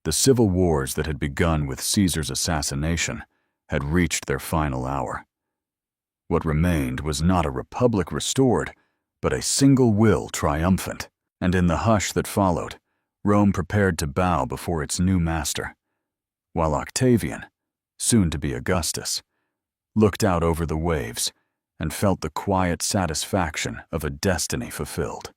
The civil wars that had begun with Caesar's assassination had reached their final hour. What remained was not a republic restored, but a single will triumphant, and in the hush that followed, Rome prepared to bow before its new master, while Octavian, soon to be Augustus, looked out over the waves and felt the quiet satisfaction of a destiny fulfilled.